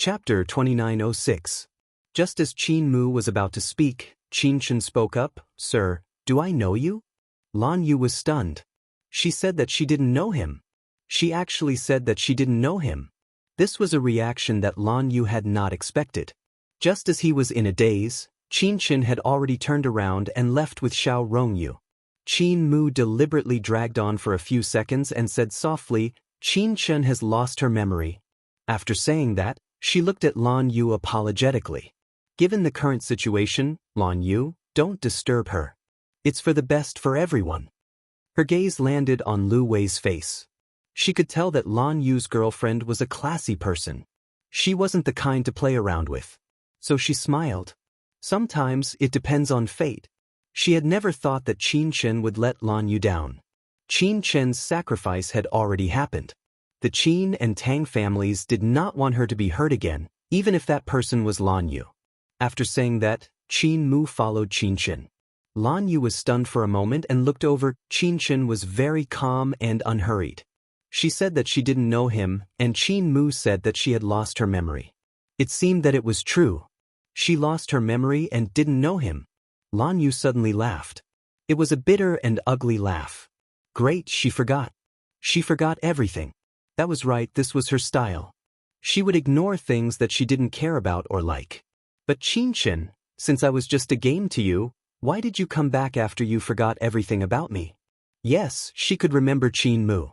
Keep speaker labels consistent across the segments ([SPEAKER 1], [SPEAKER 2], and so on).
[SPEAKER 1] Chapter 2906. Just as Qin Mu was about to speak, Qin Chen spoke up, "Sir, do I know you?" Lan Yu was stunned. She said that she didn't know him. She actually said that she didn't know him. This was a reaction that Lan Yu had not expected. Just as he was in a daze, Qin Chen had already turned around and left with Xiao Rongyu. Qin Mu deliberately dragged on for a few seconds and said softly, "Qin Chen has lost her memory." After saying that, she looked at Lan Yu apologetically. "Given the current situation, Lan Yu, don't disturb her. It's for the best for everyone." Her gaze landed on Lu Wei's face. She could tell that Lan Yu's girlfriend was a classy person. She wasn't the kind to play around with. So she smiled. Sometimes it depends on fate. She had never thought that Qin Chen would let Lan Yu down. Qin Chen's sacrifice had already happened. The Qin and Tang families did not want her to be hurt again, even if that person was Lan Yu. After saying that, Qin Mu followed Qin Chen. Lan Yu was stunned for a moment and looked over. Qin Chen was very calm and unhurried. She said that she didn't know him, and Qin Mu said that she had lost her memory. It seemed that it was true. She lost her memory and didn't know him. Lan Yu suddenly laughed. It was a bitter and ugly laugh. Great, she forgot. She forgot everything. That was right, this was her style. She would ignore things that she didn't care about or like. "But Qin Chen, since I was just a game to you, why did you come back after you forgot everything about me?" Yes, she could remember Qin Mu.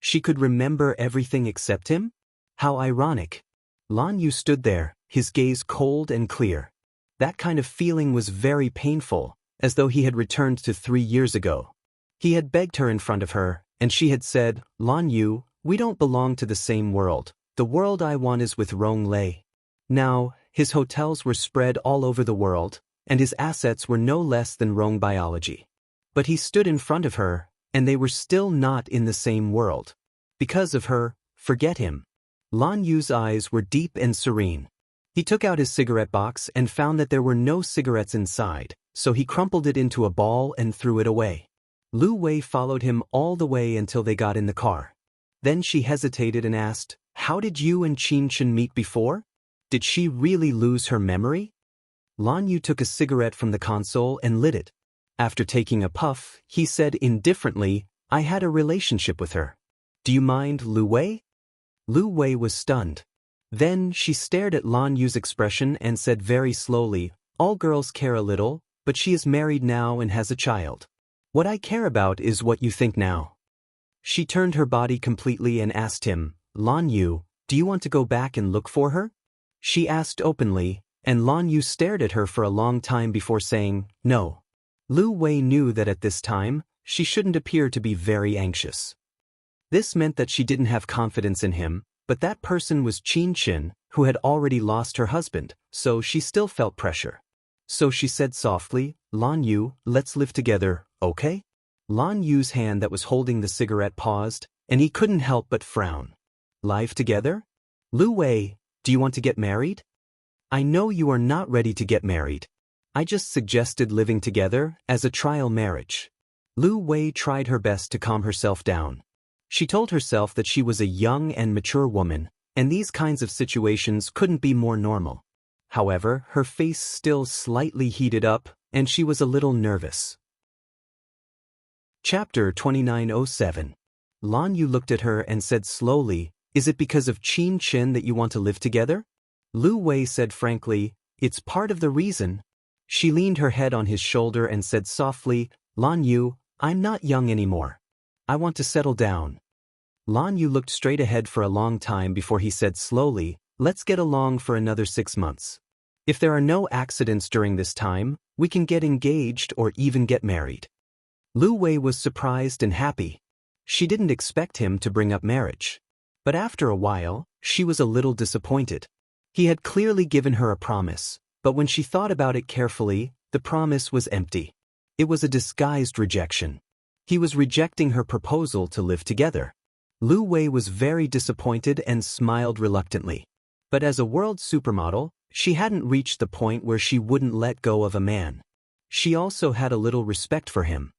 [SPEAKER 1] She could remember everything except him? How ironic. Lan Yu stood there, his gaze cold and clear. That kind of feeling was very painful, as though he had returned to 3 years ago. He had begged her in front of her, and she had said, "Lan Yu, we don't belong to the same world. The world I want is with Rong Lei." Now, his hotels were spread all over the world, and his assets were no less than Rong biology. But he stood in front of her, and they were still not in the same world. Because of her, forget him. Lan Yu's eyes were deep and serene. He took out his cigarette box and found that there were no cigarettes inside, so he crumpled it into a ball and threw it away. Lu Wei followed him all the way until they got in the car. Then she hesitated and asked, "How did you and Qin Chen meet before? Did she really lose her memory?" Lan Yu took a cigarette from the console and lit it. After taking a puff, he said indifferently, "I had a relationship with her. Do you mind, Lu Wei?" Lu Wei was stunned. Then she stared at Lan Yu's expression and said very slowly, "All girls care a little, but she is married now and has a child. What I care about is what you think now." She turned her body completely and asked him, "Lan Yu, do you want to go back and look for her?" She asked openly, and Lan Yu stared at her for a long time before saying, "No." Lu Wei knew that at this time, she shouldn't appear to be very anxious. This meant that she didn't have confidence in him, but that person was Qin Chen, who had already lost her husband, so she still felt pressure. So she said softly, "Lan Yu, let's live together, okay?" Lan Yu's hand that was holding the cigarette paused, and he couldn't help but frown. "Live together? Lu Wei, do you want to get married?" "I know you are not ready to get married. I just suggested living together as a trial marriage." Lu Wei tried her best to calm herself down. She told herself that she was a young and mature woman, and these kinds of situations couldn't be more normal. However, her face still slightly heated up, and she was a little nervous. Chapter 2907. Lan Yu looked at her and said slowly, "Is it because of Qin Chen that you want to live together?" Lu Wei said frankly, "It's part of the reason." She leaned her head on his shoulder and said softly, "Lan Yu, I'm not young anymore. I want to settle down." Lan Yu looked straight ahead for a long time before he said slowly, "Let's get along for another 6 months. If there are no accidents during this time, we can get engaged or even get married." Lu Wei was surprised and happy. She didn't expect him to bring up marriage. But after a while, she was a little disappointed. He had clearly given her a promise, but when she thought about it carefully, the promise was empty. It was a disguised rejection. He was rejecting her proposal to live together. Lu Wei was very disappointed and smiled reluctantly. But as a world supermodel, she hadn't reached the point where she wouldn't let go of a man. She also had a little respect for him.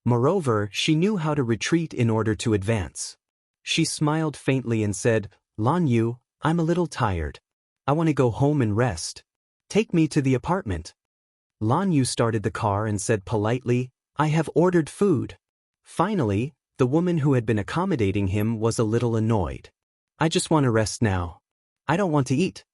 [SPEAKER 1] Moreover, she knew how to retreat in order to advance. She smiled faintly and said, "Lan Yu, I'm a little tired. I want to go home and rest. Take me to the apartment. Lan Yu started the car and said politely, I have ordered food. Finally, the woman who had been accommodating him was a little annoyed. I just want to rest now. I don't want to eat.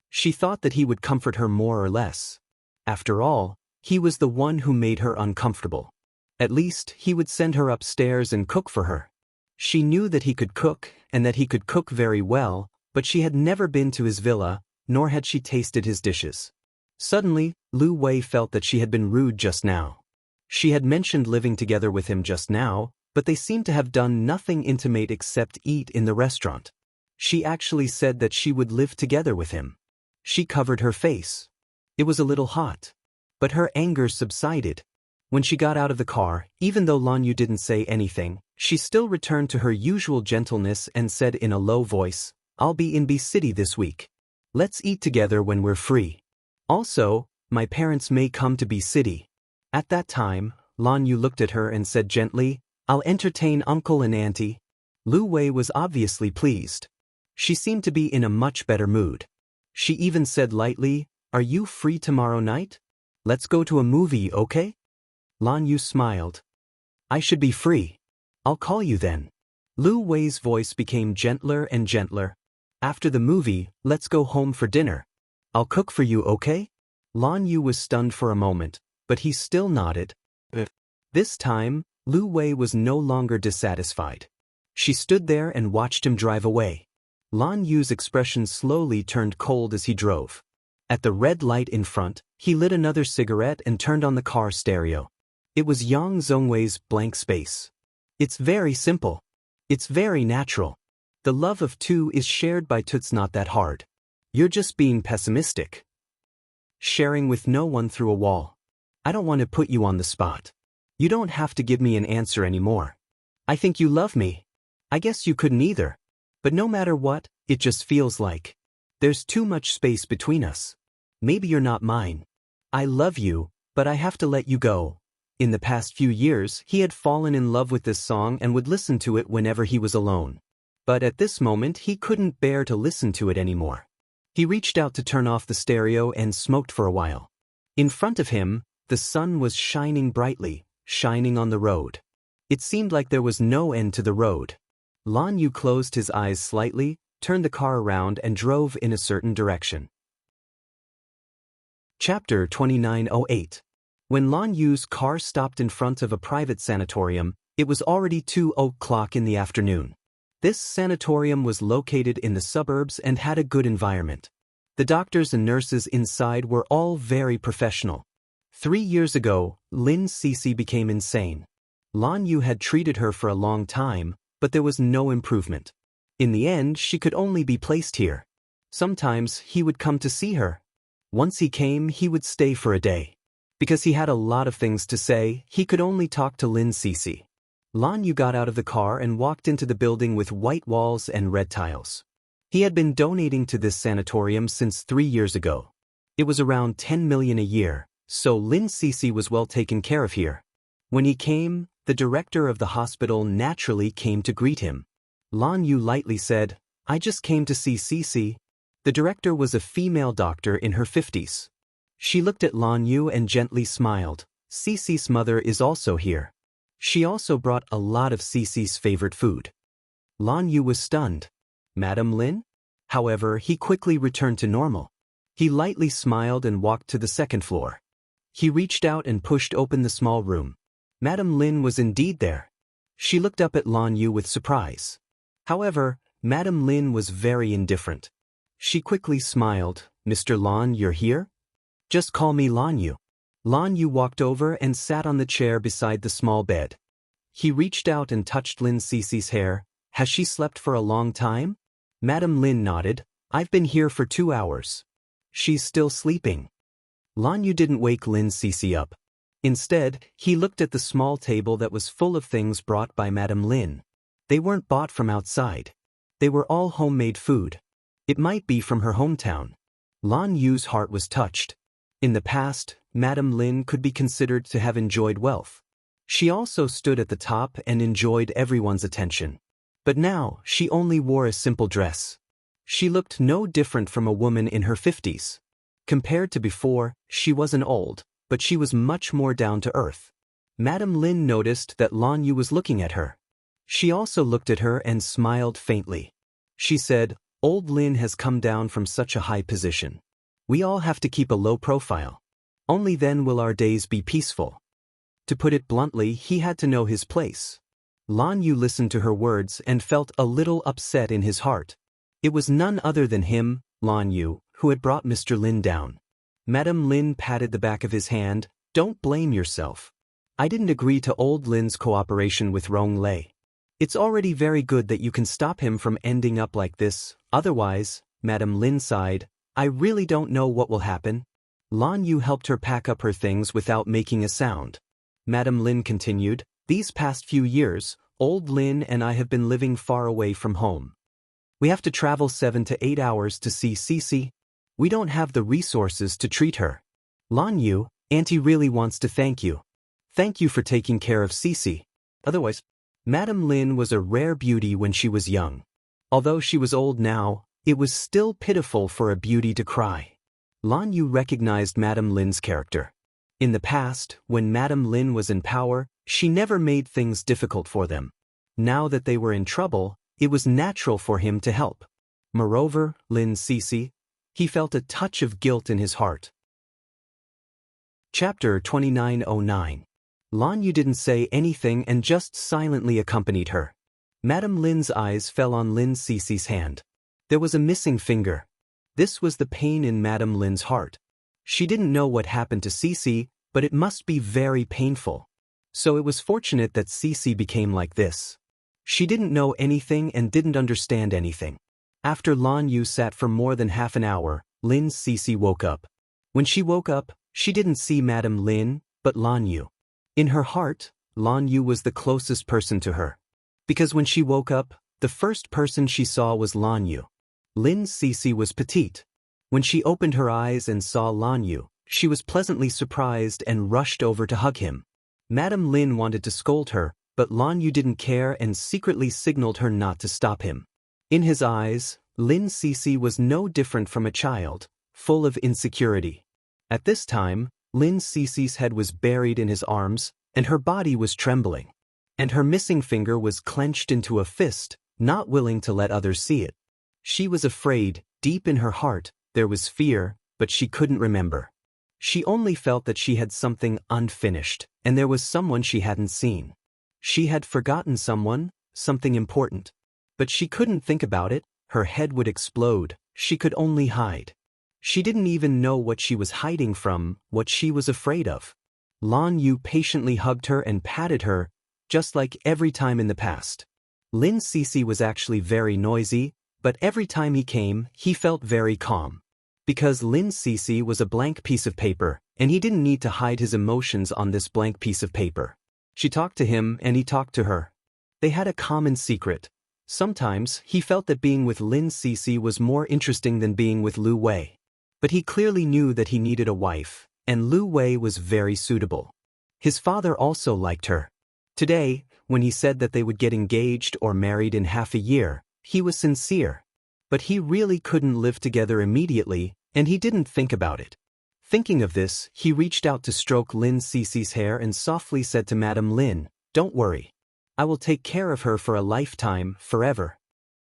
[SPEAKER 1] She thought that he would comfort her more or less. After all, he was the one who made her uncomfortable. At least, he would send her upstairs and cook for her. She knew that he could cook, and that he could cook very well, but she had never been to his villa, nor had she tasted his dishes. Suddenly, Lu Wei felt that she had been rude just now. She had mentioned living together with him just now, but they seemed to have done nothing intimate except eat in the restaurant. She actually said that she would live together with him. She covered her face. It was a little hot. But her anger subsided. When she got out of the car, even though Lan Yu didn't say anything, she still returned to her usual gentleness and said in a low voice, I'll be in B City this week. Let's eat together when we're free. Also, my parents may come to B City. At that time, Lan Yu looked at her and said gently, I'll entertain uncle and auntie. Lu Wei was obviously pleased. She seemed to be in a much better mood. She even said lightly, Are you free tomorrow night? Let's go to a movie, okay? Lan Yu smiled. I should be free. I'll call you then. Lu Wei's voice became gentler and gentler. After the movie, let's go home for dinner. I'll cook for you, okay? Lan Yu was stunned for a moment, but he still nodded. This time, Lu Wei was no longer dissatisfied. She stood there and watched him drive away. Lan Yu's expression slowly turned cold as he drove. At the red light in front, he lit another cigarette and turned on the car stereo. It was Yang Zhongwei's Blank Space. It's very simple. It's very natural. The love of two is shared by two. It's not that hard. You're just being pessimistic. Sharing with no one through a wall. I don't want to put you on the spot. You don't have to give me an answer anymore. I think you love me. I guess you couldn't either. But no matter what, it just feels like there's too much space between us. Maybe you're not mine. I love you, but I have to let you go. In the past few years, he had fallen in love with this song and would listen to it whenever he was alone. But at this moment, he couldn't bear to listen to it anymore. He reached out to turn off the stereo and smoked for a while. In front of him, the sun was shining brightly, shining on the road. It seemed like there was no end to the road. Lan Yu closed his eyes slightly, turned the car around and drove in a certain direction. Chapter 2908. When Lan Yu's car stopped in front of a private sanatorium, it was already 2:00 in the afternoon. This sanatorium was located in the suburbs and had a good environment. The doctors and nurses inside were all very professional. 3 years ago, Lin Cece became insane. Lan Yu had treated her for a long time, but there was no improvement. In the end, she could only be placed here. Sometimes he would come to see her. Once he came, he would stay for a day. Because he had a lot of things to say, he could only talk to Lin Cece. Lan Yu got out of the car and walked into the building with white walls and red tiles. He had been donating to this sanatorium since 3 years ago. It was around 10 million a year, so Lin Cece was well taken care of here. When he came, the director of the hospital naturally came to greet him. Lan Yu lightly said, I just came to see Cece. The director was a female doctor in her 50s. She looked at Lan Yu and gently smiled. Cece's mother is also here. She also brought a lot of Cece's favorite food. Lan Yu was stunned. Madam Lin? However, he quickly returned to normal. He lightly smiled and walked to the second floor. He reached out and pushed open the small room. Madam Lin was indeed there. She looked up at Lan Yu with surprise. However, Madam Lin was very indifferent. She quickly smiled. Mr. Lan, you're here? Just call me Lan Yu. Lan Yu walked over and sat on the chair beside the small bed. He reached out and touched Lin Cece's hair. Has she slept for a long time? Madam Lin nodded. I've been here for 2 hours. She's still sleeping. Lan Yu didn't wake Lin Cece up. Instead, he looked at the small table that was full of things brought by Madam Lin. They weren't bought from outside. They were all homemade food. It might be from her hometown. Lan Yu's heart was touched. In the past, Madam Lin could be considered to have enjoyed wealth. She also stood at the top and enjoyed everyone's attention. But now, she only wore a simple dress. She looked no different from a woman in her 50s. Compared to before, she wasn't old, but she was much more down to earth. Madame Lin noticed that Lan Yu was looking at her. She also looked at her and smiled faintly. She said, "Old Lin has come down from such a high position. We all have to keep a low profile. Only then will our days be peaceful." To put it bluntly, he had to know his place. Lan Yu listened to her words and felt a little upset in his heart. It was none other than him, Lan Yu, who had brought Mr. Lin down. Madame Lin patted the back of his hand. "Don't blame yourself. I didn't agree to old Lin's cooperation with Rong Lei. It's already very good that you can stop him from ending up like this, otherwise," Madame Lin sighed, "I really don't know what will happen." Lan Yu helped her pack up her things without making a sound. Madame Lin continued, "These past few years, old Lin and I have been living far away from home. We have to travel 7 to 8 hours to see Cici. We don't have the resources to treat her. Lan Yu, Auntie really wants to thank you. Thank you for taking care of Cici. Otherwise..." Madame Lin was a rare beauty when she was young. Although she was old now, it was still pitiful for a beauty to cry. Lan Yu recognized Madame Lin's character. In the past, when Madame Lin was in power, she never made things difficult for them. Now that they were in trouble, it was natural for him to help. Moreover, Lin Cici, he felt a touch of guilt in his heart. Chapter 2909. Lan Yu didn't say anything and just silently accompanied her. Madame Lin's eyes fell on Lin Cici's hand. There was a missing finger. This was the pain in Madame Lin's heart. She didn't know what happened to Cici, but it must be very painful. So it was fortunate that Cici became like this. She didn't know anything and didn't understand anything. After Lan Yu sat for more than half an hour, Lin Cici woke up. When she woke up, she didn't see Madame Lin, but Lan Yu. In her heart, Lan Yu was the closest person to her. Because when she woke up, the first person she saw was Lan Yu. Lin Cici was petite. When she opened her eyes and saw Lan Yu, she was pleasantly surprised and rushed over to hug him. Madame Lin wanted to scold her, but Lan Yu didn't care and secretly signaled her not to stop him. In his eyes, Lin Cici was no different from a child, full of insecurity. At this time, Lin Cici's head was buried in his arms, and her body was trembling. And her missing finger was clenched into a fist, not willing to let others see it. She was afraid. Deep in her heart, there was fear, but she couldn't remember. She only felt that she had something unfinished, and there was someone she hadn't seen. She had forgotten someone, something important. But she couldn't think about it, her head would explode, she could only hide. She didn't even know what she was hiding from, what she was afraid of. Lan Yu patiently hugged her and patted her, just like every time in the past. Lin Cici was actually very noisy, but every time he came, he felt very calm. Because Lin Cici was a blank piece of paper, and he didn't need to hide his emotions on this blank piece of paper. She talked to him and he talked to her. They had a common secret. Sometimes, he felt that being with Lin Cici was more interesting than being with Lu Wei. But he clearly knew that he needed a wife, and Lu Wei was very suitable. His father also liked her. Today, when he said that they would get engaged or married in half a year, he was sincere. But he really couldn't live together immediately, and he didn't think about it. Thinking of this, he reached out to stroke Lin Cici's hair and softly said to Madame Lin, "Don't worry. I will take care of her for a lifetime, forever."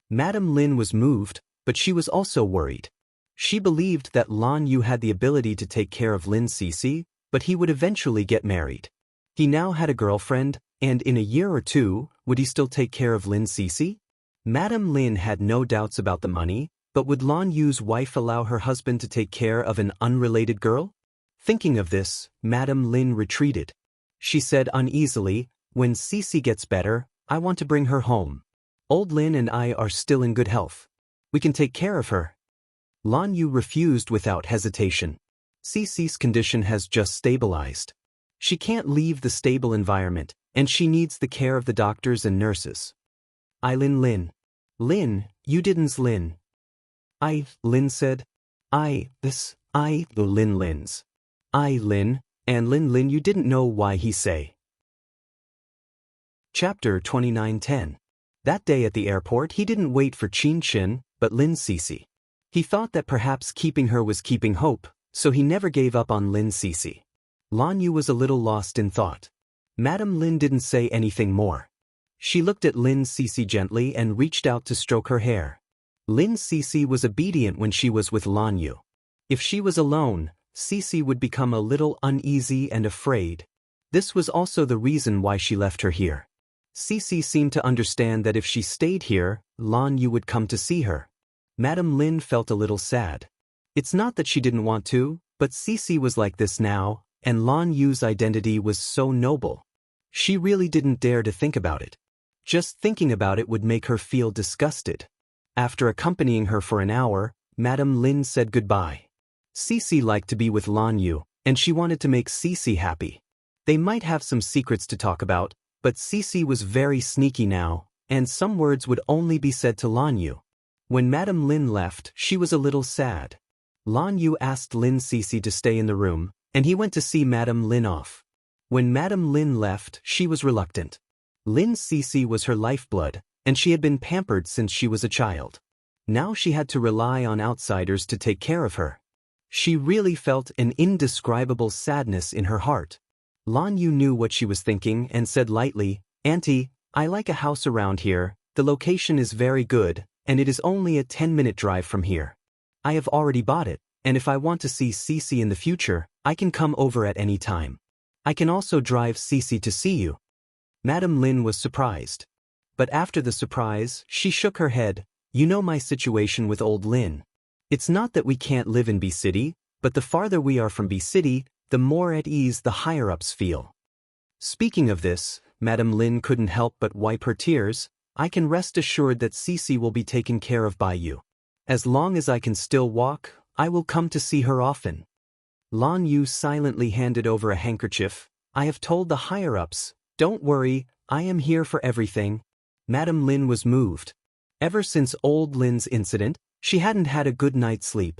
[SPEAKER 1] Madame Lin was moved, but she was also worried. She believed that Lan Yu had the ability to take care of Lin Cici, but he would eventually get married. He now had a girlfriend, and in a year or two, would he still take care of Lin Cici? Madame Lin had no doubts about the money, but would Lan Yu's wife allow her husband to take care of an unrelated girl? Thinking of this, Madame Lin retreated. She said uneasily, "When Cici gets better, I want to bring her home. Old Lin and I are still in good health. We can take care of her." Lan Yu refused without hesitation. Cici's condition has just stabilized. She can't leave the stable environment, and she needs the care of the doctors and nurses. Lin. Lin, you didn't Lin. Lin said. The Lins. Lin, and Lin you didn't know why he say. Chapter 2910. That day at the airport he didn't wait for Qin Shin, but Lin Cece. He thought that perhaps keeping her was keeping hope, so he never gave up on Lin Cece. Lan Yu was a little lost in thought. Madame Lin didn't say anything more. She looked at Lin Cece gently and reached out to stroke her hair. Lin Cece was obedient when she was with Lan Yu. If she was alone, Cece would become a little uneasy and afraid. This was also the reason why she left her here. Cece seemed to understand that if she stayed here, Lan Yu would come to see her. Madame Lin felt a little sad. It's not that she didn't want to, but Cece was like this now, and Lan Yu's identity was so noble. She really didn't dare to think about it. Just thinking about it would make her feel disgusted. After accompanying her for an hour, Madame Lin said goodbye. Cece liked to be with Lan Yu, and she wanted to make Cece happy. They might have some secrets to talk about, but Cece was very sneaky now, and some words would only be said to Lan Yu. When Madame Lin left, she was a little sad. Lan Yu asked Lin Cece to stay in the room, and he went to see Madame Lin off. When Madame Lin left, she was reluctant. Lin Cece was her lifeblood, and she had been pampered since she was a child. Now she had to rely on outsiders to take care of her. She really felt an indescribable sadness in her heart. Lan Yu knew what she was thinking and said lightly, "Auntie, I like a house around here, the location is very good, and it is only a 10-minute drive from here. I have already bought it, and if I want to see Cece in the future, I can come over at any time. I can also drive Cece to see you." Madame Lin was surprised. But after the surprise, she shook her head. "You know my situation with old Lin. It's not that we can't live in B City, but the farther we are from B City, the more at ease the higher-ups feel." Speaking of this, Madame Lin couldn't help but wipe her tears. "I can rest assured that Cece will be taken care of by you. As long as I can still walk, I will come to see her often." Lan Yu silently handed over a handkerchief. "I have told the higher-ups, don't worry, I am here for everything." Madame Lin was moved. Ever since old Lin's incident, she hadn't had a good night's sleep.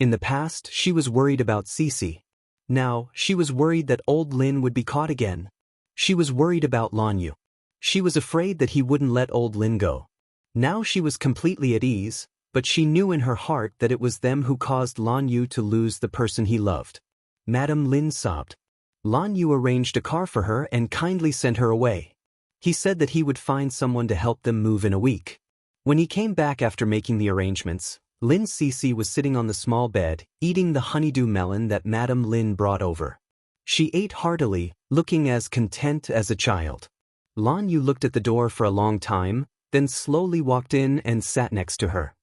[SPEAKER 1] In the past, she was worried about Cece. Now, she was worried that old Lin would be caught again. She was worried about Lan Yu. She was afraid that he wouldn't let old Lin go. Now she was completely at ease, but she knew in her heart that it was them who caused Lan Yu to lose the person he loved. Madame Lin sobbed. Lan Yu arranged a car for her and kindly sent her away. He said that he would find someone to help them move in a week. When he came back after making the arrangements, Lin Cece was sitting on the small bed, eating the honeydew melon that Madame Lin brought over. She ate heartily, looking as content as a child. Lan Yu looked at the door for a long time, then slowly walked in and sat next to her.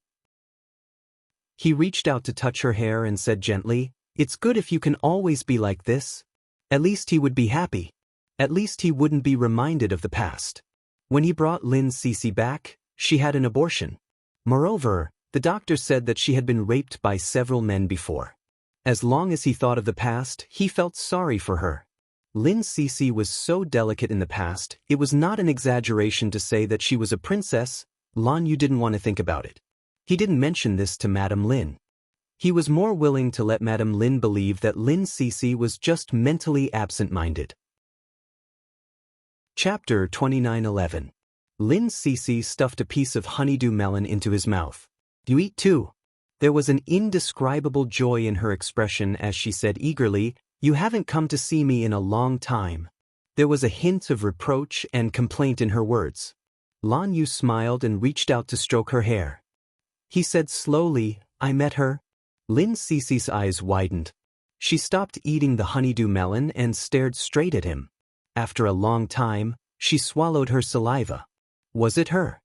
[SPEAKER 1] He reached out to touch her hair and said gently, "It's good if you can always be like this." At least he would be happy. At least he wouldn't be reminded of the past. When he brought Lin Cece back, she had an abortion. Moreover, the doctor said that she had been raped by several men before. As long as he thought of the past, he felt sorry for her. Lin Cece was so delicate in the past, it was not an exaggeration to say that she was a princess. Lan Yu didn't want to think about it. He didn't mention this to Madame Lin. He was more willing to let Madame Lin believe that Lin Cece was just mentally absent-minded. Chapter 29:11. Lin Cece stuffed a piece of honeydew melon into his mouth. "You eat too?" There was an indescribable joy in her expression as she said eagerly, "You haven't come to see me in a long time." There was a hint of reproach and complaint in her words. Lan Yu smiled and reached out to stroke her hair. He said slowly, "I met her." Lin Cece's eyes widened. She stopped eating the honeydew melon and stared straight at him. After a long time, she swallowed her saliva. Was it her?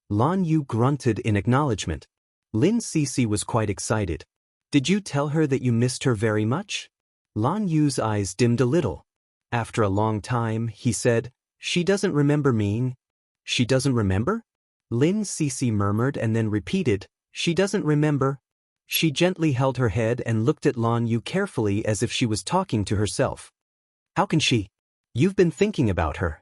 [SPEAKER 1] Lan Yu grunted in acknowledgement. Lin Cece was quite excited. "Did you tell her that you missed her very much?" Lan Yu's eyes dimmed a little. After a long time, he said, "She doesn't remember me." "She doesn't remember?" Lin Cece murmured and then repeated, "She doesn't remember." She gently held her head and looked at Lan Yu carefully as if she was talking to herself. "How can she? You've been thinking about her.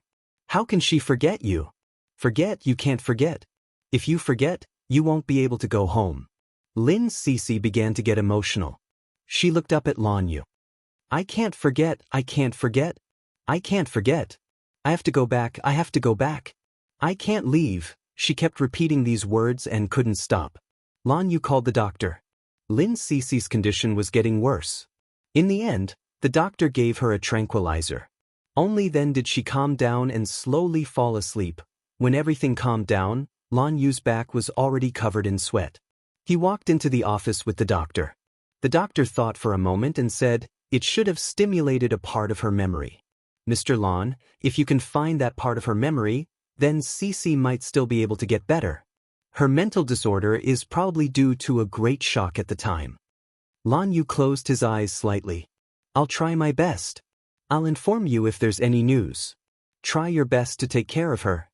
[SPEAKER 1] How can she forget you?" "Forget? You can't forget. If you forget, you won't be able to go home." Lin Cece began to get emotional. She looked up at Lan Yu. "I can't forget, I can't forget. I can't forget. I have to go back, I have to go back. I can't leave." She kept repeating these words and couldn't stop. Lan Yu called the doctor. Lin Cece's condition was getting worse. In the end, the doctor gave her a tranquilizer. Only then did she calm down and slowly fall asleep. When everything calmed down, Lan Yu's back was already covered in sweat. He walked into the office with the doctor. The doctor thought for a moment and said, "It should have stimulated a part of her memory. Mr. Lan, if you can find that part of her memory, then Cece might still be able to get better. Her mental disorder is probably due to a great shock at the time." Lan Yu closed his eyes slightly. "I'll try my best. I'll inform you if there's any news. Try your best to take care of her."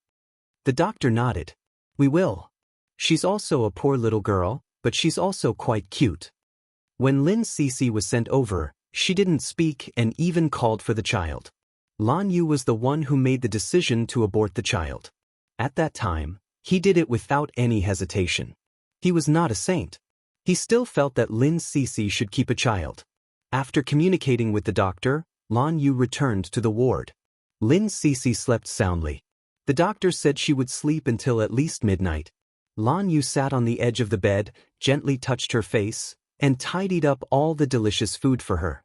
[SPEAKER 1] The doctor nodded. "We will. She's also a poor little girl, but she's also quite cute." When Lin Cece was sent over, she didn't speak and even called for the child. Lan Yu was the one who made the decision to abort the child. At that time, he did it without any hesitation. He was not a saint. He still felt that Lin Cece should keep a child. After communicating with the doctor, Lan Yu returned to the ward. Lin Cece slept soundly. The doctor said she would sleep until at least midnight. Lan Yu sat on the edge of the bed, gently touched her face, and tidied up all the delicious food for her.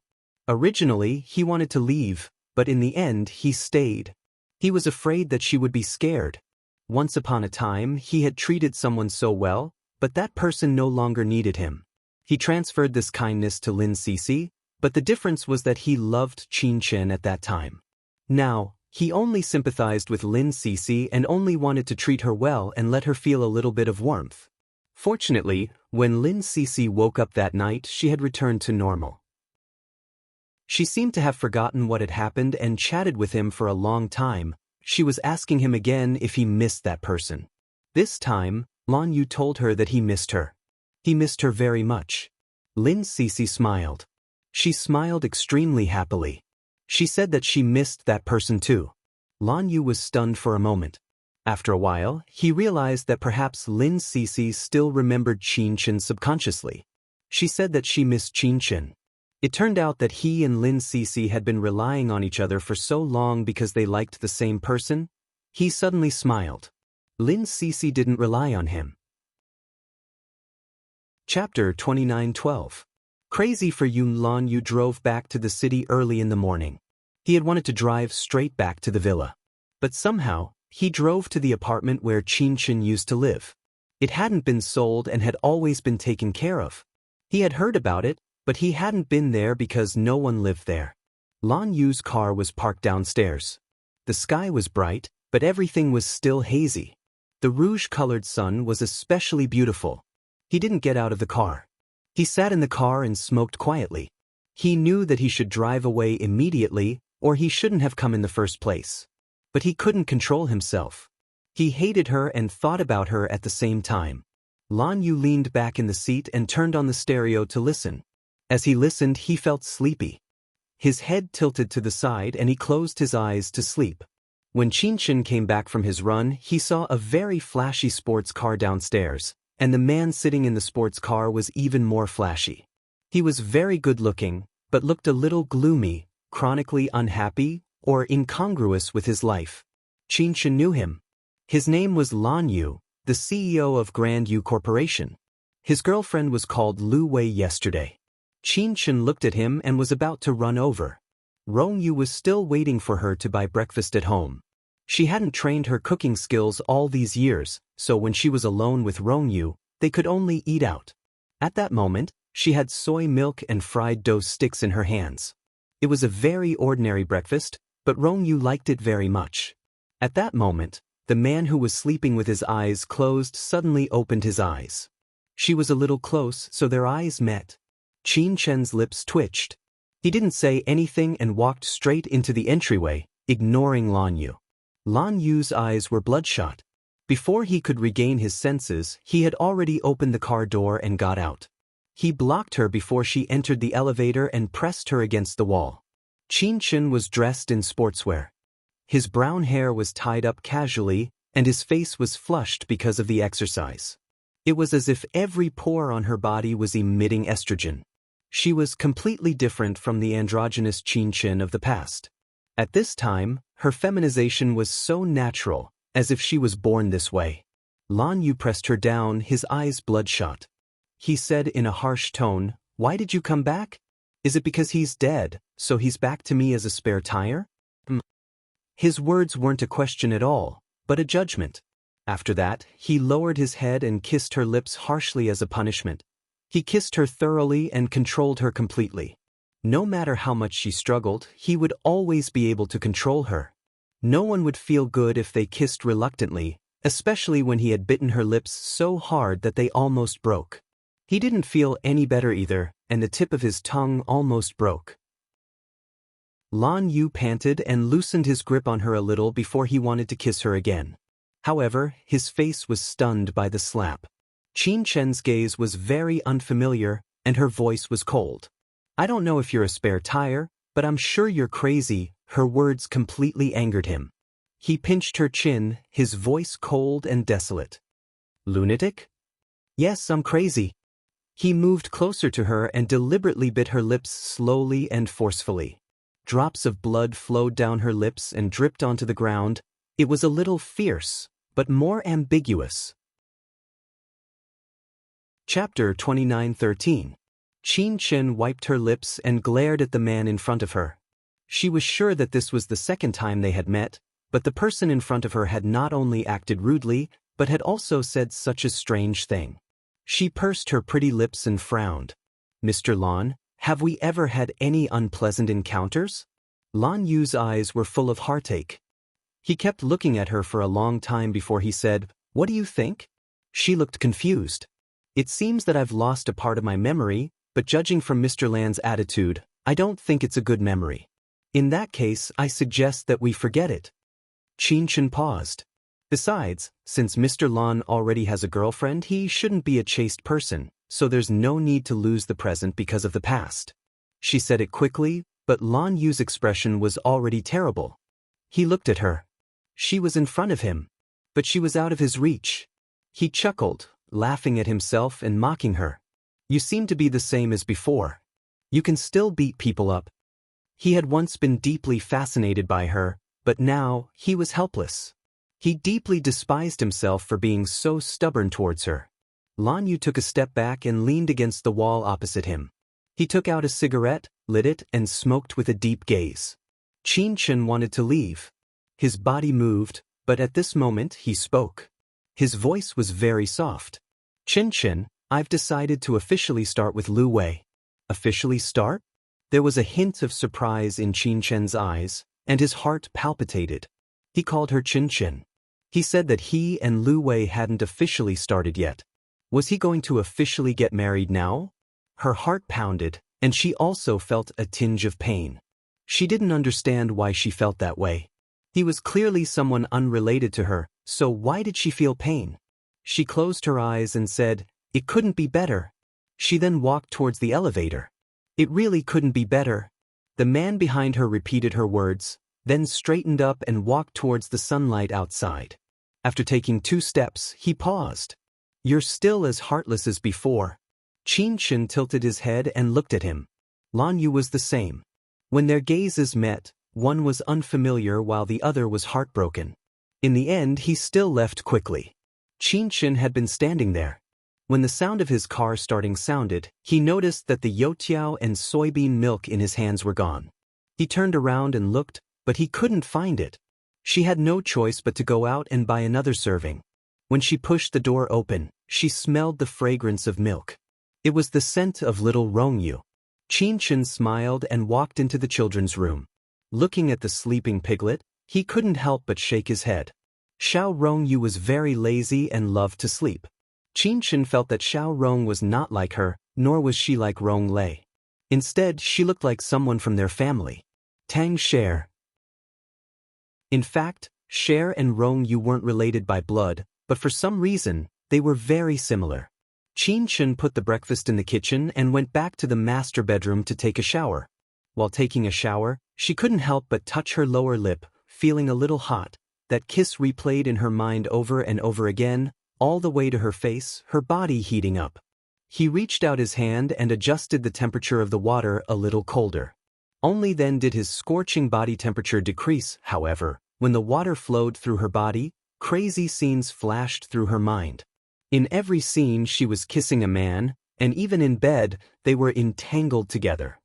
[SPEAKER 1] Originally, he wanted to leave, but in the end he stayed. He was afraid that she would be scared. Once upon a time, he had treated someone so well, but that person no longer needed him. He transferred this kindness to Lin Cece, but the difference was that he loved Qin Chen at that time. Now, he only sympathized with Lin Cece and only wanted to treat her well and let her feel a little bit of warmth. Fortunately, when Lin Cece woke up that night, she had returned to normal. She seemed to have forgotten what had happened and chatted with him for a long time. She was asking him again if he missed that person. This time, Lan Yu told her that he missed her. He missed her very much. Lin Cece smiled. She smiled extremely happily. She said that she missed that person too. Lan Yu was stunned for a moment. After a while, he realized that perhaps Lin Cece still remembered Qin Chen subconsciously. She said that she missed Qin Chen. It turned out that he and Lin Cece had been relying on each other for so long because they liked the same person. He suddenly smiled. Lin Cece didn't rely on him. Chapter 29:12. Crazy for you. Lan Yu drove back to the city early in the morning. He had wanted to drive straight back to the villa. But somehow, he drove to the apartment where Qin Chen used to live. It hadn't been sold and had always been taken care of. He had heard about it, but he hadn't been there because no one lived there. Lan Yu's car was parked downstairs. The sky was bright, but everything was still hazy. The rouge-colored sun was especially beautiful. He didn't get out of the car. He sat in the car and smoked quietly. He knew that he should drive away immediately, or he shouldn't have come in the first place. But he couldn't control himself. He hated her and thought about her at the same time. Lan Yu leaned back in the seat and turned on the stereo to listen. As he listened, he felt sleepy. His head tilted to the side and he closed his eyes to sleep. When Qin Chen came back from his run, he saw a very flashy sports car downstairs, and the man sitting in the sports car was even more flashy. He was very good-looking, but looked a little gloomy, chronically unhappy, or incongruous with his life. Qin Chen knew him. His name was Lan Yu, the CEO of Grand Yu Corporation. His girlfriend was called Lu Wei yesterday. Qin Chen looked at him and was about to run over. Rong Yu was still waiting for her to buy breakfast at home. She hadn't trained her cooking skills all these years, so when she was alone with Rong Yu, they could only eat out. At that moment, she had soy milk and fried dough sticks in her hands. It was a very ordinary breakfast, but Rong Yu liked it very much. At that moment, the man who was sleeping with his eyes closed suddenly opened his eyes. She was a little close, so their eyes met. Qin Chen's lips twitched. He didn't say anything and walked straight into the entryway, ignoring Lan Yu. Lan Yu's eyes were bloodshot. Before he could regain his senses, he had already opened the car door and got out. He blocked her before she entered the elevator and pressed her against the wall. Qin Chen was dressed in sportswear. His brown hair was tied up casually, and his face was flushed because of the exercise. It was as if every pore on her body was emitting estrogen. She was completely different from the androgynous Qin Chen of the past. At this time, her feminization was so natural, as if she was born this way. Lan Yu pressed her down, his eyes bloodshot. He said in a harsh tone, "Why did you come back? Is it because he's dead, so he's back to me as a spare tire?" His words weren't a question at all, but a judgment. After that, he lowered his head and kissed her lips harshly as a punishment. He kissed her thoroughly and controlled her completely. No matter how much she struggled, he would always be able to control her. No one would feel good if they kissed reluctantly, especially when he had bitten her lips so hard that they almost broke. He didn't feel any better either, and the tip of his tongue almost broke. Lan Yu panted and loosened his grip on her a little before he wanted to kiss her again. However, his face was stunned by the slap. Qin Chen's gaze was very unfamiliar, and her voice was cold. "I don't know if you're a spare tire, but I'm sure you're crazy." Her words completely angered him. He pinched her chin, his voice cold and desolate. "Lunatic?" "Yes, I'm crazy." He moved closer to her and deliberately bit her lips slowly and forcefully. Drops of blood flowed down her lips and dripped onto the ground. It was a little fierce, but more ambiguous. Chapter 29:13. Qin Chen wiped her lips and glared at the man in front of her. She was sure that this was the second time they had met, but the person in front of her had not only acted rudely, but had also said such a strange thing. She pursed her pretty lips and frowned. "Mr. Lan, have we ever had any unpleasant encounters?" Lan Yu's eyes were full of heartache. He kept looking at her for a long time before he said, "What do you think?" She looked confused. "It seems that I've lost a part of my memory, but judging from Mr. Lan's attitude, I don't think it's a good memory. In that case, I suggest that we forget it." Qin Chen paused. "Besides, since Mr. Lan already has a girlfriend, he shouldn't be a chaste person, so there's no need to lose the present because of the past." She said it quickly, but Lan Yu's expression was already terrible. He looked at her. She was in front of him, but she was out of his reach. He chuckled, laughing at himself and mocking her. "You seem to be the same as before. You can still beat people up." He had once been deeply fascinated by her, but now he was helpless. He deeply despised himself for being so stubborn towards her. Lan Yu took a step back and leaned against the wall opposite him. He took out a cigarette, lit it, and smoked with a deep gaze. Qin Chen wanted to leave. His body moved, but at this moment he spoke. His voice was very soft. "Qin Chen, I've decided to officially start with Lu Wei." "Officially start?" There was a hint of surprise in Qin Chen's eyes, and his heart palpitated. He called her Qin Chen. He said that he and Lu Wei hadn't officially started yet. Was he going to officially get married now? Her heart pounded, and she also felt a tinge of pain. She didn't understand why she felt that way. He was clearly someone unrelated to her, so why did she feel pain? She closed her eyes and said, "It couldn't be better." She then walked towards the elevator. "It really couldn't be better." The man behind her repeated her words, then straightened up and walked towards the sunlight outside. After taking 2 steps, he paused. "You're still as heartless as before." Qin Chen tilted his head and looked at him. Lan Yu was the same. When their gazes met, one was unfamiliar while the other was heartbroken. In the end, he still left quickly. Qin Chen had been standing there. When the sound of his car starting sounded, he noticed that the youtiao and soybean milk in his hands were gone. He turned around and looked, but he couldn't find it. She had no choice but to go out and buy another serving. When she pushed the door open, she smelled the fragrance of milk. It was the scent of little Rongyu. Qin Chen smiled and walked into the children's room. Looking at the sleeping piglet, he couldn't help but shake his head. Xiao Rongyu was very lazy and loved to sleep. Qin Chen felt that Xiao Rong was not like her, nor was she like Rong Lei. Instead, she looked like someone from their family. Tang Sher. In fact, Sher and Rong Yu weren't related by blood, but for some reason, they were very similar. Qin Chen put the breakfast in the kitchen and went back to the master bedroom to take a shower. While taking a shower, she couldn't help but touch her lower lip, feeling a little hot. That kiss replayed in her mind over and over again, all the way to her face, her body heating up. He reached out his hand and adjusted the temperature of the water a little colder. Only then did his scorching body temperature decrease, however. When the water flowed through her body, crazy scenes flashed through her mind. In every scene she was kissing a man, and even in bed, they were entangled together.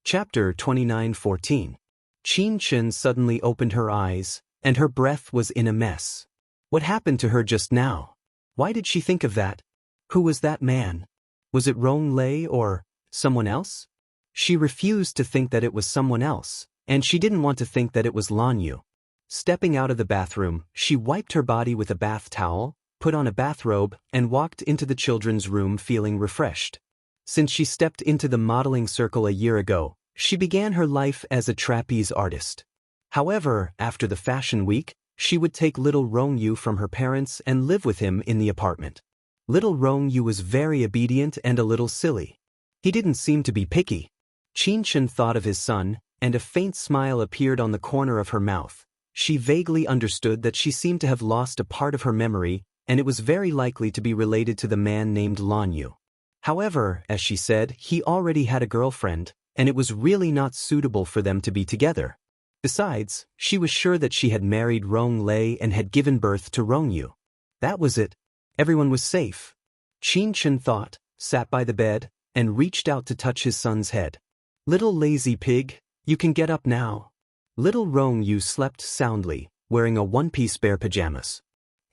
[SPEAKER 1] Chapter 29:14. Qin suddenly opened her eyes, and her breath was in a mess. What happened to her just now? Why did she think of that? Who was that man? Was it Rong Lei or someone else? She refused to think that it was someone else, and she didn't want to think that it was Lan Yu. Stepping out of the bathroom, she wiped her body with a bath towel, put on a bathrobe, and walked into the children's room feeling refreshed. Since she stepped into the modeling circle a year ago, she began her life as a trapeze artist. However, after the fashion week, she would take little Rong Yu from her parents and live with him in the apartment. Little Rong Yu was very obedient and a little silly. He didn't seem to be picky. Qin thought of his son, and a faint smile appeared on the corner of her mouth. She vaguely understood that she seemed to have lost a part of her memory, and it was very likely to be related to the man named Lan Yu. However, as she said, he already had a girlfriend, and it was really not suitable for them to be together. Besides, she was sure that she had married Rong Lei and had given birth to Rong Yu. That was it. Everyone was safe. Qin thought, sat by the bed, and reached out to touch his son's head. Little lazy pig, you can get up now. Little Rong Yu slept soundly, wearing a one-piece bare pajamas.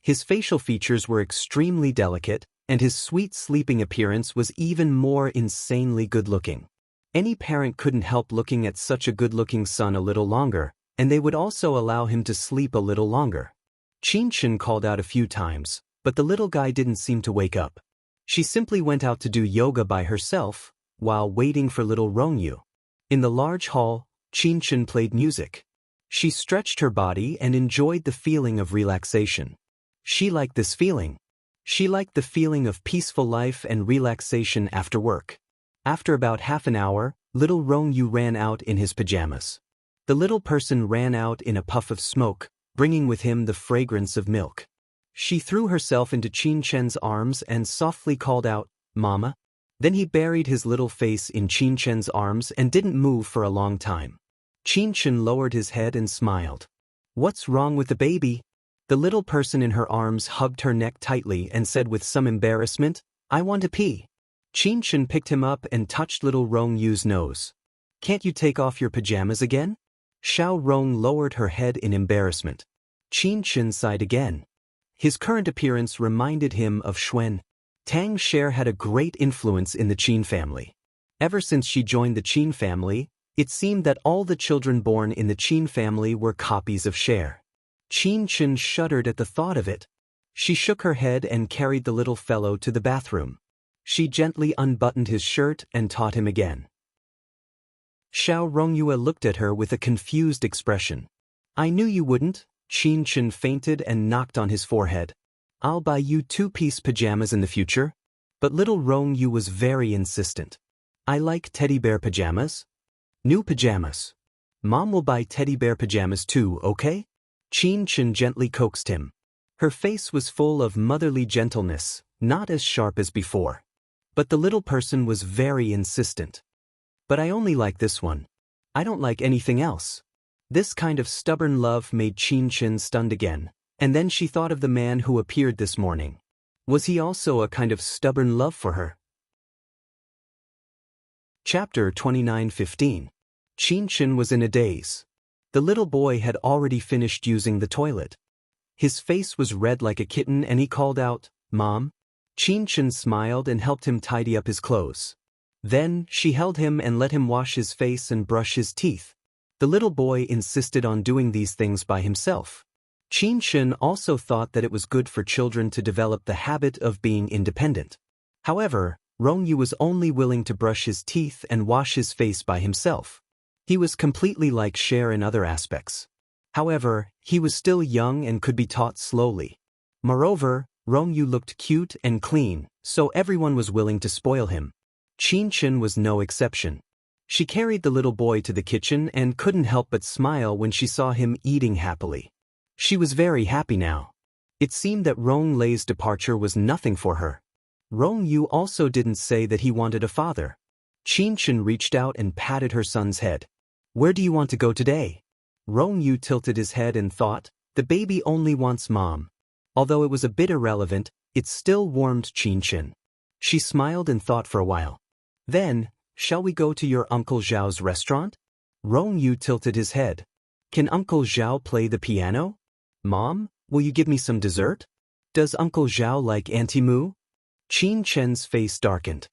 [SPEAKER 1] His facial features were extremely delicate, and his sweet sleeping appearance was even more insanely good-looking. Any parent couldn't help looking at such a good-looking son a little longer, and they would also allow him to sleep a little longer. Qin called out a few times, but the little guy didn't seem to wake up. She simply went out to do yoga by herself, while waiting for little Rong Yu. In the large hall, Qin played music. She stretched her body and enjoyed the feeling of relaxation. She liked this feeling. She liked the feeling of peaceful life and relaxation after work. After about half an hour, little Rong Yu ran out in his pajamas. The little person ran out in a puff of smoke, bringing with him the fragrance of milk. She threw herself into Qin's arms and softly called out, "Mama." Then he buried his little face in Qin's arms and didn't move for a long time. Qin lowered his head and smiled. "What's wrong with the baby?" The little person in her arms hugged her neck tightly and said with some embarrassment, "I want to pee." Qin picked him up and touched little Rong Yu's nose. "Can't you take off your pajamas again?" Xiao Rong lowered her head in embarrassment. Qin sighed again. His current appearance reminded him of Xuan. Tang Sher had a great influence in the Qin family. Ever since she joined the Qin family, it seemed that all the children born in the Qin family were copies of Sher. Qin shuddered at the thought of it. She shook her head and carried the little fellow to the bathroom. She gently unbuttoned his shirt and taught him again. Xiao Rongyue looked at her with a confused expression. "I knew you wouldn't." Qin fainted and knocked on his forehead. "I'll buy you two-piece pajamas in the future." But little Rongyu was very insistent. "I like teddy bear pajamas." "New pajamas. Mom will buy teddy bear pajamas too, okay?" Qin gently coaxed him. Her face was full of motherly gentleness, not as sharp as before. But the little person was very insistent. "But I only like this one. I don't like anything else." This kind of stubborn love made Qin stunned again, and then she thought of the man who appeared this morning. Was he also a kind of stubborn love for her? Chapter 29:15. Qin was in a daze. The little boy had already finished using the toilet. His face was red like a kitten and he called out, "Mom?" Qin smiled and helped him tidy up his clothes. Then, she held him and let him wash his face and brush his teeth. The little boy insisted on doing these things by himself. Qin also thought that it was good for children to develop the habit of being independent. However, Rongyu was only willing to brush his teeth and wash his face by himself. He was completely like Cher in other aspects. However, he was still young and could be taught slowly. Moreover, Rongyu looked cute and clean, so everyone was willing to spoil him. Qin was no exception. She carried the little boy to the kitchen and couldn't help but smile when she saw him eating happily. She was very happy now. It seemed that Rong Lei's departure was nothing for her. Rongyu also didn't say that he wanted a father. Qin reached out and patted her son's head. "Where do you want to go today?" Rongyu tilted his head and thought, the baby only wants mom. Although it was a bit irrelevant, It still warmed Qin Chen. She smiled and thought for a while. Then, shall we go to your Uncle Zhao's restaurant? Rong Yu tilted his head. Can Uncle Zhao play the piano? Mom, will you give me some dessert? Does Uncle Zhao like Auntie Mu? Qin Chen's face darkened.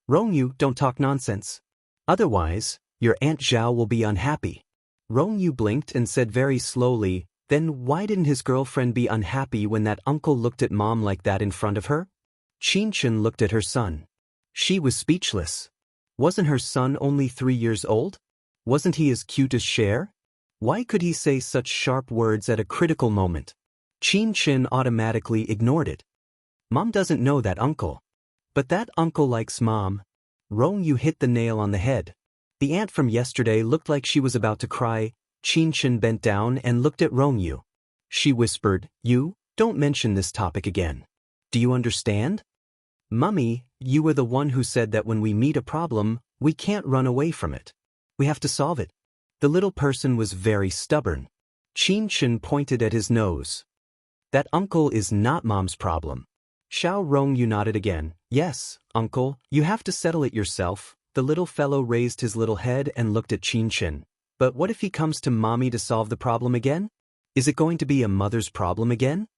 [SPEAKER 1] Rong Yu, don't talk nonsense. Otherwise, your Aunt Zhao will be unhappy. Rong Yu blinked and said very slowly, then why didn't his girlfriend be unhappy when that uncle looked at Mom like that in front of her? Qin Chen looked at her son. She was speechless. Wasn't her son only 3 years old? Wasn't he as cute as Cher? Why could he say such sharp words at a critical moment? Qin Chen automatically ignored it. Mom doesn't know that uncle. But that uncle likes Mom. Rong Yu hit the nail on the head. The aunt from yesterday looked like she was about to cry. Qin Chen bent down and looked at Rong Yu. She whispered, "You, don't mention this topic again. Do you understand? Mummy, you were the one who said that when we meet a problem, we can't run away from it. We have to solve it." The little person was very stubborn. Qin Chen pointed at his nose. That uncle is not Mom's problem. Xiao Rong Yu nodded again. Yes, uncle, you have to settle it yourself. The little fellow raised his little head and looked at Qin Chen. But what if he comes to Mommy to solve the problem again? Is it going to be a mother's problem again?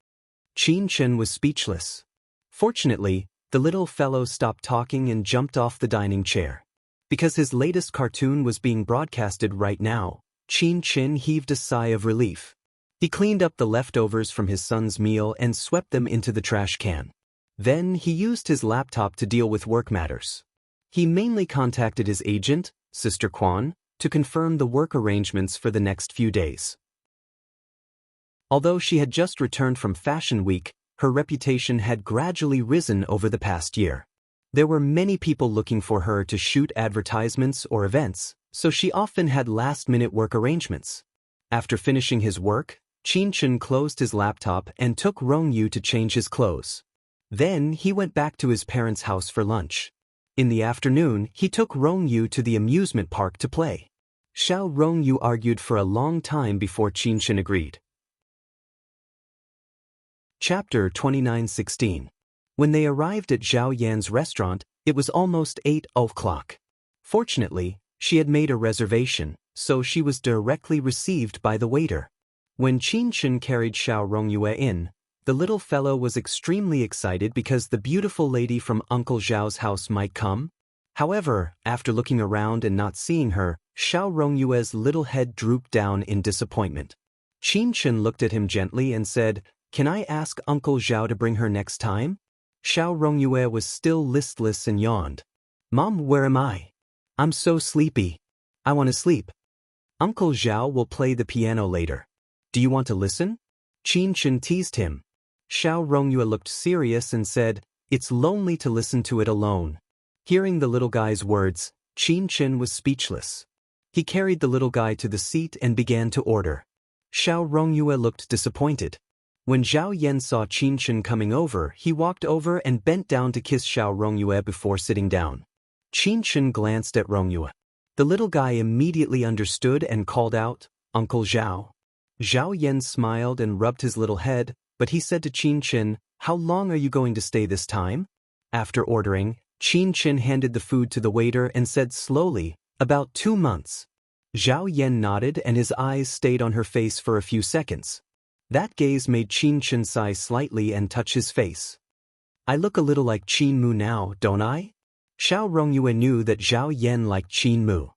[SPEAKER 1] Qin Chen was speechless. Fortunately, the little fellow stopped talking and jumped off the dining chair. Because his latest cartoon was being broadcasted right now, Qin Chen heaved a sigh of relief. He cleaned up the leftovers from his son's meal and swept them into the trash can. Then he used his laptop to deal with work matters. He mainly contacted his agent, Sister Quan, to confirm the work arrangements for the next few days. Although she had just returned from Fashion Week, her reputation had gradually risen over the past year. There were many people looking for her to shoot advertisements or events, so she often had last-minute work arrangements. After finishing his work, Qin Chen closed his laptop and took Rong Yu to change his clothes. Then he went back to his parents' house for lunch. In the afternoon, he took Rong Yu to the amusement park to play. Xiao Rong Yu argued for a long time before Qin Chen agreed. Chapter 29:16. When they arrived at Zhao Yan's restaurant, it was almost 8 o'clock. Fortunately, she had made a reservation, so she was directly received by the waiter. When Qin Chen carried Xiao Rongyue in, the little fellow was extremely excited because the beautiful lady from Uncle Zhao's house might come. However, after looking around and not seeing her, Xiao Rongyue's little head drooped down in disappointment. Qin Chen looked at him gently and said, "Can I ask Uncle Zhao to bring her next time?" Xiao Rongyue was still listless and yawned. "Mom, where am I? I'm so sleepy. I want to sleep." "Uncle Zhao will play the piano later. Do you want to listen?" Qin Chen teased him. Xiao Rongyue looked serious and said, "It's lonely to listen to it alone." Hearing the little guy's words, Qin Chen was speechless. He carried the little guy to the seat and began to order. Xiao Rongyue looked disappointed. When Zhao Yan saw Qin Chen coming over, he walked over and bent down to kiss Xiao Rongyue before sitting down. Qin Chen glanced at Rongyue. The little guy immediately understood and called out, "Uncle Zhao." Zhao Yan smiled and rubbed his little head, but he said to Qin Chen, "How long are you going to stay this time?" After ordering, Qin Chen handed the food to the waiter and said slowly, "About 2 months." Zhao Yan nodded and his eyes stayed on her face for a few seconds. That gaze made Qin Chen sigh slightly and touch his face. "I look a little like Qin Mu now, don't I?" Xiao Rongyue knew that Zhao Yan liked Qin Mu.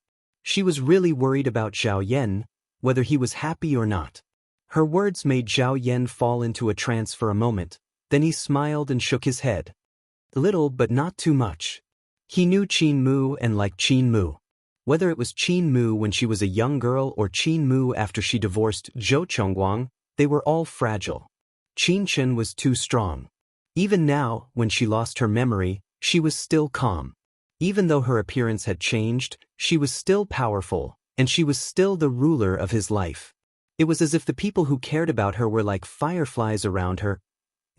[SPEAKER 1] She was really worried about Zhao Yan, whether he was happy or not. Her words made Zhao Yan fall into a trance for a moment, then he smiled and shook his head. Little but not too much. He knew Qin Mu and liked Qin Mu. Whether it was Qin Mu when she was a young girl or Qin Mu after she divorced Zhou Chongguang, they were all fragile. Qin Chen was too strong. Even now, when she lost her memory, she was still calm. Even though her appearance had changed, she was still powerful, and she was still the ruler of his life. It was as if the people who cared about her were like fireflies around her.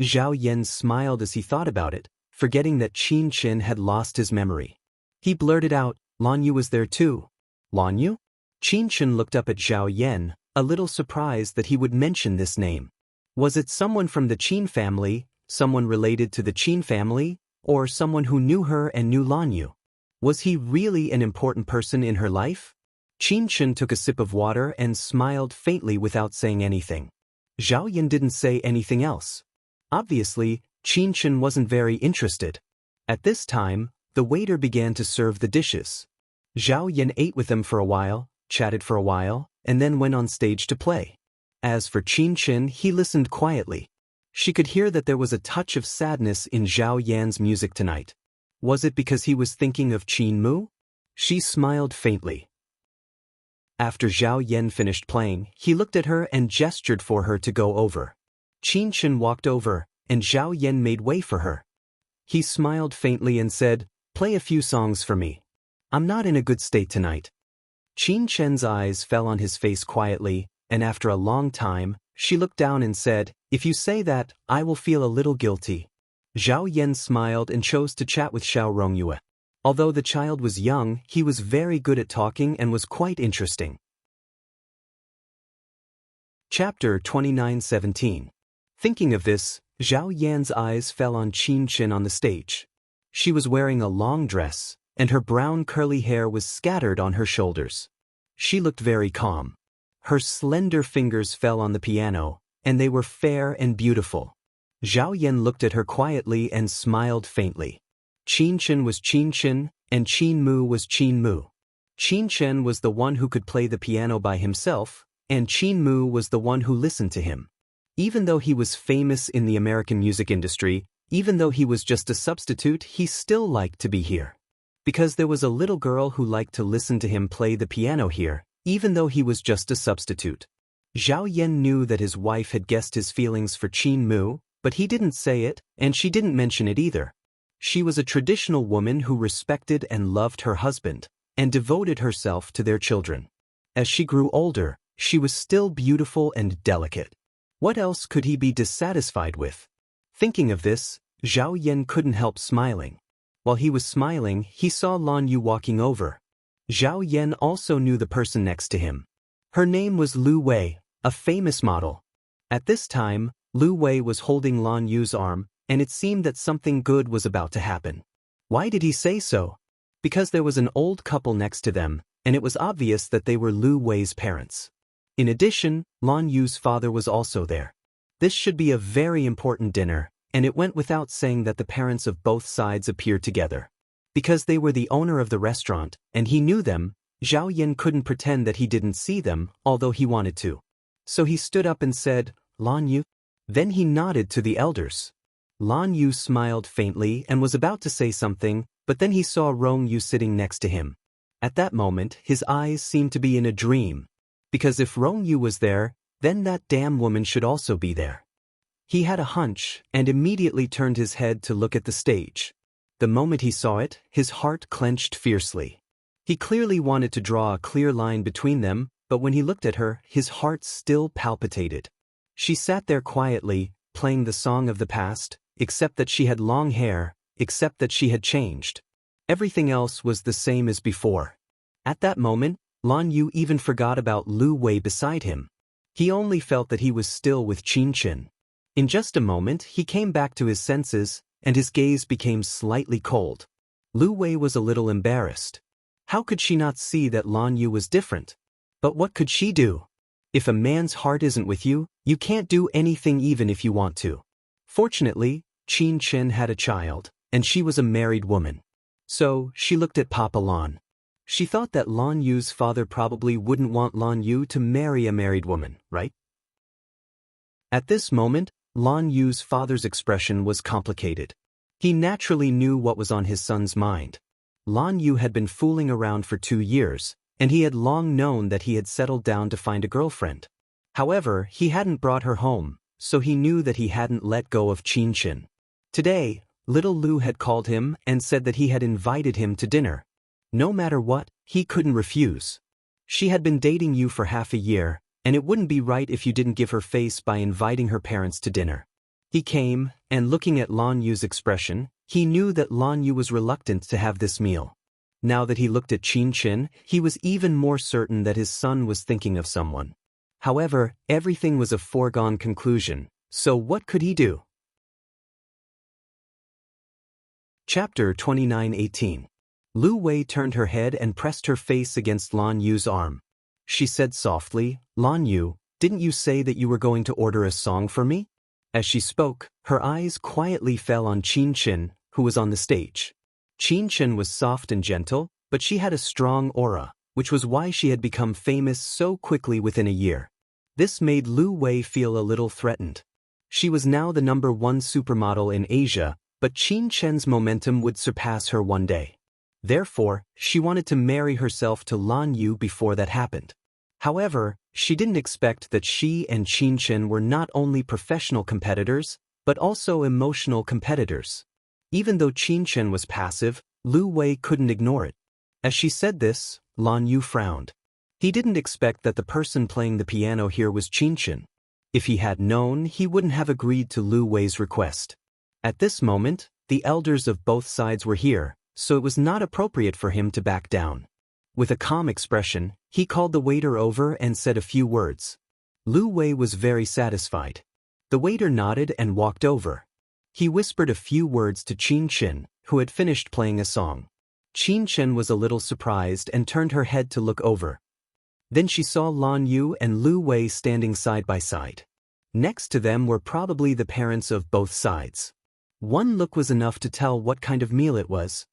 [SPEAKER 1] Zhao Yan smiled as he thought about it, forgetting that Qin Chen had lost his memory. He blurted out, "Lan Yu was there too." "Lan Yu?" Qin Chen looked up at Zhao Yan, a little surprised that he would mention this name. Was it someone from the Qin family, Someone related to the Qin family, or someone who knew her and knew Lan Yu? Was he really an important person in her life? Qin Chen took a sip of water and smiled faintly without saying anything. Zhao Yan didn't say anything else. Obviously, Qin Chen wasn't very interested. At this time, the waiter began to serve the dishes. Zhao Yan ate with them for a while, chatted for a while, and then went on stage to play. As for Qin Chen, he listened quietly. She could hear that there was a touch of sadness in Zhao Yan's music tonight. Was it because he was thinking of Qin Mu? She smiled faintly. After Zhao Yan finished playing, he looked at her and gestured for her to go over. Qin Chen walked over, and Zhao Yan made way for her. He smiled faintly and said, "Play a few songs for me. I'm not in a good state tonight." Qin Chen's eyes fell on his face quietly, and after a long time, she looked down and said, "If you say that, I will feel a little guilty." Zhao Yan smiled and chose to chat with Xiao Rongyue. Although the child was young, he was very good at talking and was quite interesting. Chapter 29:17. Thinking of this, Zhao Yan's eyes fell on Qin Chen on the stage. She was wearing a long dress, and her brown curly hair was scattered on her shoulders. She looked very calm. Her slender fingers fell on the piano, and they were fair and beautiful. Zhao Yan looked at her quietly and smiled faintly. Qin Chen was Qin Chen, and Qin Mu was Qin Mu. Qin Chen was the one who could play the piano by himself, and Qin Mu was the one who listened to him. Even though he was famous in the American music industry, even though he was just a substitute, he still liked to be here. Because there was a little girl who liked to listen to him play the piano here, even though he was just a substitute. Zhao Yan knew that his wife had guessed his feelings for Qin Mu, but he didn't say it, and she didn't mention it either. She was a traditional woman who respected and loved her husband, and devoted herself to their children. As she grew older, she was still beautiful and delicate. What else could he be dissatisfied with? Thinking of this, Zhao Yan couldn't help smiling. While he was smiling, he saw Lan Yu walking over. Zhao Yan also knew the person next to him. Her name was Lu Wei, a famous model. At this time, Lu Wei was holding Lan Yu's arm, and it seemed that something good was about to happen. Why did he say so? Because there was an old couple next to them, and it was obvious that they were Lu Wei's parents. In addition, Lan Yu's father was also there. This should be a very important dinner, and it went without saying that the parents of both sides appeared together. Because they were the owner of the restaurant, and he knew them, Zhao Yan couldn't pretend that he didn't see them, although he wanted to. So he stood up and said, "Lan Yu?" Then he nodded to the elders. Lan Yu smiled faintly and was about to say something, but then he saw Rong Yu sitting next to him. At that moment, his eyes seemed to be in a dream. Because if Rong Yu was there, then that damn woman should also be there. He had a hunch, and immediately turned his head to look at the stage. The moment he saw it, his heart clenched fiercely. He clearly wanted to draw a clear line between them, but when he looked at her, his heart still palpitated. She sat there quietly, playing the song of the past, except that she had long hair, except that she had changed. Everything else was the same as before. At that moment, Lan Yu even forgot about Lu Wei beside him. He only felt that he was still with Qin Chen. In just a moment, he came back to his senses, and his gaze became slightly cold. Lu Wei was a little embarrassed. How could she not see that Lan Yu was different? But what could she do? If a man's heart isn't with you, you can't do anything even if you want to. Fortunately, Qin Chen had a child, and she was a married woman. So, she looked at Papa Lan. She thought that Lan Yu's father probably wouldn't want Lan Yu to marry a married woman, right? At this moment, Lan Yu's father's expression was complicated. He naturally knew what was on his son's mind. Lan Yu had been fooling around for 2 years, and he had long known that he had settled down to find a girlfriend. However, he hadn't brought her home, so he knew that he hadn't let go of Qin Chen. Today, little Lu had called him and said that he had invited him to dinner. No matter what, he couldn't refuse. She had been dating you for half a year, and it wouldn't be right if you didn't give her face by inviting her parents to dinner. He came, and looking at Lan Yu's expression, he knew that Lan Yu was reluctant to have this meal. Now that he looked at Qin Chen, he was even more certain that his son was thinking of someone. However, everything was a foregone conclusion, so what could he do? Chapter 29:18. Lu Wei turned her head and pressed her face against Lan Yu's arm. She said softly, "Lan Yu, didn't you say that you were going to order a song for me?" As she spoke, her eyes quietly fell on Qin Chen, who was on the stage. Qin Chen was soft and gentle, but she had a strong aura, which was why she had become famous so quickly within a year. This made Lu Wei feel a little threatened. She was now the #1 supermodel in Asia, but Qin Chen's momentum would surpass her one day. Therefore, she wanted to marry herself to Lan Yu before that happened. However, she didn't expect that she and Qin Chen were not only professional competitors, but also emotional competitors. Even though Qin Chen was passive, Lu Wei couldn't ignore it. As she said this, Lan Yu frowned. He didn't expect that the person playing the piano here was Qin Chen. If he had known, he wouldn't have agreed to Lu Wei's request. At this moment, the elders of both sides were here, so it was not appropriate for him to back down. With a calm expression, he called the waiter over and said a few words. Lu Wei was very satisfied. The waiter nodded and walked over. He whispered a few words to Qin Chen, who had finished playing a song. Qin Chen was a little surprised and turned her head to look over. Then she saw Lan Yu and Lu Wei standing side by side. Next to them were probably the parents of both sides. One look was enough to tell what kind of meal it was.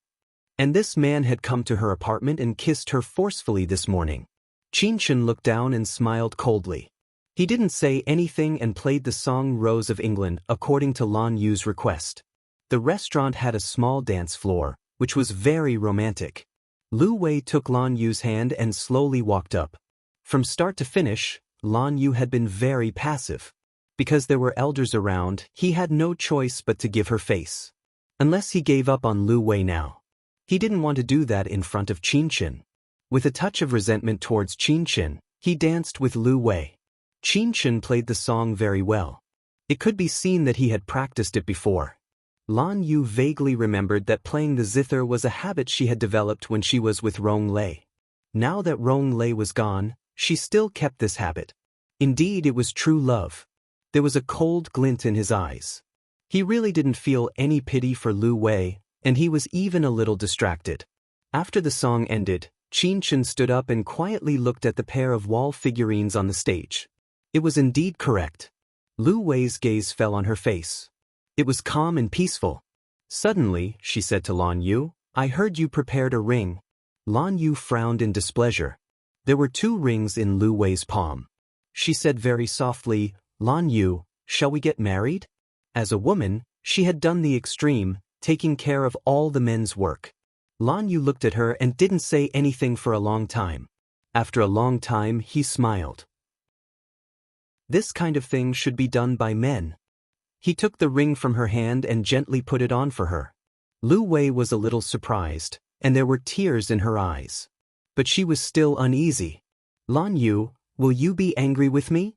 [SPEAKER 1] And this man had come to her apartment and kissed her forcefully this morning. Qin Chen looked down and smiled coldly. He didn't say anything and played the song Rose of England according to Lan Yu's request. The restaurant had a small dance floor, which was very romantic. Lu Wei took Lan Yu's hand and slowly walked up. From start to finish, Lan Yu had been very passive. Because there were elders around, he had no choice but to give her face. Unless he gave up on Lu Wei now. He didn't want to do that in front of Qin Chen. With a touch of resentment towards Qin Chen, he danced with Lu Wei. Qin Chen played the song very well. It could be seen that he had practiced it before. Lan Yu vaguely remembered that playing the zither was a habit she had developed when she was with Rong Lei. Now that Rong Lei was gone, she still kept this habit. Indeed, it was true love. There was a cold glint in his eyes. He really didn't feel any pity for Lu Wei, and he was even a little distracted. After the song ended, Qin Chen stood up and quietly looked at the pair of wall figurines on the stage. It was indeed correct. Lu Wei's gaze fell on her face. It was calm and peaceful. Suddenly, she said to Lan Yu, "I heard you prepared a ring." Lan Yu frowned in displeasure. There were 2 rings in Lu Wei's palm. She said very softly, "Lan Yu, shall we get married?" As a woman, she had done the extreme, taking care of all the men's work. Lan Yu looked at her and didn't say anything for a long time. After a long time, he smiled. This kind of thing should be done by men. He took the ring from her hand and gently put it on for her. Lu Wei was a little surprised, and there were tears in her eyes. But she was still uneasy. "Lan Yu, will you be angry with me?"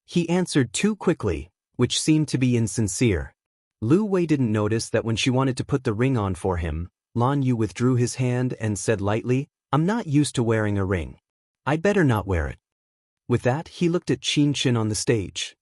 [SPEAKER 1] He answered too quickly, which seemed to be insincere. Lu Wei didn't notice that when she wanted to put the ring on for him, Lan Yu withdrew his hand and said lightly, "I'm not used to wearing a ring. I'd better not wear it." With that, he looked at Qin Chen on the stage.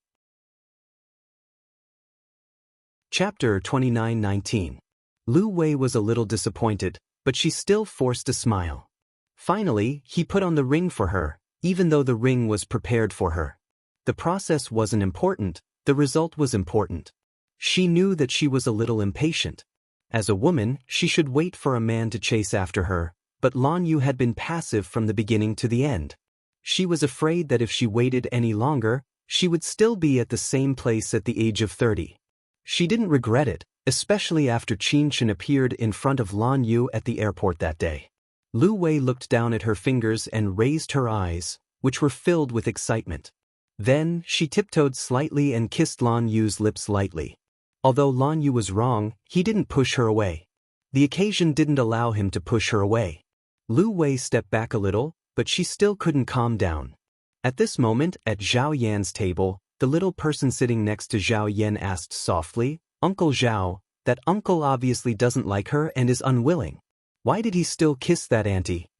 [SPEAKER 1] Chapter 29:19. Lu Wei was a little disappointed, but she still forced a smile. Finally, he put on the ring for her, even though the ring was prepared for her. The process wasn't important, the result was important. She knew that she was a little impatient. As a woman, she should wait for a man to chase after her, but Lan Yu had been passive from the beginning to the end. She was afraid that if she waited any longer, she would still be at the same place at the age of 30. She didn't regret it, especially after Qin Chen appeared in front of Lan Yu at the airport that day. Lu Wei looked down at her fingers and raised her eyes, which were filled with excitement. Then, she tiptoed slightly and kissed Lan Yu's lips lightly. Although Lan Yu was wrong, he didn't push her away. The occasion didn't allow him to push her away. Lu Wei stepped back a little, but she still couldn't calm down. At this moment, at Zhao Yan's table, the little person sitting next to Zhao Yan asked softly, "Uncle Zhao, that uncle obviously doesn't like her and is unwilling. Why did he still kiss that auntie?"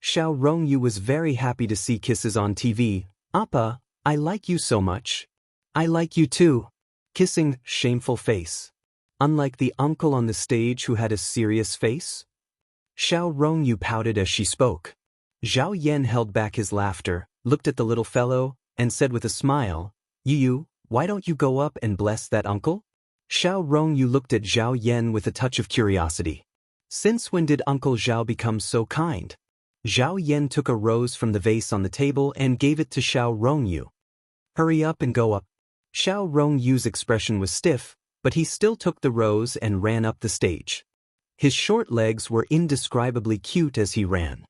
[SPEAKER 1] Xiao Rongyu was very happy to see kisses on TV. "Appa, I like you so much." "I like you too." Kissing, shameful face. unlike the uncle on the stage who had a serious face? Xiao Rongyu pouted as she spoke. Zhao Yan held back his laughter, looked at the little fellow, and said with a smile, "Yu, why don't you go up and bless that uncle?" Xiao Rongyu looked at Zhao Yan with a touch of curiosity. Since when did Uncle Zhao become so kind? Zhao Yan took a rose from the vase on the table and gave it to Xiao Rongyu. "Hurry up and go up." Xiao Rongyu's expression was stiff, but he still took the rose and ran up the stage. His short legs were indescribably cute as he ran.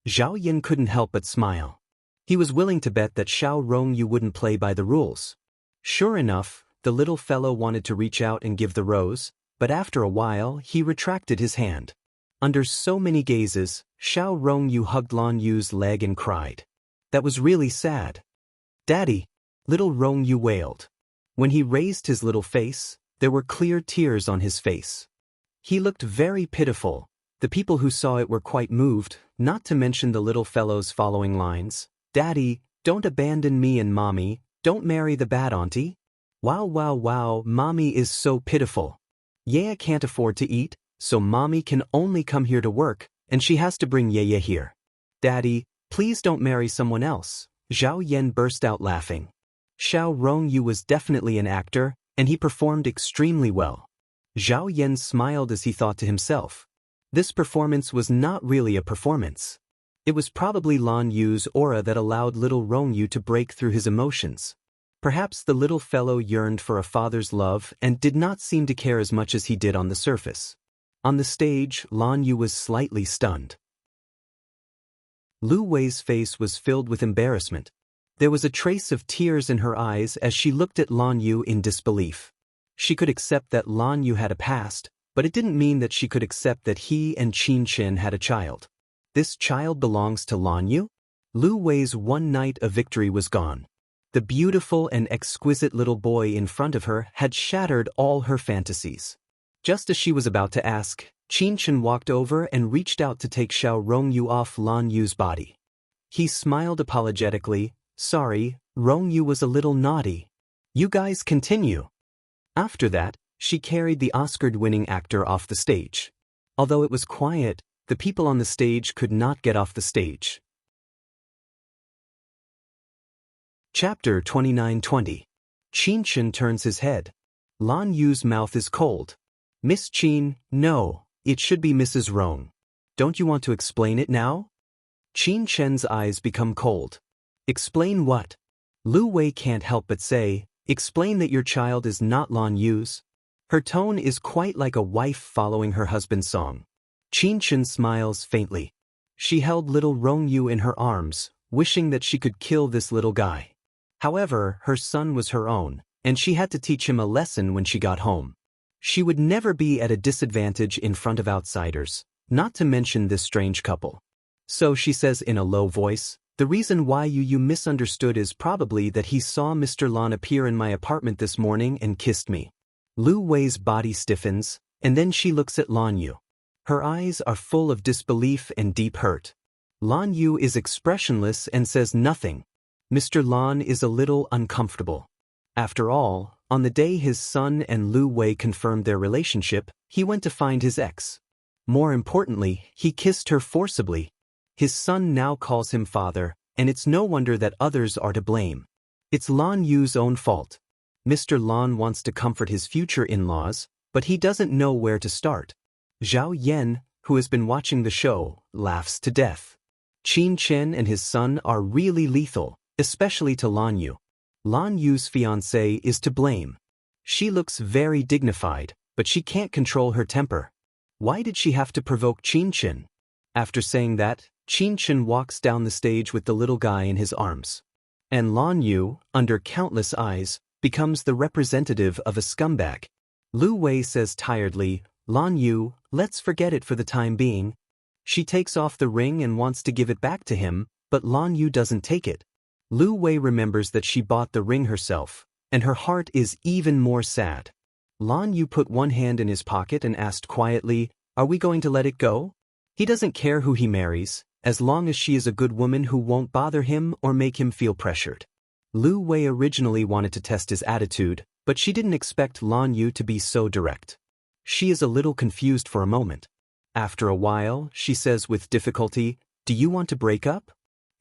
[SPEAKER 1] Zhao Yan couldn't help but smile. He was willing to bet that Xiao Rongyu wouldn't play by the rules. Sure enough, the little fellow wanted to reach out and give the rose, but after a while he retracted his hand. Under so many gazes, Xiao Rongyu hugged Lan Yu's leg and cried. That was really sad. "Daddy," little Rongyu wailed. When he raised his little face, there were clear tears on his face. He looked very pitiful. The people who saw it were quite moved, not to mention the little fellow's following lines. "Daddy, don't abandon me and Mommy, don't marry the bad auntie. Wow wow wow, Mommy is so pitiful. Yaya can't afford to eat, so Mommy can only come here to work, and she has to bring Yaya here. Daddy, please don't marry someone else." Zhao Yan burst out laughing. Xiao Rongyu was definitely an actor, and he performed extremely well. Zhao Yan smiled as he thought to himself. This performance was not really a performance. It was probably Lan Yu's aura that allowed little Rongyu to break through his emotions. Perhaps the little fellow yearned for a father's love and did not seem to care as much as he did on the surface. On the stage, Lan Yu was slightly stunned. Lu Wei's face was filled with embarrassment. There was a trace of tears in her eyes as she looked at Lan Yu in disbelief. She could accept that Lan Yu had a past, but it didn't mean that she could accept that he and Qin Chen had a child. This child belongs to Lan Yu? Lu Wei's one night of victory was gone. The beautiful and exquisite little boy in front of her had shattered all her fantasies. Just as she was about to ask, Qin Chen walked over and reached out to take Xiao Rongyu off Lan Yu's body. He smiled apologetically. "Sorry, Rongyu was a little naughty. You guys continue." After that, she carried the Oscar-winning actor off the stage. Although it was quiet, the people on the stage could not get off the stage. Chapter 29-20. Qin Chen turns his head. Lan Yu's mouth is cold. "Miss Qin, no, it should be Mrs. Rong. Don't you want to explain it now?" Qin Chen's eyes become cold. "Explain what?" Lu Wei can't help but say, "Explain that your child is not Lan Yu's." Her tone is quite like a wife following her husband's song. Qin Chen smiles faintly. She held little Rongyu in her arms, wishing that she could kill this little guy. However, her son was her own, and she had to teach him a lesson when she got home. She would never be at a disadvantage in front of outsiders, not to mention this strange couple. So she says in a low voice, "The reason why you misunderstood is probably that he saw Mr. Lan appear in my apartment this morning and kissed me." Lu Wei's body stiffens, and then she looks at Lan Yu. Her eyes are full of disbelief and deep hurt. Lan Yu is expressionless and says nothing. Mr. Lan is a little uncomfortable. After all, on the day his son and Lu Wei confirmed their relationship, he went to find his ex. More importantly, he kissed her forcibly. His son now calls him father, and it's no wonder that others are to blame. It's Lan Yu's own fault. Mr. Lan wants to comfort his future in-laws, but he doesn't know where to start. Zhao Yan, who has been watching the show, laughs to death. Qin Chen and his son are really lethal, especially to Lan Yu. Lan Yu's fiancé is to blame. She looks very dignified, but she can't control her temper. Why did she have to provoke Qin Chen? After saying that, Qin Chen walks down the stage with the little guy in his arms. And Lan Yu, under countless eyes, becomes the representative of a scumbag. Lu Wei says tiredly, "Lan Yu, let's forget it for the time being." She takes off the ring and wants to give it back to him, but Lan Yu doesn't take it. Lu Wei remembers that she bought the ring herself, and her heart is even more sad. Lan Yu put one hand in his pocket and asked quietly, "Are we going to let it go?" He doesn't care who he marries, as long as she is a good woman who won't bother him or make him feel pressured. Lu Wei originally wanted to test his attitude, but she didn't expect Lan Yu to be so direct. She is a little confused for a moment. After a while, she says with difficulty, "Do you want to break up?"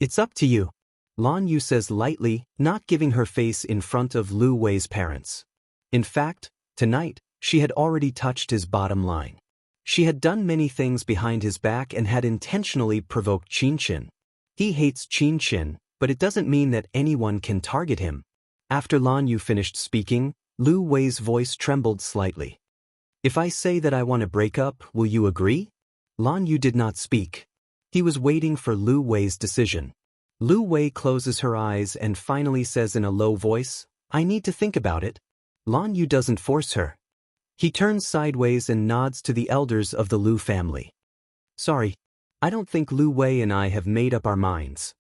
[SPEAKER 1] "It's up to you," Lan Yu says lightly, not giving her face in front of Lu Wei's parents. In fact, tonight, she had already touched his bottom line. She had done many things behind his back and had intentionally provoked Qin. He hates Qin, but it doesn't mean that anyone can target him. After Lan Yu finished speaking, Lu Wei's voice trembled slightly. "If I say that I want to break up, will you agree?" Lan Yu did not speak. He was waiting for Lu Wei's decision. Lu Wei closes her eyes and finally says in a low voice, "I need to think about it." Lan Yu doesn't force her. He turns sideways and nods to the elders of the Lu family. "Sorry, I don't think Lu Wei and I have made up our minds."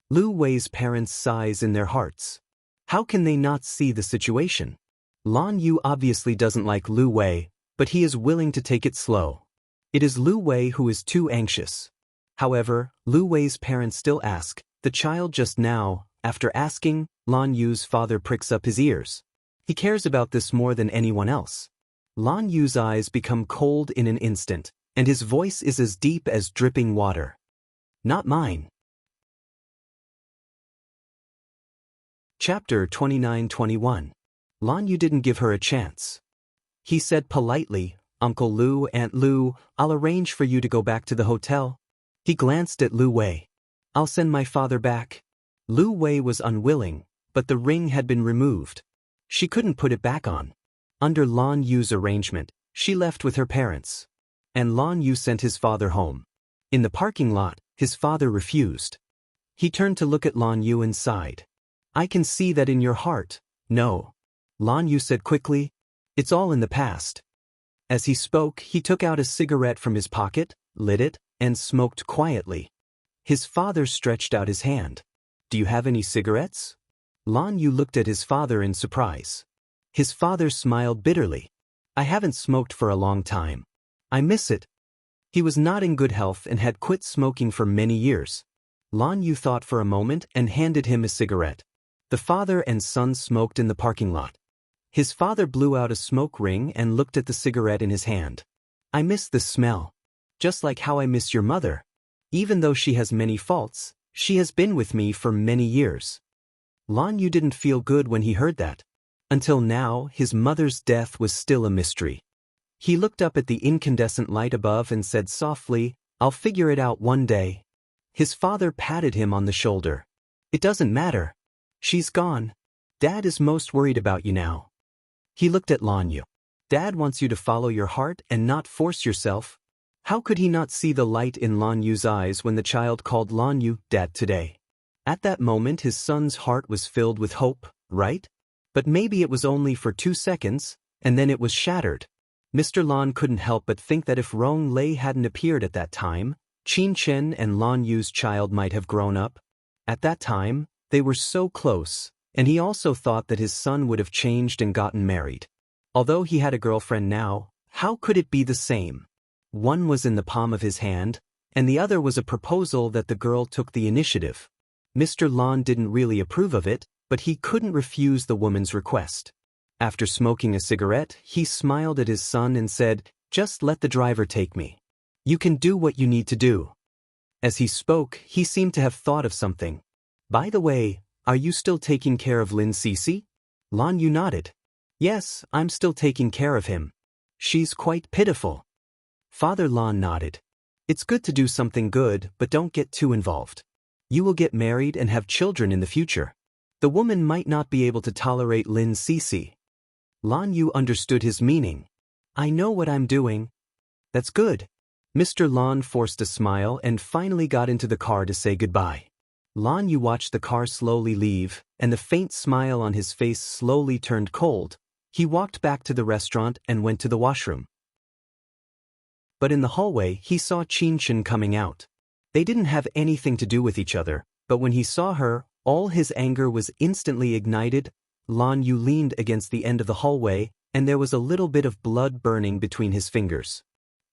[SPEAKER 1] Lu Wei's parents sighs in their hearts. How can they not see the situation? Lan Yu obviously doesn't like Lu Wei, but he is willing to take it slow. It is Lu Wei who is too anxious. However, Lu Wei's parents still ask. The child just now, after asking, Lan Yu's father pricks up his ears. He cares about this more than anyone else. Lan Yu's eyes become cold in an instant, and his voice is as deep as dripping water. "Not mine." Chapter 29-21. Lan Yu didn't give her a chance. He said politely, "Uncle Lu, Aunt Lu, I'll arrange for you to go back to the hotel." He glanced at Lu Wei. "I'll send my father back." Lu Wei was unwilling, but the ring had been removed. She couldn't put it back on. Under Lan Yu's arrangement, she left with her parents. And Lan Yu sent his father home. In the parking lot, his father refused. He turned to look at Lan Yu and sighed. "I can see that in your heart." "No." Lan Yu said quickly. "It's all in the past." As he spoke, he took out a cigarette from his pocket, lit it, and smoked quietly. His father stretched out his hand. "Do you have any cigarettes?" Lan Yu looked at his father in surprise. His father smiled bitterly. "I haven't smoked for a long time. I miss it." He was not in good health and had quit smoking for many years. Lan Yu thought for a moment and handed him a cigarette. The father and son smoked in the parking lot. His father blew out a smoke ring and looked at the cigarette in his hand. "I miss the smell. Just like how I miss your mother. Even though she has many faults, she has been with me for many years." Lan Yu didn't feel good when he heard that. Until now, his mother's death was still a mystery. He looked up at the incandescent light above and said softly, "I'll figure it out one day." His father patted him on the shoulder. "It doesn't matter. She's gone. Dad is most worried about you now." He looked at Lan Yu. "Dad wants you to follow your heart and not force yourself." How could he not see the light in Lan Yu's eyes when the child called Lan Yu Dad today? At that moment his son's heart was filled with hope, right? But maybe it was only for 2 seconds, and then it was shattered. Mr. Lan couldn't help but think that if Rong Lei hadn't appeared at that time, Qin Chen and Lan Yu's child might have grown up. At that time, they were so close, and he also thought that his son would have changed and gotten married. Although he had a girlfriend now, how could it be the same? One was in the palm of his hand, and the other was a proposal that the girl took the initiative. Mr. Lan didn't really approve of it, but he couldn't refuse the woman's request. After smoking a cigarette, he smiled at his son and said, "Just let the driver take me. You can do what you need to do." As he spoke, he seemed to have thought of something. "By the way, are you still taking care of Lin Cece?" Lan Yu nodded. "Yes, I'm still taking care of him. She's quite pitiful." Father Lan nodded. "It's good to do something good, but don't get too involved. You will get married and have children in the future. The woman might not be able to tolerate Lin Cece." Lan Yu understood his meaning. "I know what I'm doing." "That's good." Mr. Lan forced a smile and finally got into the car to say goodbye. Lan Yu watched the car slowly leave, and the faint smile on his face slowly turned cold. He walked back to the restaurant and went to the washroom. But in the hallway he saw Qin Chen coming out. They didn't have anything to do with each other, but when he saw her, all his anger was instantly ignited. Lan Yu leaned against the end of the hallway, and there was a little bit of blood burning between his fingers.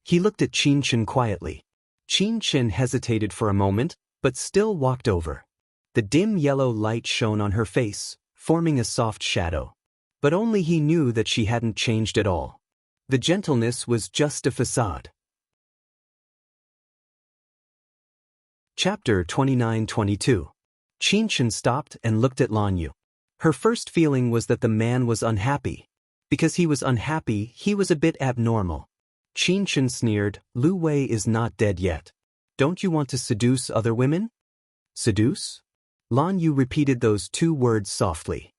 [SPEAKER 1] He looked at Qin Chen quietly. Qin Chen hesitated for a moment, but still walked over. The dim yellow light shone on her face, forming a soft shadow. But only he knew that she hadn't changed at all. The gentleness was just a facade. Chapter 29-22. Qinshan stopped and looked at Lan Yu. Her first feeling was that the man was unhappy. Because he was unhappy, he was a bit abnormal. Qinshan sneered, "Lu Wei is not dead yet. Don't you want to seduce other women?" Seduce? Lan Yu repeated those two words softly.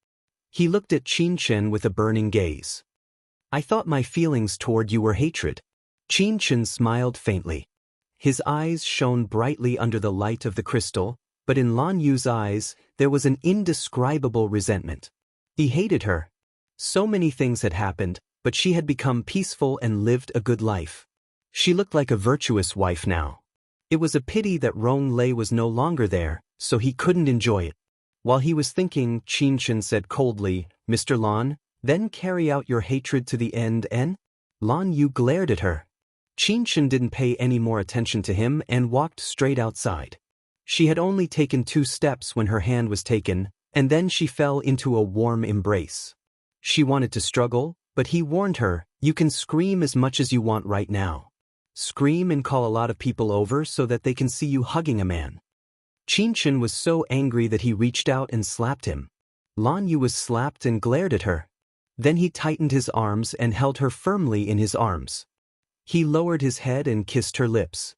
[SPEAKER 1] He looked at Qinshan with a burning gaze. "I thought my feelings toward you were hatred." Qinshan smiled faintly. His eyes shone brightly under the light of the crystal, but in Lan Yu's eyes, there was an indescribable resentment. He hated her. So many things had happened, but she had become peaceful and lived a good life. She looked like a virtuous wife now. It was a pity that Rong Lei was no longer there, so he couldn't enjoy it. While he was thinking, Qinshan said coldly, "Mr. Lan, then carry out your hatred to the end and?" Lan Yu glared at her. Qinshan didn't pay any more attention to him and walked straight outside. She had only taken 2 steps when her hand was taken, and then she fell into a warm embrace. She wanted to struggle, but he warned her, "You can scream as much as you want right now. Scream and call a lot of people over so that they can see you hugging a man." Qinshan was so angry that he reached out and slapped him. Lan Yu was slapped and glared at her. Then he tightened his arms and held her firmly in his arms. He lowered his head and kissed her lips.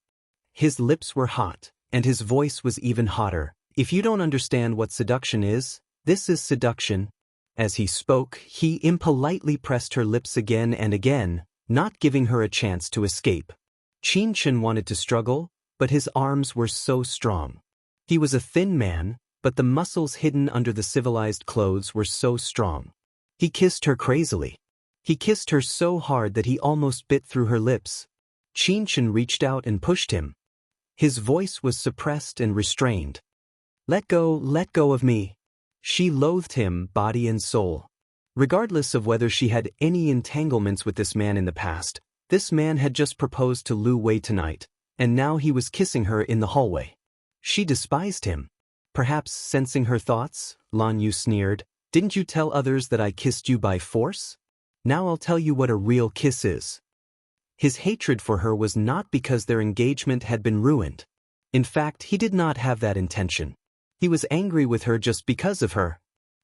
[SPEAKER 1] His lips were hot, and his voice was even hotter. "If you don't understand what seduction is, this is seduction." As he spoke, he impolitely pressed her lips again and again, not giving her a chance to escape. Qinshan wanted to struggle, but his arms were so strong. He was a thin man, but the muscles hidden under the civilized clothes were so strong. He kissed her crazily. He kissed her so hard that he almost bit through her lips. Qinshan reached out and pushed him. His voice was suppressed and restrained. Let go of me." She loathed him, body and soul. Regardless of whether she had any entanglements with this man in the past, this man had just proposed to Lu Wei tonight, and now he was kissing her in the hallway. She despised him. Perhaps sensing her thoughts, Lan Yu sneered, "Didn't you tell others that I kissed you by force? Now I'll tell you what a real kiss is." His hatred for her was not because their engagement had been ruined. In fact, he did not have that intention. He was angry with her just because of her.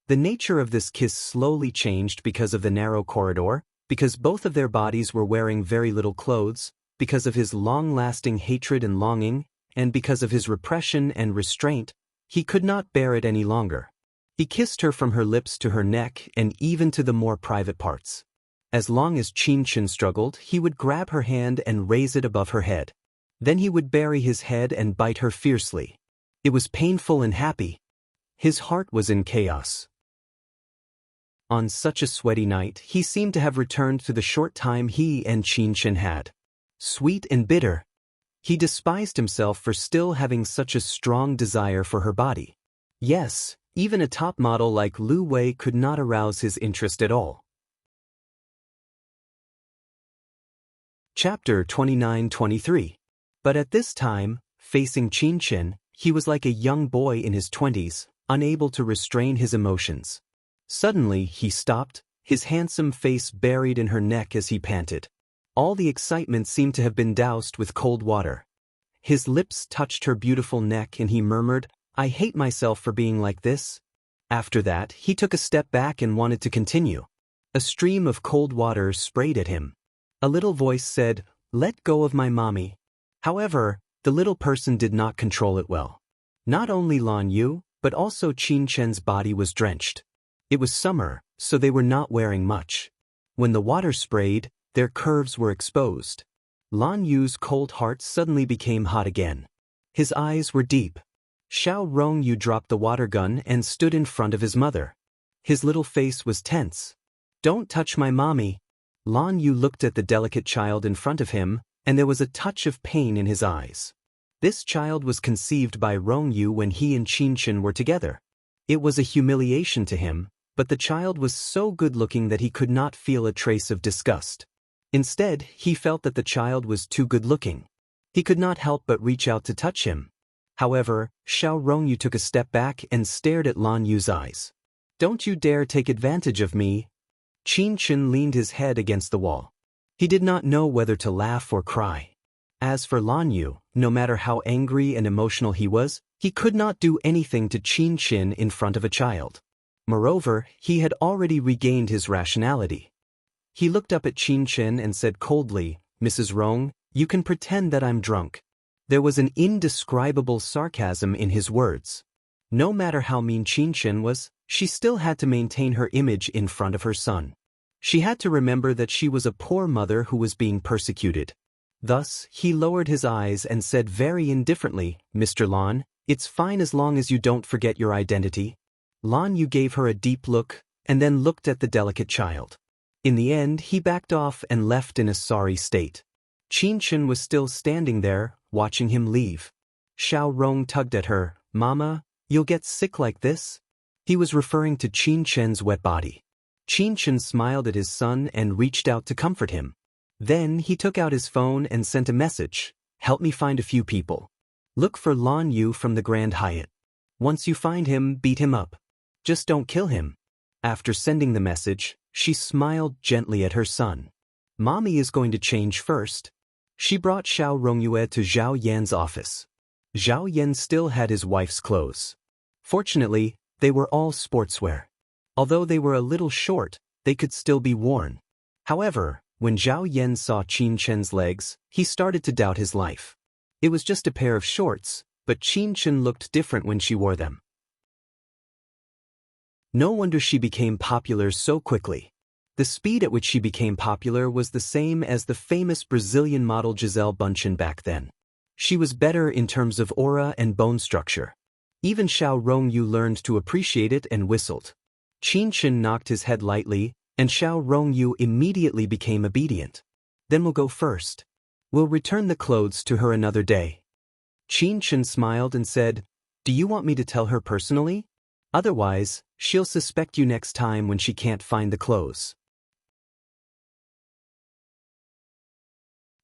[SPEAKER 1] The nature of this kiss slowly changed because of the narrow corridor, because both of their bodies were wearing very little clothes, because of his long-lasting hatred and longing, and because of his repression and restraint. He could not bear it any longer. He kissed her from her lips to her neck and even to the more private parts. As long as Qinshan struggled, he would grab her hand and raise it above her head. Then he would bury his head and bite her fiercely. It was painful and happy. His heart was in chaos. On such a sweaty night, he seemed to have returned to the short time he and Qinshan had. Sweet and bitter. He despised himself for still having such a strong desire for her body. Yes, even a top model like Lu Wei could not arouse his interest at all. Chapter 29-23. But at this time, facing Qinshan, he was like a young boy in his 20s, unable to restrain his emotions. Suddenly, he stopped, his handsome face buried in her neck as he panted. All the excitement seemed to have been doused with cold water. His lips touched her beautiful neck and he murmured, "I hate myself for being like this." After that, he took a step back and wanted to continue. A stream of cold water sprayed at him. A little voice said, "Let go of my mommy." However, the little person did not control it well. Not only Lan Yu, but also Qinshan's body was drenched. It was summer, so they were not wearing much. When the water sprayed, their curves were exposed. Lan Yu's cold heart suddenly became hot again. His eyes were deep. Xiao Rongyu dropped the water gun and stood in front of his mother. His little face was tense. "Don't touch my mommy." Lan Yu looked at the delicate child in front of him, and there was a touch of pain in his eyes. This child was conceived by Rongyu when he and Qinshan were together. It was a humiliation to him, but the child was so good-looking that he could not feel a trace of disgust. Instead, he felt that the child was too good-looking. He could not help but reach out to touch him. However, Xiao Rongyu took a step back and stared at Lan Yu's eyes. "Don't you dare take advantage of me." Qin Chen leaned his head against the wall. He did not know whether to laugh or cry. As for Lan Yu, no matter how angry and emotional he was, he could not do anything to Qin Chen in front of a child. Moreover, he had already regained his rationality. He looked up at Qin Chen and said coldly, "Mrs. Rong, you can pretend that I'm drunk." There was an indescribable sarcasm in his words. No matter how mean Qin Chen was, she still had to maintain her image in front of her son. She had to remember that she was a poor mother who was being persecuted. Thus, he lowered his eyes and said very indifferently, "Mr. Lan, it's fine as long as you don't forget your identity." Lan Yu gave her a deep look, and then looked at the delicate child. In the end, he backed off and left in a sorry state. Qin Chen was still standing there, watching him leave. Xiao Rong tugged at her, "Mama, you'll get sick like this?" He was referring to Qin Chen's wet body. Qin Chen smiled at his son and reached out to comfort him. Then he took out his phone and sent a message, "Help me find a few people. Look for Lan Yu from the Grand Hyatt. Once you find him, beat him up. Just don't kill him." After sending the message, she smiled gently at her son. "Mommy is going to change first." She brought Xiao Rongyue to Zhao Yan's office. Zhao Yan still had his wife's clothes. Fortunately, they were all sportswear. Although they were a little short, they could still be worn. However, when Zhao Yan saw Qin Chen's legs, he started to doubt his life. It was just a pair of shorts, but Qin Chen looked different when she wore them. No wonder she became popular so quickly. The speed at which she became popular was the same as the famous Brazilian model Gisele Bündchen back then. She was better in terms of aura and bone structure. Even Xiao Rongyu learned to appreciate it and whistled. Qin Chen knocked his head lightly, and Xiao Rongyu immediately became obedient. "Then we'll go first. We'll return the clothes to her another day." Qin Chen smiled and said, "Do you want me to tell her personally? Otherwise, she'll suspect you next time when she can't find the clothes."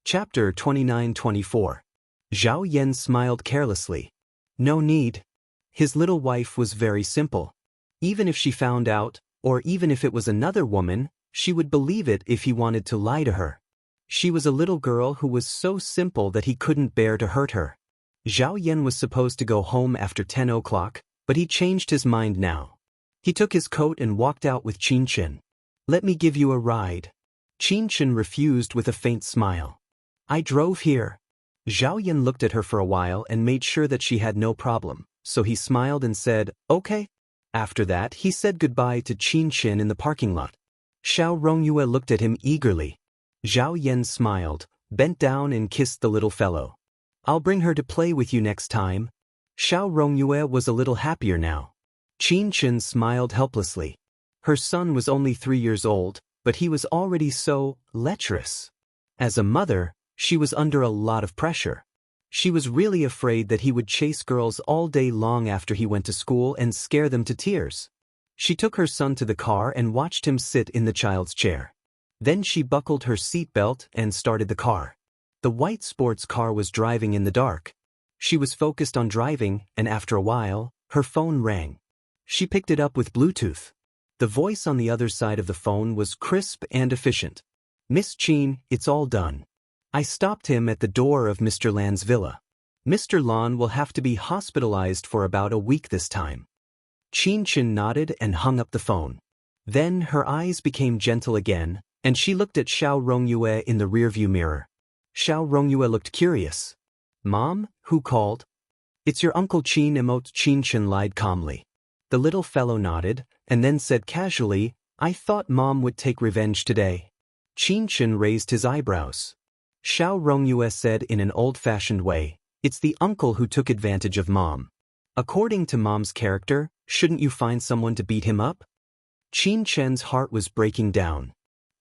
[SPEAKER 1] Chapter 29-24. Zhao Yan smiled carelessly. No need. His little wife was very simple. Even if she found out, or even if it was another woman, she would believe it if he wanted to lie to her. She was a little girl who was so simple that he couldn't bear to hurt her. Zhao Yan was supposed to go home after 10 o'clock, but he changed his mind now. He took his coat and walked out with Qin Chen. "Let me give you a ride." Qin Chen refused with a faint smile. "I drove here." Zhao Yan looked at her for a while and made sure that she had no problem, so he smiled and said, "Okay." After that, he said goodbye to Qin Chen in the parking lot. Xiao Rongyue looked at him eagerly. Zhao Yan smiled, bent down and kissed the little fellow. "I'll bring her to play with you next time." Xiao Rongyue was a little happier now. Qin Chen smiled helplessly. Her son was only 3 years old, but he was already so lecherous. As a mother, she was under a lot of pressure. She was really afraid that he would chase girls all day long after he went to school and scare them to tears. She took her son to the car and watched him sit in the child's chair. Then she buckled her seatbelt and started the car. The white sports car was driving in the dark. She was focused on driving, and after a while, her phone rang. She picked it up with Bluetooth. The voice on the other side of the phone was crisp and efficient. "Miss Qin, it's all done. I stopped him at the door of Mr. Lan's villa. Mr. Lan will have to be hospitalized for about a week this time." Qin Chen nodded and hung up the phone. Then her eyes became gentle again, and she looked at Xiao Rongyue in the rearview mirror. Xiao Rongyue looked curious. "Mom, who called?" "It's your Uncle Qin." Qin Chen lied calmly. The little fellow nodded, and then said casually, "I thought Mom would take revenge today." Qin Chen raised his eyebrows. Xiao Rongyue said in an old-fashioned way, "It's the uncle who took advantage of Mom. According to Mom's character, shouldn't you find someone to beat him up?" Qin Chen's heart was breaking down.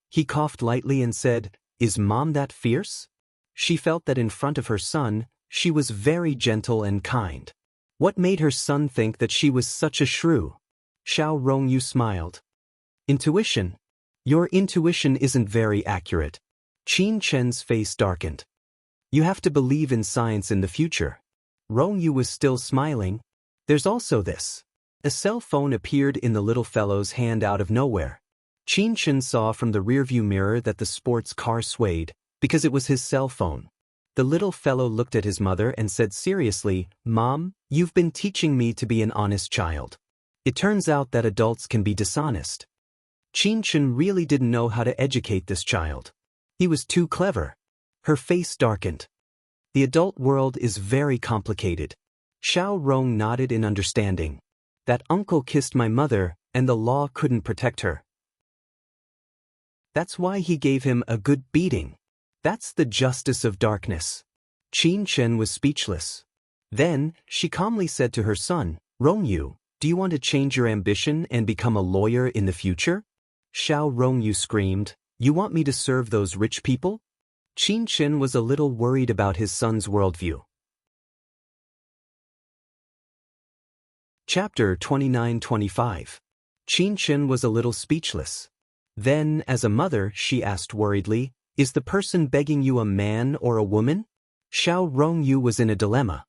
[SPEAKER 1] He coughed lightly and said, "Is Mom that fierce?" She felt that in front of her son, she was very gentle and kind. What made her son think that she was such a shrew? Xiao Rongyu smiled. "Intuition. Your intuition isn't very accurate." Qin Chen's face darkened. "You have to believe in science in the future." Rongyu was still smiling. "There's also this." A cell phone appeared in the little fellow's hand out of nowhere. Qin Chen saw from the rearview mirror that the sports car swayed, because it was his cell phone. The little fellow looked at his mother and said seriously, "Mom, you've been teaching me to be an honest child. It turns out that adults can be dishonest." Qin Chen really didn't know how to educate this child. He was too clever. Her face darkened. The adult world is very complicated. Xiao Rong nodded in understanding. That uncle kissed my mother, and the law couldn't protect her. That's why he gave him a good beating. That's the justice of darkness. Qin Chen was speechless. Then, she calmly said to her son, "Rongyu, do you want to change your ambition and become a lawyer in the future?" Xiao Rongyu screamed, "You want me to serve those rich people?" Qin Chen was a little worried about his son's worldview. Chapter 29-25. Qin Chen was a little speechless. Then, as a mother, she asked worriedly, "Is the person begging you a man or a woman?" Xiao Rongyu was in a dilemma.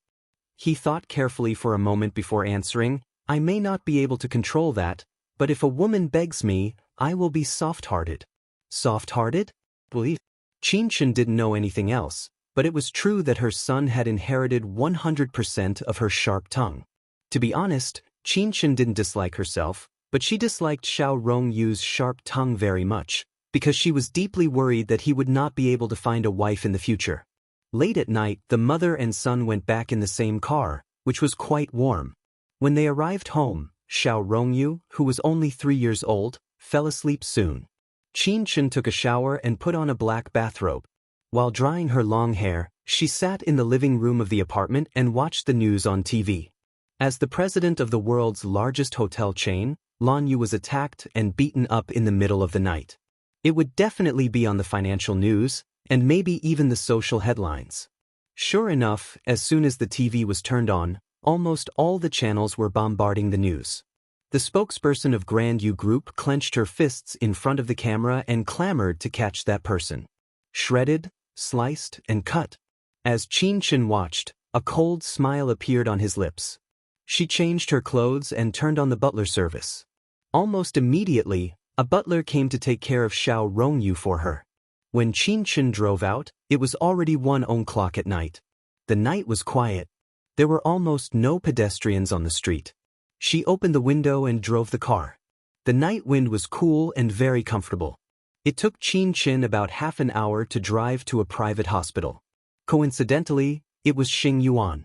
[SPEAKER 1] He thought carefully for a moment before answering, "I may not be able to control that, but if a woman begs me, I will be soft-hearted." Soft-hearted? Believe. Qin Chen didn't know anything else, but it was true that her son had inherited 100% of her sharp tongue. To be honest, Qin Chen didn't dislike herself, but she disliked Xiao Rongyu's sharp tongue very much, because she was deeply worried that he would not be able to find a wife in the future. Late at night, the mother and son went back in the same car, which was quite warm. When they arrived home, Xiao Rongyu, who was only 3 years old, fell asleep soon. Qin Chen took a shower and put on a black bathrobe. While drying her long hair, she sat in the living room of the apartment and watched the news on TV. As the president of the world's largest hotel chain, Lan Yu was attacked and beaten up in the middle of the night. It would definitely be on the financial news, and maybe even the social headlines. Sure enough, as soon as the TV was turned on, almost all the channels were bombarding the news. The spokesperson of Grand U Group clenched her fists in front of the camera and clamored to catch that person. Shredded, sliced, and cut. As Qin Chen watched, a cold smile appeared on his lips. She changed her clothes and turned on the butler service. Almost immediately, a butler came to take care of Xiao Rongyu for her. When Qin Chen drove out, it was already 1 o'clock at night. The night was quiet. There were almost no pedestrians on the street. She opened the window and drove the car. The night wind was cool and very comfortable. It took Qin Chen about half an hour to drive to a private hospital. Coincidentally, it was Xingyuan.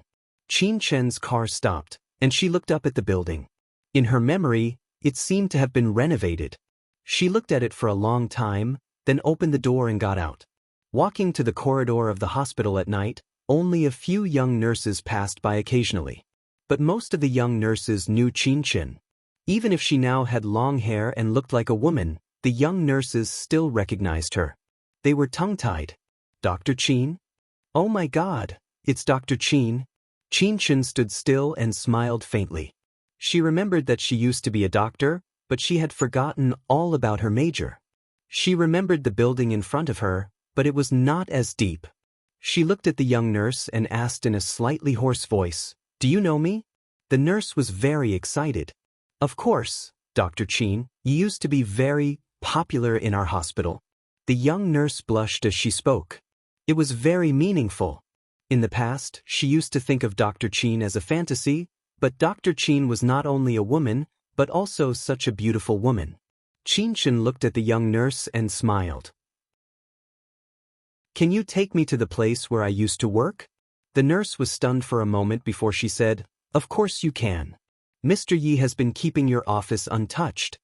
[SPEAKER 1] Qin Chen's car stopped, and she looked up at the building. In her memory, it seemed to have been renovated. She looked at it for a long time, then opened the door and got out. Walking to the corridor of the hospital at night, only a few young nurses passed by occasionally. But most of the young nurses knew Qin Chen. Even if she now had long hair and looked like a woman, the young nurses still recognized her. They were tongue-tied. "Dr. Qin? Oh my God, it's Dr. Qin." Qin Chen stood still and smiled faintly. She remembered that she used to be a doctor, but she had forgotten all about her major. She remembered the building in front of her, but it was not as deep. She looked at the young nurse and asked in a slightly hoarse voice, "Do you know me?" The nurse was very excited. "Of course, Dr. Qin, you used to be very popular in our hospital." The young nurse blushed as she spoke. It was very meaningful. In the past, she used to think of Dr. Qin as a fantasy, but Dr. Qin was not only a woman, but also such a beautiful woman. Qin Chen looked at the young nurse and smiled. "Can you take me to the place where I used to work?" The nurse was stunned for a moment before she said, "Of course you can. Mr. Yi has been keeping your office untouched."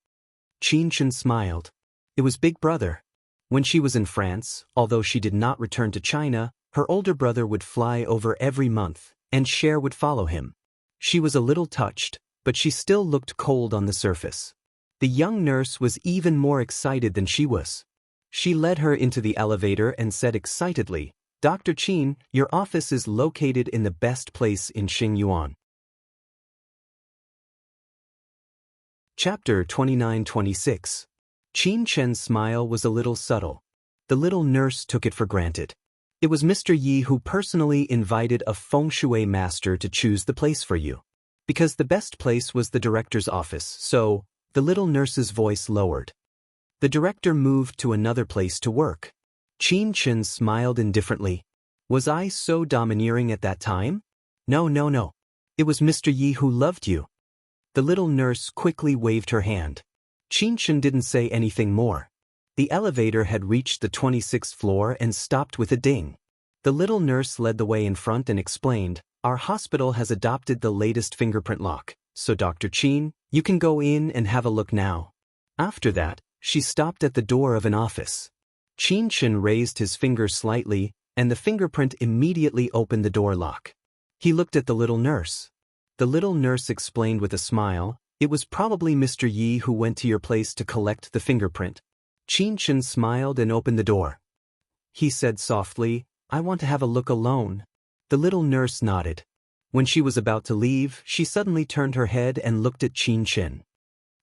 [SPEAKER 1] Qin Chen smiled. It was Big Brother. When she was in France, although she did not return to China, her older brother would fly over every month, and Cher would follow him. She was a little touched, but she still looked cold on the surface. The young nurse was even more excited than she was. She led her into the elevator and said excitedly, "Dr. Qin, your office is located in the best place in Xingyuan." Chapter 29-26. Qin Chen's smile was a little subtle. The little nurse took it for granted. It was Mr. Yi who personally invited a feng shui master to choose the place for you. Because the best place was the director's office, so the little nurse's voice lowered. The director moved to another place to work. Qin Chen smiled indifferently. Was I so domineering at that time? No. It was Mr. Yi who loved you. The little nurse quickly waved her hand. Qin Chen didn't say anything more. The elevator had reached the 26th floor and stopped with a ding. The little nurse led the way in front and explained, "Our hospital has adopted the latest fingerprint lock, so Dr. Qin, you can go in and have a look now." After that, she stopped at the door of an office. Qin Chen raised his finger slightly, and the fingerprint immediately opened the door lock. He looked at the little nurse. The little nurse explained with a smile, "It was probably Mr. Yi who went to your place to collect the fingerprint." Qin Chen smiled and opened the door. He said softly, "I want to have a look alone." The little nurse nodded. When she was about to leave, she suddenly turned her head and looked at Qin Chen.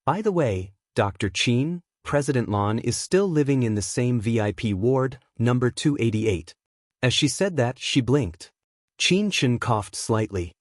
[SPEAKER 1] "By the way, Dr. Qin, President Lan is still living in the same VIP ward, number 288. As she said that, she blinked. Qin Chen coughed slightly.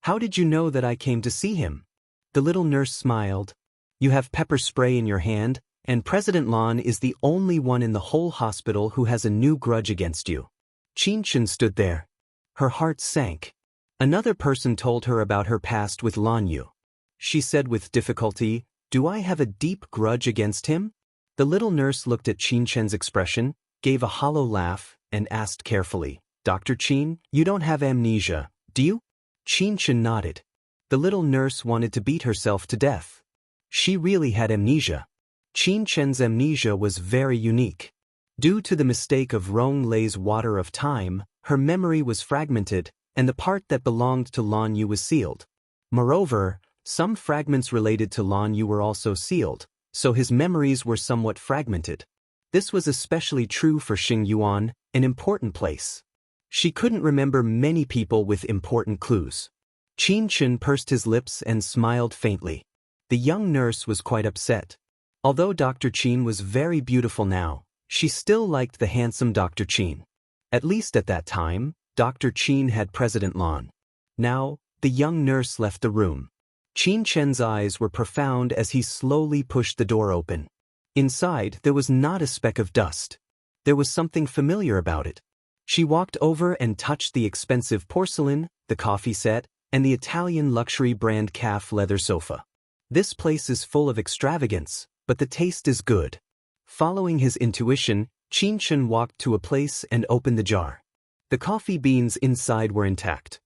[SPEAKER 1] "How did you know that I came to see him?" The little nurse smiled. "You have pepper spray in your hand, and President Lan is the only one in the whole hospital who has a new grudge against you." Qin Chen stood there. Her heart sank. Another person told her about her past with Lan Yu. She said with difficulty, "Do I have a deep grudge against him?" The little nurse looked at Qin Chen's expression, gave a hollow laugh, and asked carefully, "Dr. Qin, you don't have amnesia, do you?" Qin Chen nodded. The little nurse wanted to beat herself to death. She really had amnesia. Qin Chen's amnesia was very unique. Due to the mistake of Rong Lei's water of time, her memory was fragmented, and the part that belonged to Lan Yu was sealed. Moreover, some fragments related to Lan Yu were also sealed, so his memories were somewhat fragmented. This was especially true for Xing Yuan, an important place. She couldn't remember many people with important clues. Qin Chen pursed his lips and smiled faintly. The young nurse was quite upset. Although Dr. Qin was very beautiful now, she still liked the handsome Dr. Qin. At least at that time, Dr. Qin had President Lan. Now, the young nurse left the room. Qin Chen's eyes were profound as he slowly pushed the door open. Inside, there was not a speck of dust. There was something familiar about it. She walked over and touched the expensive porcelain, the coffee set, and the Italian luxury brand calf leather sofa. This place is full of extravagance, but the taste is good. Following his intuition, Qin Chen walked to a place and opened the jar. The coffee beans inside were intact.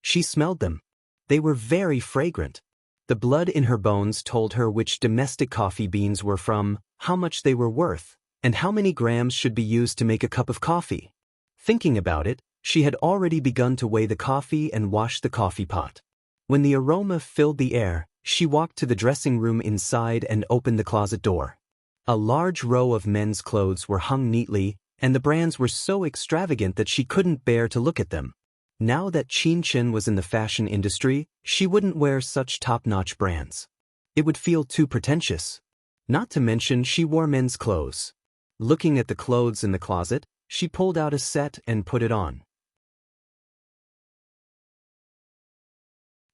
[SPEAKER 1] She smelled them. They were very fragrant. The blood in her bones told her which domestic coffee beans were from, how much they were worth, and how many grams should be used to make a cup of coffee. Thinking about it, she had already begun to weigh the coffee and wash the coffee pot. When the aroma filled the air, she walked to the dressing room inside and opened the closet door. A large row of men's clothes were hung neatly, and the brands were so extravagant that she couldn't bear to look at them. Now that Qin Chen was in the fashion industry, she wouldn't wear such top-notch brands. It would feel too pretentious. Not to mention she wore men's clothes. Looking at the clothes in the closet, she pulled out a set and put it on.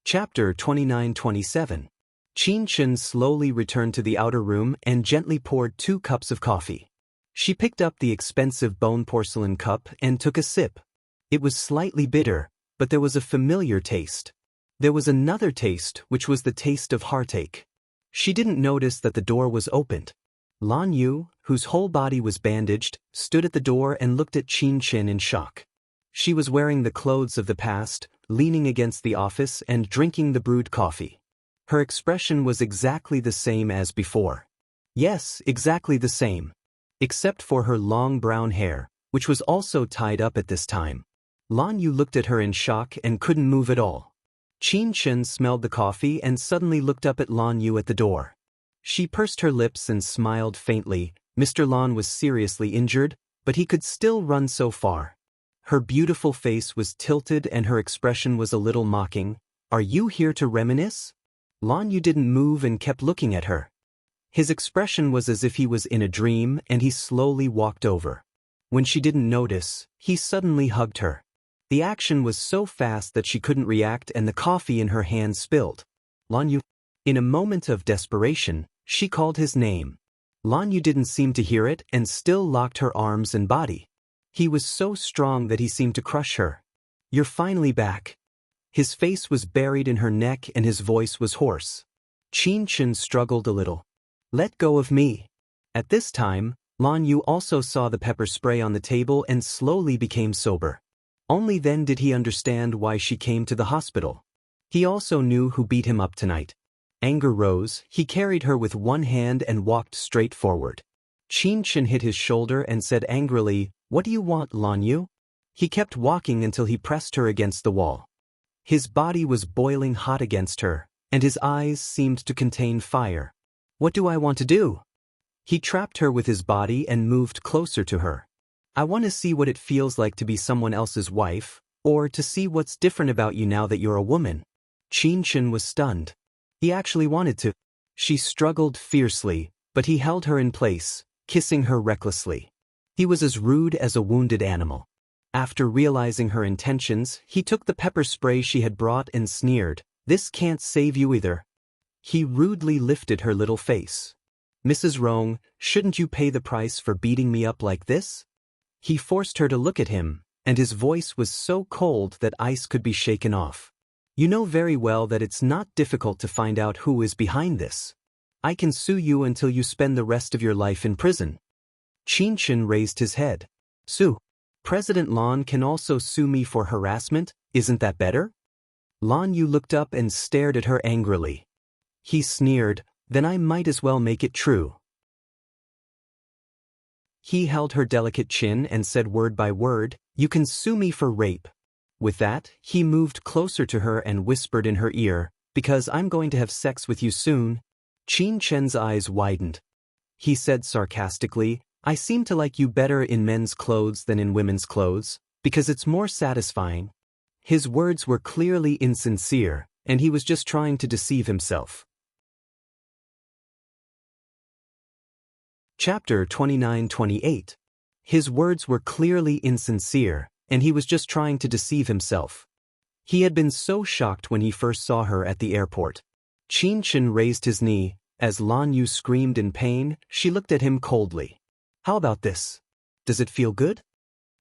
[SPEAKER 1] Chapter 29-27. Qin Chen slowly returned to the outer room and gently poured 2 cups of coffee. She picked up the expensive bone porcelain cup and took a sip. It was slightly bitter, but there was a familiar taste. There was another taste, which was the taste of heartache. She didn't notice that the door was opened. Lan Yu, whose whole body was bandaged, stood at the door and looked at Qin Chen in shock. She was wearing the clothes of the past, leaning against the office and drinking the brewed coffee. Her expression was exactly the same as before. Yes, exactly the same. Except for her long brown hair, which was also tied up at this time. Lan Yu looked at her in shock and couldn't move at all. Qin Chen smelled the coffee and suddenly looked up at Lan Yu at the door. She pursed her lips and smiled faintly. Mr. Lan was seriously injured, but he could still run so far. Her beautiful face was tilted and her expression was a little mocking. "Are you here to reminisce?" Lan Yu didn't move and kept looking at her. His expression was as if he was in a dream, and he slowly walked over. When she didn't notice, he suddenly hugged her. The action was so fast that she couldn't react and the coffee in her hand spilled. Lan Yu. In a moment of desperation, She called his name. Lan Yu didn't seem to hear it and still locked her arms and body. He was so strong that he seemed to crush her. "You're finally back." His face was buried in her neck and his voice was hoarse. Qin Chen struggled a little. "Let go of me." At this time, Lan Yu also saw the pepper spray on the table and slowly became sober. Only then did he understand why she came to the hospital. He also knew who beat him up tonight. Anger rose, he carried her with one hand and walked straight forward. Qin Chen hit his shoulder and said angrily, "What do you want, Lan Yu?" He kept walking until he pressed her against the wall. His body was boiling hot against her, and his eyes seemed to contain fire. "What do I want to do?" He trapped her with his body and moved closer to her. "I want to see what it feels like to be someone else's wife, or to see what's different about you now that you're a woman." Qin Chen was stunned. He actually wanted to. She struggled fiercely, but he held her in place, kissing her recklessly. He was as rude as a wounded animal. After realizing her intentions, he took the pepper spray she had brought and sneered, "This can't save you either." He rudely lifted her little face. "Mrs. Rong, shouldn't you pay the price for beating me up like this?" He forced her to look at him, and his voice was so cold that ice could be shaken off. "You know very well that it's not difficult to find out who is behind this. I can sue you until you spend the rest of your life in prison." Qin Chen raised his head. "Sue? President Lan can also sue me for harassment, isn't that better?" Lan Yu looked up and stared at her angrily. He sneered, "Then I might as well make it true." He held her delicate chin and said word by word, "You can sue me for rape." With that, he moved closer to her and whispered in her ear, "Because I'm going to have sex with you soon." Qin Chen's eyes widened. He said sarcastically, "I seem to like you better in men's clothes than in women's clothes, because it's more satisfying." His words were clearly insincere, and he was just trying to deceive himself. Chapter 29-28. His words were clearly insincere, and he was just trying to deceive himself. He had been so shocked when he first saw her at the airport. Qin Chen raised his knee. As Lan Yu screamed in pain, she looked at him coldly. "How about this? Does it feel good?"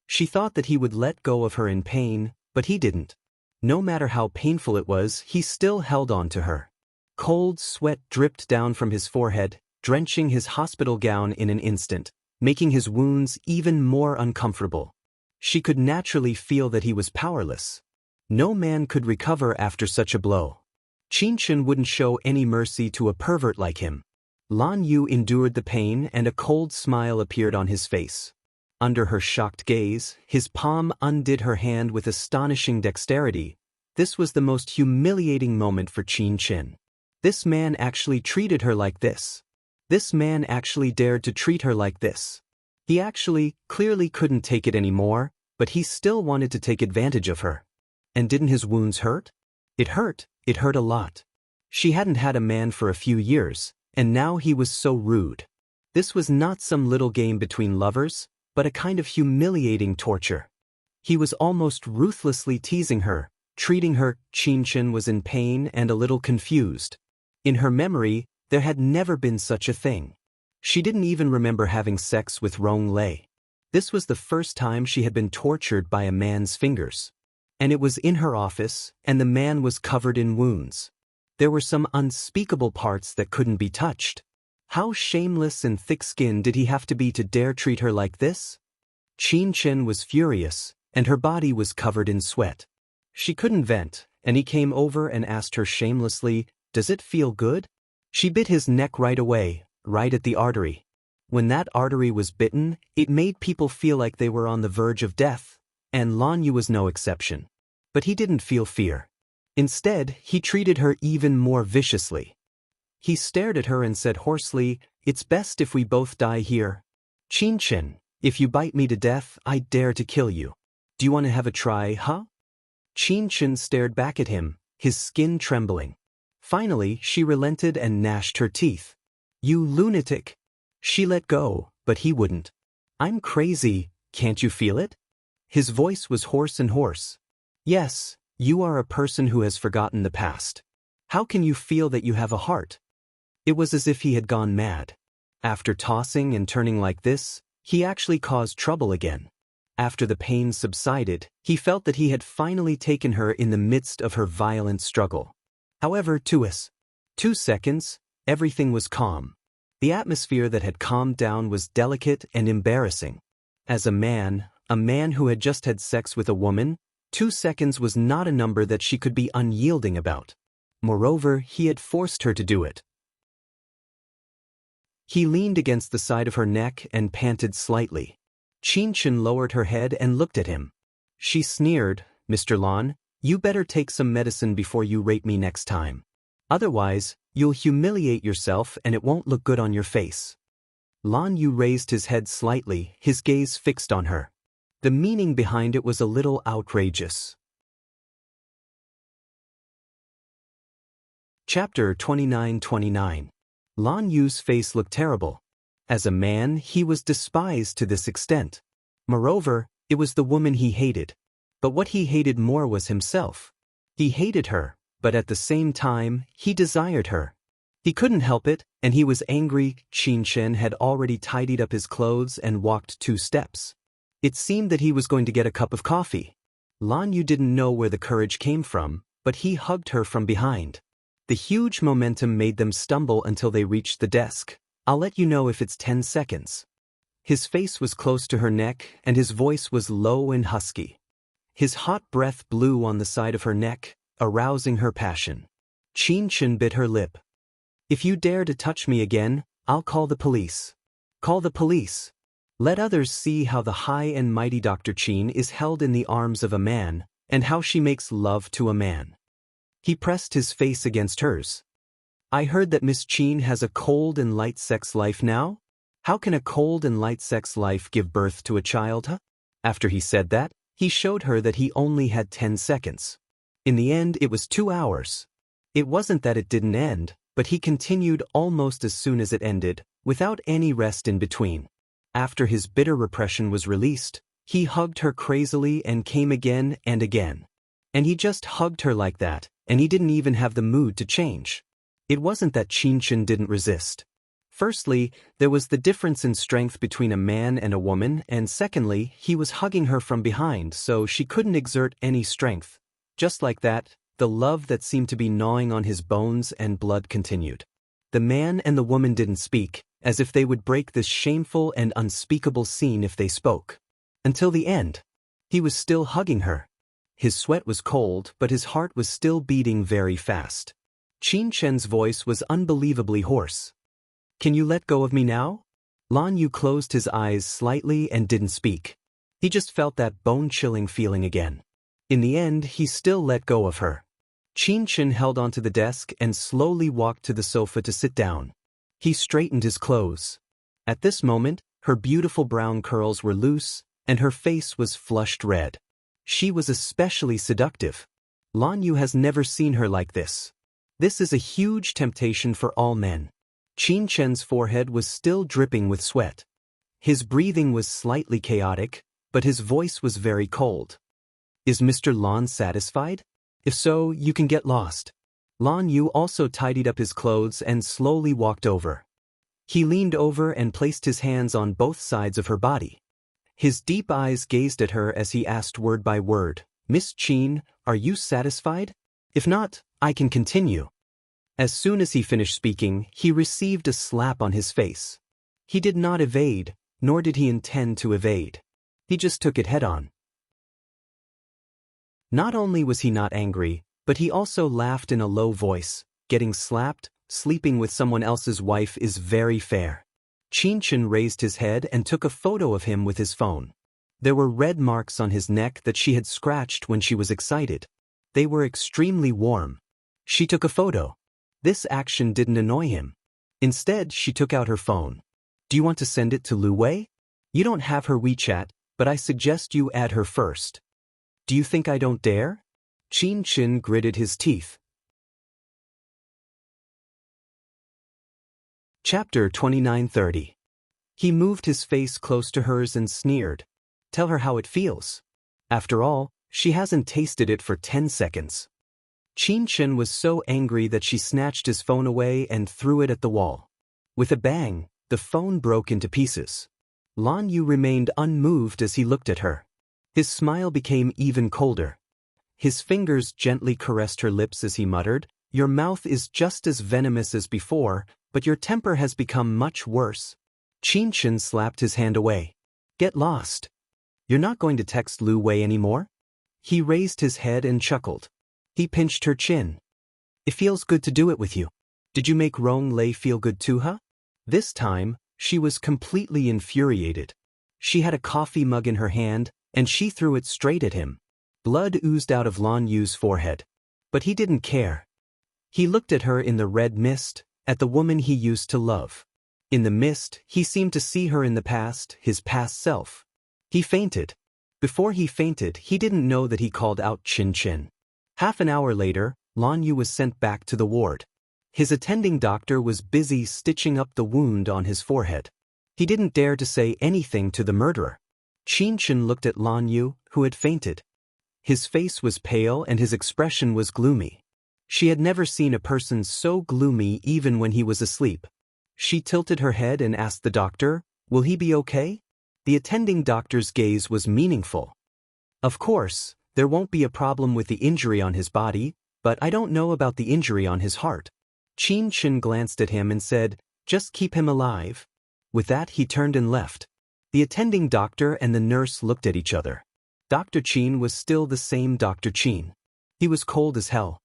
[SPEAKER 1] She thought that he would let go of her in pain, but he didn't. No matter how painful it was, he still held on to her. Cold sweat dripped down from his forehead, drenching his hospital gown in an instant, making his wounds even more uncomfortable. She could naturally feel that he was powerless. No man could recover after such a blow. Qin Chen wouldn't show any mercy to a pervert like him. Lan Yu endured the pain and a cold smile appeared on his face. Under her shocked gaze, his palm undid her hand with astonishing dexterity. This was the most humiliating moment for Qin Chen. This man actually treated her like this. This man actually dared to treat her like this. He actually, clearly couldn't take it anymore, but he still wanted to take advantage of her. And didn't his wounds hurt? It hurt a lot. She hadn't had a man for a few years, and now he was so rude. This was not some little game between lovers, but a kind of humiliating torture. He was almost ruthlessly teasing her, treating her. Qin Chen was in pain and a little confused. In her memory, there had never been such a thing. She didn't even remember having sex with Rong Lei. This was the first time she had been tortured by a man's fingers. And it was in her office, and the man was covered in wounds. There were some unspeakable parts that couldn't be touched. How shameless and thick-skinned did he have to be to dare treat her like this? Qin Chen was furious, and her body was covered in sweat. She couldn't vent, and he came over and asked her shamelessly, "Does it feel good?" She bit his neck right away, right at the artery. When that artery was bitten, it made people feel like they were on the verge of death, and Lan Yu was no exception. But he didn't feel fear. Instead, he treated her even more viciously. He stared at her and said hoarsely, "It's best if we both die here. Qin Chen, if you bite me to death, I dare to kill you. Do you want to have a try, huh?" Qin Chen stared back at him, his skin trembling. Finally, she relented and gnashed her teeth. "You lunatic." She let go, but he wouldn't. "I'm crazy, can't you feel it?" His voice was hoarse and hoarse. "Yes, you are a person who has forgotten the past. How can you feel that you have a heart?" It was as if he had gone mad. After tossing and turning like this, he actually caused trouble again. After the pain subsided, he felt that he had finally taken her in the midst of her violent struggle. However, 2 seconds, everything was calm. The atmosphere that had calmed down was delicate and embarrassing. As a man who had just had sex with a woman, 2 seconds was not a number that she could be unyielding about. Moreover, he had forced her to do it. He leaned against the side of her neck and panted slightly. Chen lowered her head and looked at him. She sneered, "Mr. Lan, you better take some medicine before you rape me next time. Otherwise, you'll humiliate yourself and it won't look good on your face." Lan Yu raised his head slightly, his gaze fixed on her. The meaning behind it was a little outrageous. Chapter 29-29. Lan Yu's face looked terrible. As a man, he was despised to this extent. Moreover, it was the woman he hated. But what he hated more was himself. He hated her, but at the same time, he desired her. He couldn't help it, and he was angry. Chen had already tidied up his clothes and walked 2 steps. It seemed that he was going to get a cup of coffee. Lan Yu didn't know where the courage came from, but he hugged her from behind. The huge momentum made them stumble until they reached the desk. "I'll let you know if it's 10 seconds. His face was close to her neck, and his voice was low and husky. His hot breath blew on the side of her neck, arousing her passion. Chen bit her lip. "If you dare to touch me again, I'll call the police. Call the police. Let others see how the high and mighty Dr. Chen is held in the arms of a man, and how she makes love to a man." He pressed his face against hers. "I heard that Miss Chen has a cold and light sex life now? How can a cold and light sex life give birth to a child, huh?" After he said that, he showed her that he only had 10 seconds. In the end, it was 2 hours. It wasn't that it didn't end, but he continued almost as soon as it ended, without any rest in between. After his bitter repression was released, he hugged her crazily and came again and again. And he just hugged her like that, and he didn't even have the mood to change. It wasn't that Chen didn't resist. Firstly, there was the difference in strength between a man and a woman, and secondly, he was hugging her from behind, so she couldn't exert any strength. Just like that, the love that seemed to be gnawing on his bones and blood continued. The man and the woman didn't speak, as if they would break this shameful and unspeakable scene if they spoke. Until the end. He was still hugging her. His sweat was cold, but his heart was still beating very fast. Chen's voice was unbelievably hoarse. "Can you let go of me now?" Lan Yu closed his eyes slightly and didn't speak. He just felt that bone-chilling feeling again. In the end, he still let go of her. Chen held onto the desk and slowly walked to the sofa to sit down. He straightened his clothes. At this moment, her beautiful brown curls were loose, and her face was flushed red. She was especially seductive. Lan Yu has never seen her like this. This is a huge temptation for all men. Chen's forehead was still dripping with sweat. His breathing was slightly chaotic, but his voice was very cold. "Is Mr. Lan satisfied? If so, you can get lost." Lan Yu also tidied up his clothes and slowly walked over. He leaned over and placed his hands on both sides of her body. His deep eyes gazed at her as he asked word by word, "Miss Chen, are you satisfied? If not, I can continue." As soon as he finished speaking, he received a slap on his face. He did not evade, nor did he intend to evade. He just took it head-on. Not only was he not angry, but he also laughed in a low voice. Getting slapped, sleeping with someone else's wife is very fair. Chen raised his head and took a photo of him with his phone. There were red marks on his neck that she had scratched when she was excited. They were extremely warm. She took a photo. This action didn't annoy him. Instead, she took out her phone. "Do you want to send it to Lu Wei? You don't have her WeChat, but I suggest you add her first." "Do you think I don't dare?" Chen gritted his teeth. Chapter 29-30. He moved his face close to hers and sneered. "Tell her how it feels. After all, she hasn't tasted it for 10 seconds. Qin Chen was so angry that she snatched his phone away and threw it at the wall. With a bang, the phone broke into pieces. Lan Yu remained unmoved as he looked at her. His smile became even colder. His fingers gently caressed her lips as he muttered, "Your mouth is just as venomous as before, but your temper has become much worse." Qin Chen slapped his hand away. "Get lost. You're not going to text Lu Wei anymore?" He raised his head and chuckled. He pinched her chin. "It feels good to do it with you. Did you make Rong Lei feel good too, huh?" This time, she was completely infuriated. She had a coffee mug in her hand, and she threw it straight at him. Blood oozed out of Lan Yu's forehead. But he didn't care. He looked at her in the red mist, at the woman he used to love. In the mist, he seemed to see her in the past, his past self. He fainted. Before he fainted, he didn't know that he called out Qin Chen. Half an hour later, Lan Yu was sent back to the ward. His attending doctor was busy stitching up the wound on his forehead. He didn't dare to say anything to the murderer. Qin Chen looked at Lan Yu, who had fainted. His face was pale and his expression was gloomy. She had never seen a person so gloomy even when he was asleep. She tilted her head and asked the doctor, "Will he be okay?" The attending doctor's gaze was meaningful. "Of course, there won't be a problem with the injury on his body, but I don't know about the injury on his heart." Qin Chen glanced at him and said, "Just keep him alive." With that he turned and left. The attending doctor and the nurse looked at each other. Dr. Qin was still the same Dr. Qin. He was cold as hell.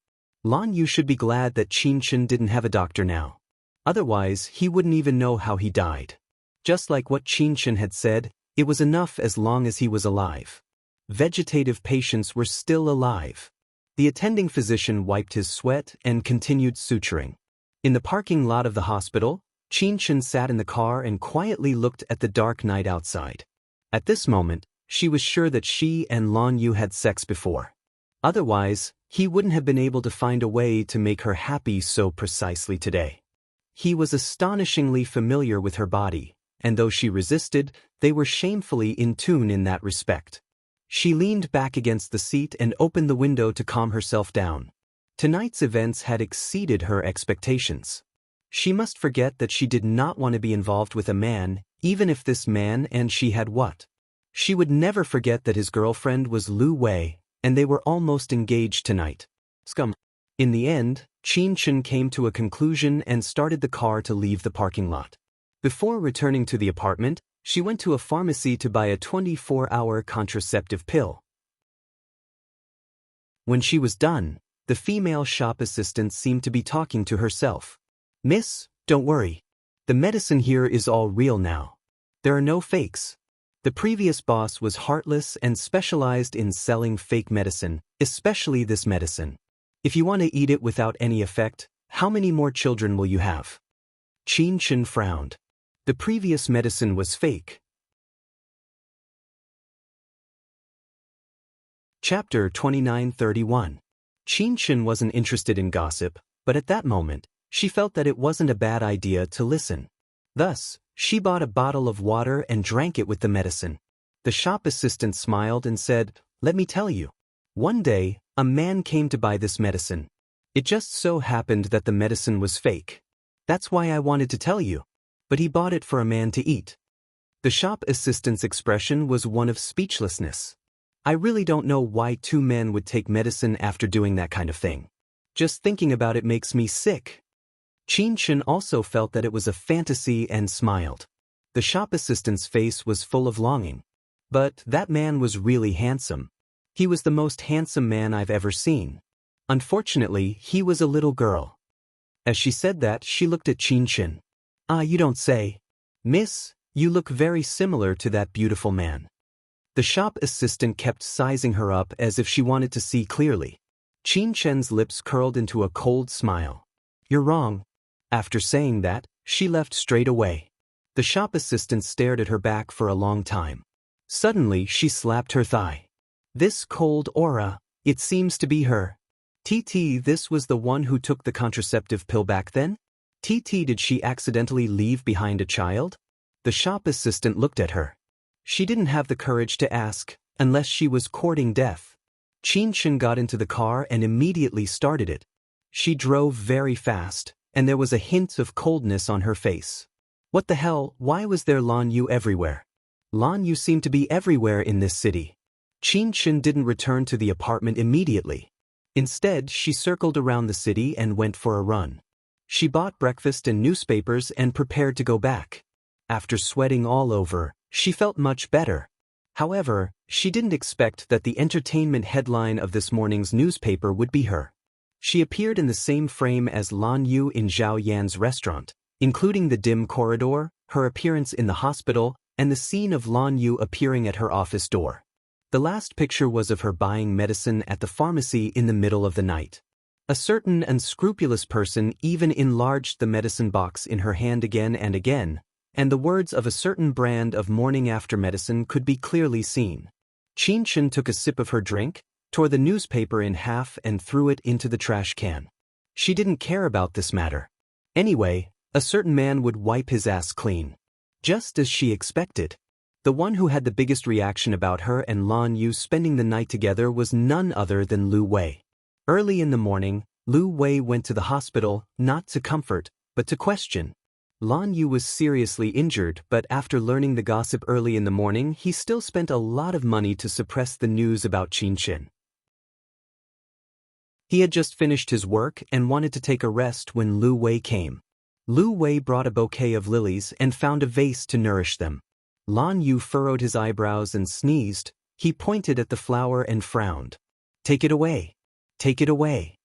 [SPEAKER 1] Lan Yu should be glad that Qin Chen didn't have a doctor now. Otherwise, he wouldn't even know how he died. Just like what Qin Chen had said, it was enough as long as he was alive. Vegetative patients were still alive. The attending physician wiped his sweat and continued suturing. In the parking lot of the hospital, Qin Chen sat in the car and quietly looked at the dark night outside. At this moment, she was sure that she and Lan Yu had sex before. Otherwise, he wouldn't have been able to find a way to make her happy so precisely today. He was astonishingly familiar with her body, and though she resisted, they were shamefully in tune in that respect. She leaned back against the seat and opened the window to calm herself down. Tonight's events had exceeded her expectations. She must forget that she did not want to be involved with a man, even if this man and she had what? She would never forget that his girlfriend was Lu Wei, and they were almost engaged tonight. Scum. In the end, Qin Chen came to a conclusion and started the car to leave the parking lot. Before returning to the apartment, she went to a pharmacy to buy a 24-hour contraceptive pill. When she was done, the female shop assistant seemed to be talking to herself. "Miss, don't worry. The medicine here is all real now. There are no fakes." The previous boss was heartless and specialized in selling fake medicine, especially this medicine. "If you want to eat it without any effect, how many more children will you have?" Qin Chen frowned. The previous medicine was fake. Chapter 2931. Qin Chen wasn't interested in gossip, but at that moment, she felt that it wasn't a bad idea to listen. Thus, she bought a bottle of water and drank it with the medicine. The shop assistant smiled and said, "Let me tell you. One day, a man came to buy this medicine. It just so happened that the medicine was fake. That's why I wanted to tell you. But he bought it for a man to eat." The shop assistant's expression was one of speechlessness. "I really don't know why two men would take medicine after doing that kind of thing. Just thinking about it makes me sick." Qin Chen also felt that it was a fantasy and smiled. The shop assistant's face was full of longing. "But that man was really handsome. He was the most handsome man I've ever seen. Unfortunately, he was a little girl." As she said that, she looked at Qin Chen. "Ah, you don't say. Miss, you look very similar to that beautiful man." The shop assistant kept sizing her up as if she wanted to see clearly. Qin Chen's lips curled into a cold smile. "You're wrong." After saying that, she left straight away. The shop assistant stared at her back for a long time. Suddenly, she slapped her thigh. "This cold aura, it seems to be her. This was the one who took the contraceptive pill back then? Did she accidentally leave behind a child?" The shop assistant looked at her. She didn't have the courage to ask, unless she was courting death. Qin Shin got into the car and immediately started it. She drove very fast, and there was a hint of coldness on her face. What the hell, why was there Lan Yu everywhere? Lan Yu seemed to be everywhere in this city. Qin Shin didn't return to the apartment immediately. Instead, she circled around the city and went for a run. She bought breakfast and newspapers and prepared to go back. After sweating all over, she felt much better. However, she didn't expect that the entertainment headline of this morning's newspaper would be her. She appeared in the same frame as Lan Yu in Zhao Yan's restaurant, including the dim corridor, her appearance in the hospital, and the scene of Lan Yu appearing at her office door. The last picture was of her buying medicine at the pharmacy in the middle of the night. A certain unscrupulous person even enlarged the medicine box in her hand again and again, and the words of a certain brand of morning-after medicine could be clearly seen. Qin Shin took a sip of her drink, tore the newspaper in half and threw it into the trash can. She didn't care about this matter. Anyway, a certain man would wipe his ass clean. Just as she expected. The one who had the biggest reaction about her and Lan Yu spending the night together was none other than Lu Wei. Early in the morning, Lu Wei went to the hospital, not to comfort, but to question. Lan Yu was seriously injured, but after learning the gossip early in the morning, he still spent a lot of money to suppress the news about Qin Shin. He had just finished his work and wanted to take a rest when Lu Wei came. Lu Wei brought a bouquet of lilies and found a vase to nourish them. Lan Yu furrowed his eyebrows and sneezed. He pointed at the flower and frowned. "Take it away. Take it away."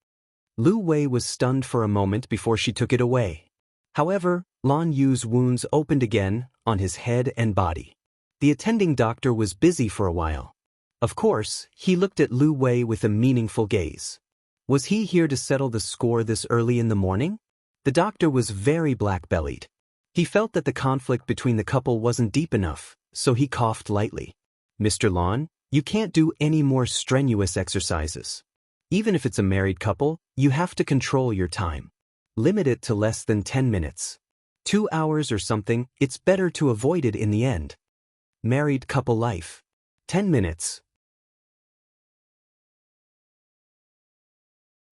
[SPEAKER 1] Lu Wei was stunned for a moment before she took it away. However, Lan Yu's wounds opened again, on his head and body. The attending doctor was busy for a while. Of course, he looked at Lu Wei with a meaningful gaze. Was he here to settle the score this early in the morning? The doctor was very black-bellied. He felt that the conflict between the couple wasn't deep enough, so he coughed lightly. "Mr. Lan, you can't do any more strenuous exercises. Even if it's a married couple, you have to control your time. Limit it to less than 10 minutes. 2 hours or something, it's better to avoid it in the end. Married couple life. 10 minutes.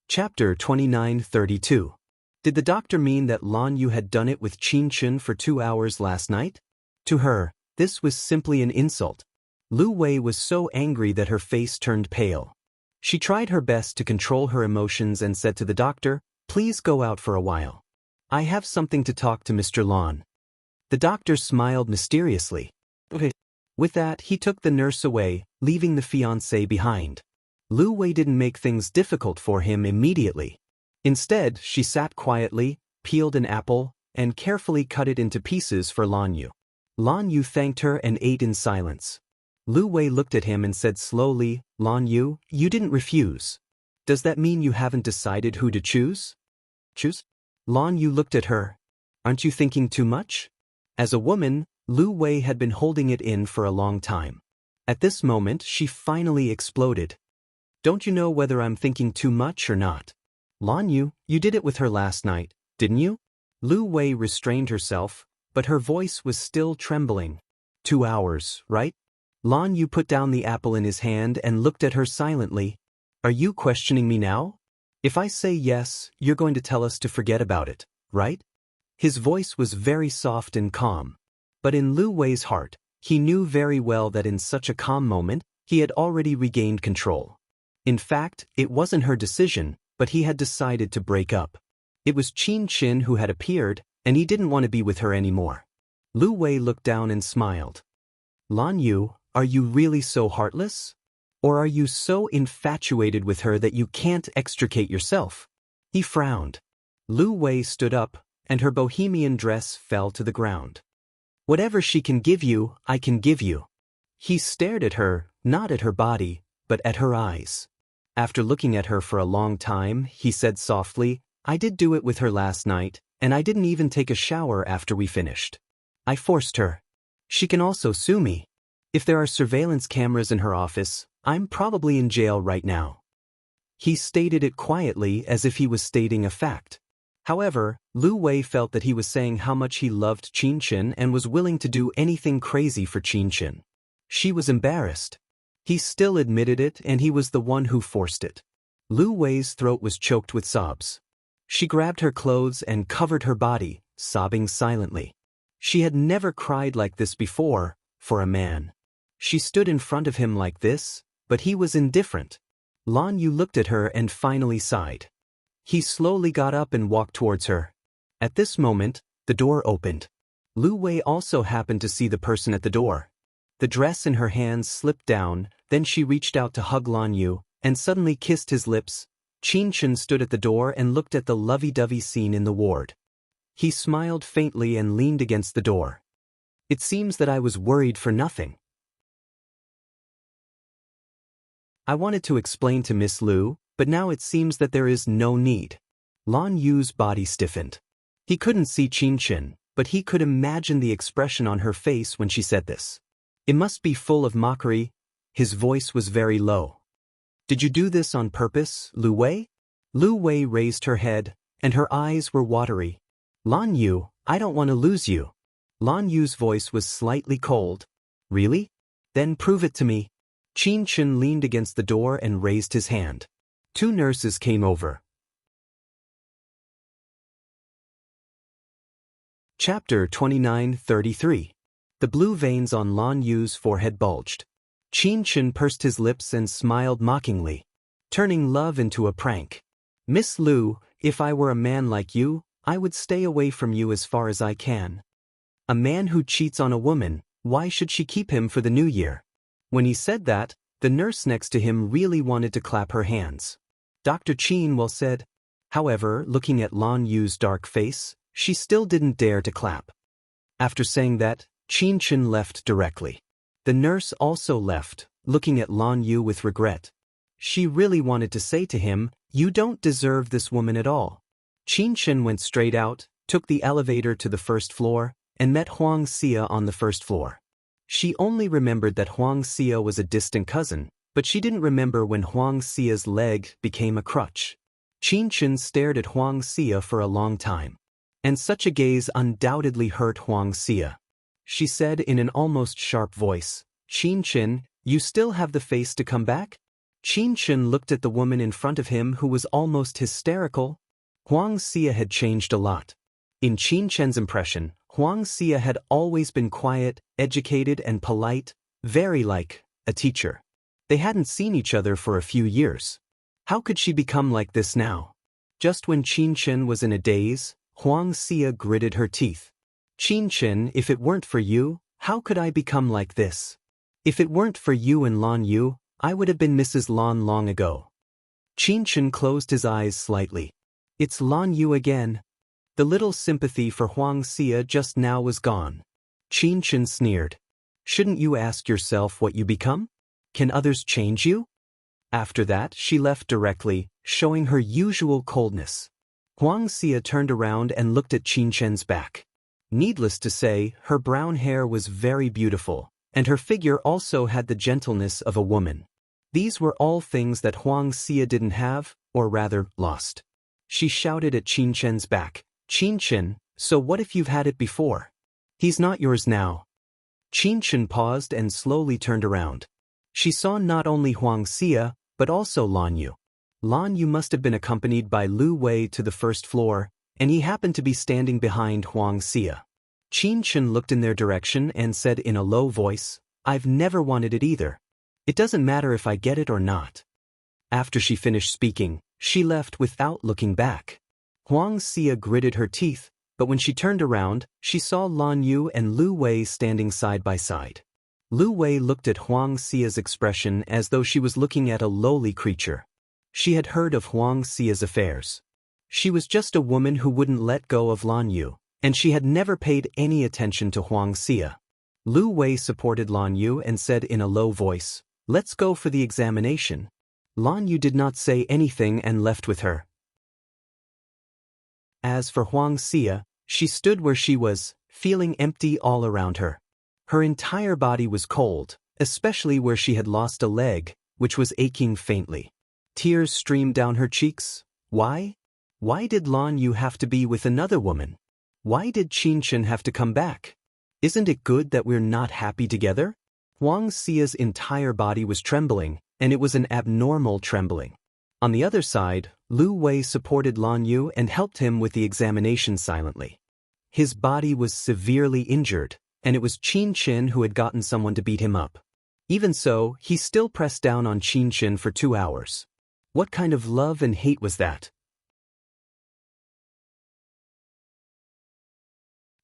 [SPEAKER 1] Chapter 29:32. Did the doctor mean that Lan Yu had done it with Qin Shin for 2 hours last night? To her, this was simply an insult. Lu Wei was so angry that her face turned pale. She tried her best to control her emotions and said to the doctor, "Please go out for a while. I have something to talk to Mr. Lan." The doctor smiled mysteriously. Okay. With that, he took the nurse away, leaving the fiancé behind. Lu Wei didn't make things difficult for him immediately. Instead, she sat quietly, peeled an apple, and carefully cut it into pieces for Lan Yu. Lan Yu thanked her and ate in silence. Lu Wei looked at him and said slowly, "Lan Yu, you didn't refuse. Does that mean you haven't decided who to choose?" "Choose?" Lan Yu looked at her. "Aren't you thinking too much?" As a woman, Lu Wei had been holding it in for a long time. At this moment, she finally exploded. "Don't you know whether I'm thinking too much or not? Lan Yu, you did it with her last night, didn't you?" Lu Wei restrained herself, but her voice was still trembling. 2 hours, right? Lan Yu put down the apple in his hand and looked at her silently. "Are you questioning me now? If I say yes, you're going to tell us to forget about it, right?" His voice was very soft and calm. But in Lu Wei's heart, he knew very well that in such a calm moment, he had already regained control. In fact, it wasn't her decision, but he had decided to break up. It was Qin Shin who had appeared, and he didn't want to be with her anymore. Lu Wei looked down and smiled. "Lan Yu, are you really so heartless? Or are you so infatuated with her that you can't extricate yourself?" He frowned. Lu Wei stood up, and her bohemian dress fell to the ground. "Whatever she can give you, I can give you." He stared at her, not at her body, but at her eyes. After looking at her for a long time, he said softly, "I did do it with her last night, and I didn't even take a shower after we finished. I forced her. She can also sue me. If there are surveillance cameras in her office, I'm probably in jail right now." He stated it quietly as if he was stating a fact. However, Lu Wei felt that he was saying how much he loved Qin Shin and was willing to do anything crazy for Qin Shin. She was embarrassed. He still admitted it, and he was the one who forced it. Lu Wei's throat was choked with sobs. She grabbed her clothes and covered her body, sobbing silently. She had never cried like this before, for a man. She stood in front of him like this, but he was indifferent. Lan Yu looked at her and finally sighed. He slowly got up and walked towards her. At this moment, the door opened. Lu Wei also happened to see the person at the door. The dress in her hands slipped down, then she reached out to hug Lan Yu, and suddenly kissed his lips. Qin Chen stood at the door and looked at the lovey-dovey scene in the ward. He smiled faintly and leaned against the door. It seems that I was worried for nothing. I wanted to explain to Miss Lu, but now it seems that there is no need. Lan Yu's body stiffened. He couldn't see Qin Chen, but he could imagine the expression on her face when she said this. It must be full of mockery. His voice was very low. Did you do this on purpose, Lu Wei? Lu Wei raised her head, and her eyes were watery. Lan Yu, I don't want to lose you. Lan Yu's voice was slightly cold. Really? Then prove it to me. Qin Chen leaned against the door and raised his hand. 2 nurses came over. Chapter 29:33. The blue veins on Lan Yu's forehead bulged. Qin Chen pursed his lips and smiled mockingly, turning love into a prank. Miss Lu, if I were a man like you, I would stay away from you as far as I can. A man who cheats on a woman, why should she keep him for the new year? When he said that, the nurse next to him really wanted to clap her hands. Dr. Qin well said. However, looking at Lan Yu's dark face, she still didn't dare to clap. After saying that, Qin Chen left directly. The nurse also left, looking at Lan Yu with regret. She really wanted to say to him, you don't deserve this woman at all. Qin Chen went straight out, took the elevator to the first floor, and met Huang Xia on the first floor. She only remembered that Huang Xia was a distant cousin, but she didn't remember when Huang Xia's leg became a crutch. Qin Chen stared at Huang Xia for a long time. And such a gaze undoubtedly hurt Huang Xia. She said in an almost sharp voice, Qin Chen, you still have the face to come back? Qin Chen looked at the woman in front of him who was almost hysterical. Huang Xia had changed a lot. In Qin Chen's impression, Huang Xia had always been quiet, educated and polite, very like a teacher. They hadn't seen each other for a few years. How could she become like this now? Just when Qin Chen was in a daze, Huang Xia gritted her teeth. Qin Chen, if it weren't for you, how could I become like this? If it weren't for you and Lan Yu, I would have been Mrs. Lan long ago. Qin Chen closed his eyes slightly. It's Lan Yu again. The little sympathy for Huang Xia just now was gone. Qin Chen sneered. Shouldn't you ask yourself what you become? Can others change you? After that, she left directly, showing her usual coldness. Huang Xia turned around and looked at Qin Chen's back. Needless to say, her brown hair was very beautiful, and her figure also had the gentleness of a woman. These were all things that Huang Xia didn't have, or rather, lost. She shouted at Qin Chen's back, Qin Chen, so what if you've had it before? He's not yours now. Qin Chen paused and slowly turned around. She saw not only Huang Xia, but also Lan Yu. Lan Yu must have been accompanied by Lu Wei to the first floor, and he happened to be standing behind Huang Xia. Qin Chen looked in their direction and said in a low voice, I've never wanted it either. It doesn't matter if I get it or not. After she finished speaking, she left without looking back. Huang Xia gritted her teeth, but when she turned around, she saw Lan Yu and Lu Wei standing side by side. Lu Wei looked at Huang Xia's expression as though she was looking at a lowly creature. She had heard of Huang Xia's affairs. She was just a woman who wouldn't let go of Lan Yu, and she had never paid any attention to Huang Xia. Lu Wei supported Lan Yu and said in a low voice, Let's go for the examination. Lan Yu did not say anything and left with her. As for Huang Xia, she stood where she was, feeling empty all around her. Her entire body was cold, especially where she had lost a leg, which was aching faintly. Tears streamed down her cheeks. Why? Why did Lan Yu have to be with another woman? Why did Qin Chen have to come back? Isn't it good that we're not happy together? Huang Xia's entire body was trembling, and it was an abnormal trembling. On the other side, Lu Wei supported Lan Yu and helped him with the examination silently. His body was severely injured, and it was Qin Qin who had gotten someone to beat him up. Even so, he still pressed down on Qin Qin for 2 hours. What kind of love and hate was that?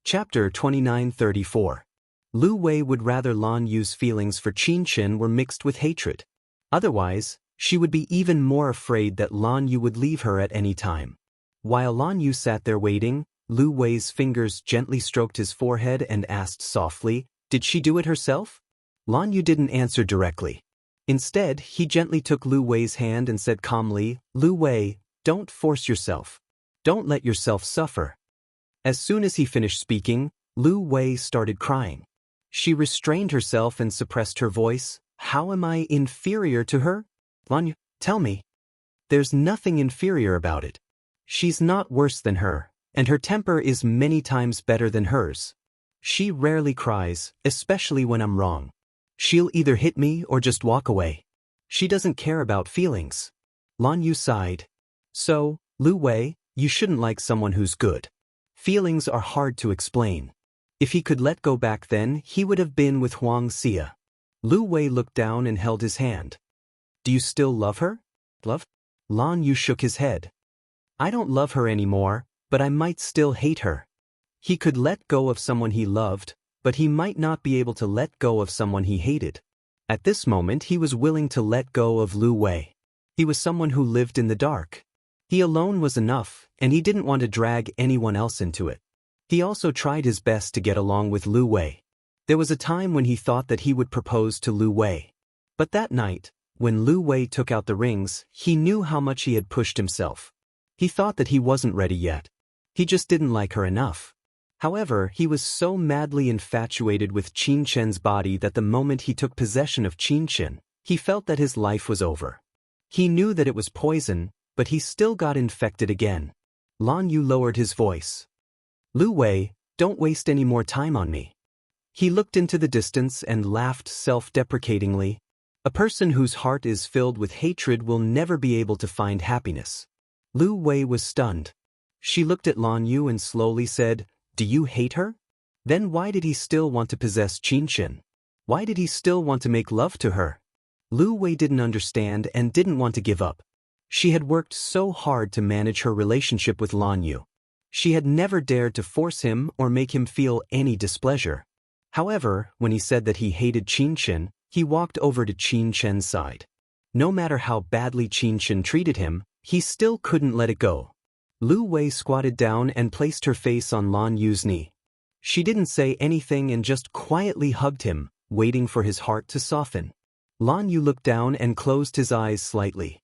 [SPEAKER 1] Chapter 2934. Lu Wei would rather Lan Yu's feelings for Qin Qin were mixed with hatred. Otherwise, she would be even more afraid that Lan Yu would leave her at any time. While Lan Yu sat there waiting, Lu Wei's fingers gently stroked his forehead and asked softly, "Did she do it herself?" Lan Yu didn't answer directly. Instead, he gently took Lu Wei's hand and said calmly, "Lu Wei, don't force yourself. Don't let yourself suffer." As soon as he finished speaking, Lu Wei started crying. She restrained herself and suppressed her voice. "How am I inferior to her? Lan Yu, tell me." "There's nothing inferior about it. She's not worse than her, and her temper is many times better than hers. She rarely cries, especially when I'm wrong. She'll either hit me or just walk away. She doesn't care about feelings." Lan Yu sighed. "So, Lu Wei, you shouldn't like someone who's good. Feelings are hard to explain. If he could let go back then, he would have been with Huang Xia." Lu Wei looked down and held his hand. "Do you still love her?" "Love?" Lan Yu shook his head. "I don't love her anymore, but I might still hate her." He could let go of someone he loved, but he might not be able to let go of someone he hated. At this moment he was willing to let go of Lu Wei. He was someone who lived in the dark. He alone was enough, and he didn't want to drag anyone else into it. He also tried his best to get along with Lu Wei. There was a time when he thought that he would propose to Lu Wei. But that night, when Lu Wei took out the rings, he knew how much he had pushed himself. He thought that he wasn't ready yet. He just didn't like her enough. However, he was so madly infatuated with Qin Qin's body that the moment he took possession of Qin Qin, he felt that his life was over. He knew that it was poison, but he still got infected again. Lan Yu lowered his voice. "Lu Wei, don't waste any more time on me." He looked into the distance and laughed self-deprecatingly. A person whose heart is filled with hatred will never be able to find happiness. Lu Wei was stunned. She looked at Lan Yu and slowly said, "Do you hate her? Then why did he still want to possess Qin Qin? Why did he still want to make love to her?" Lu Wei didn't understand and didn't want to give up. She had worked so hard to manage her relationship with Lan Yu. She had never dared to force him or make him feel any displeasure. However, when he said that he hated Qin Qin, he walked over to Qin Qin's side. No matter how badly Qin Qin treated him, he still couldn't let it go. Lu Wei squatted down and placed her face on Lan Yu's knee. She didn't say anything and just quietly hugged him, waiting for his heart to soften. Lan Yu looked down and closed his eyes slightly.